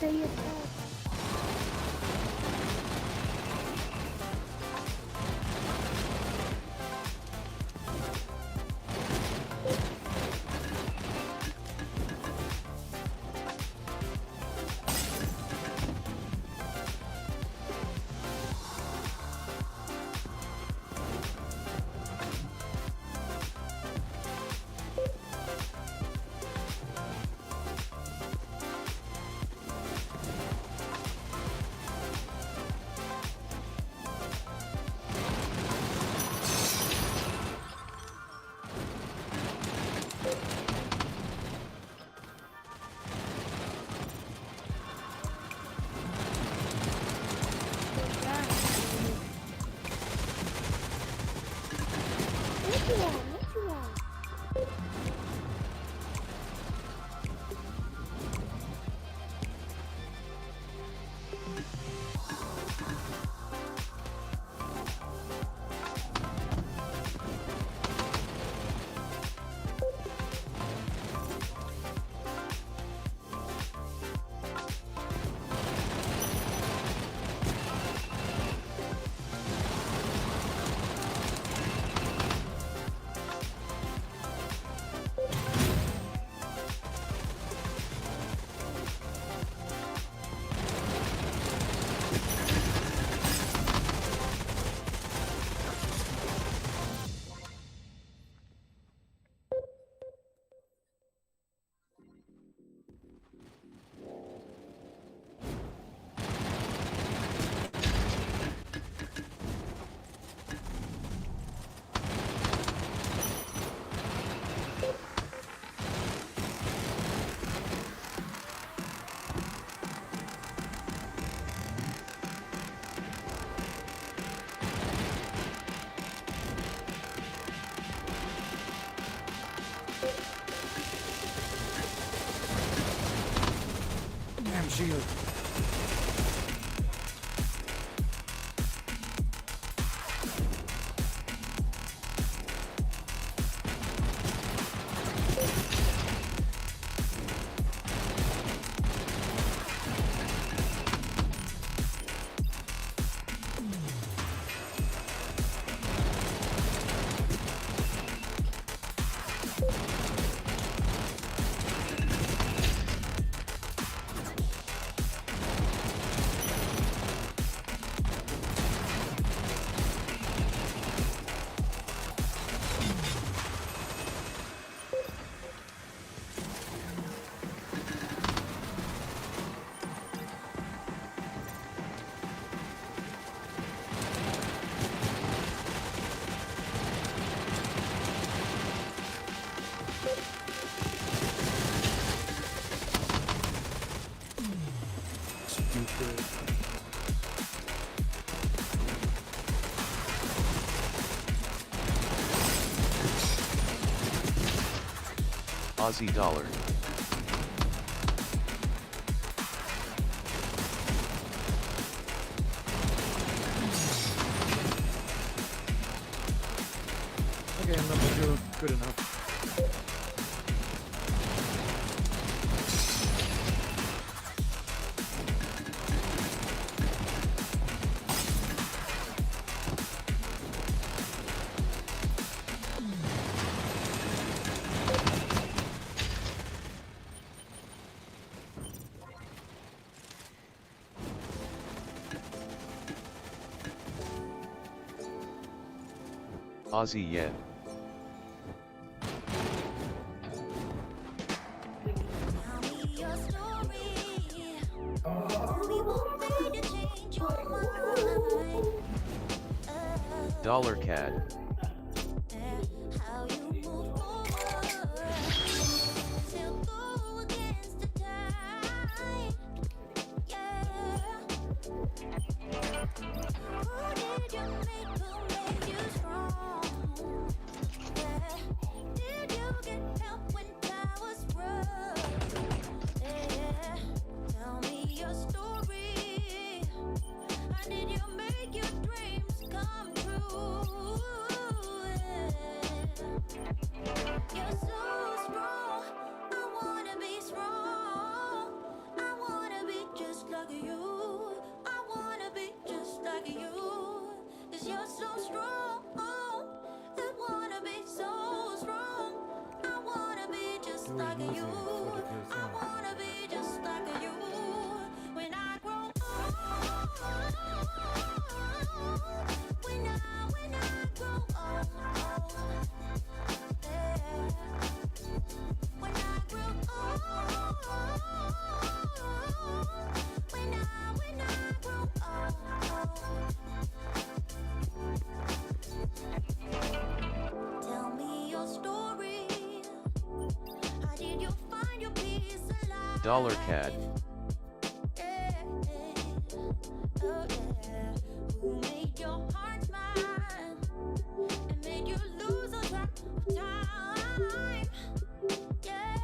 say your thoughts. Damn shield. Aussie dollar. Okay, number 2, good enough. Aussie yen. Dollar CAD. like you. I wanna be just like you. When I grow old, when I grow old, yeah. When I grow old, when I grow old. Tell me your story. How did you find your peace alive? Dollar CAD. Who made your heart smile and made you lose a track of time? Yeah.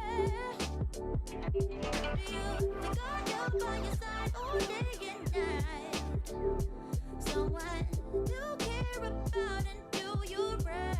Do you think I'd be by your side all day and night? Someone to care about and do you right.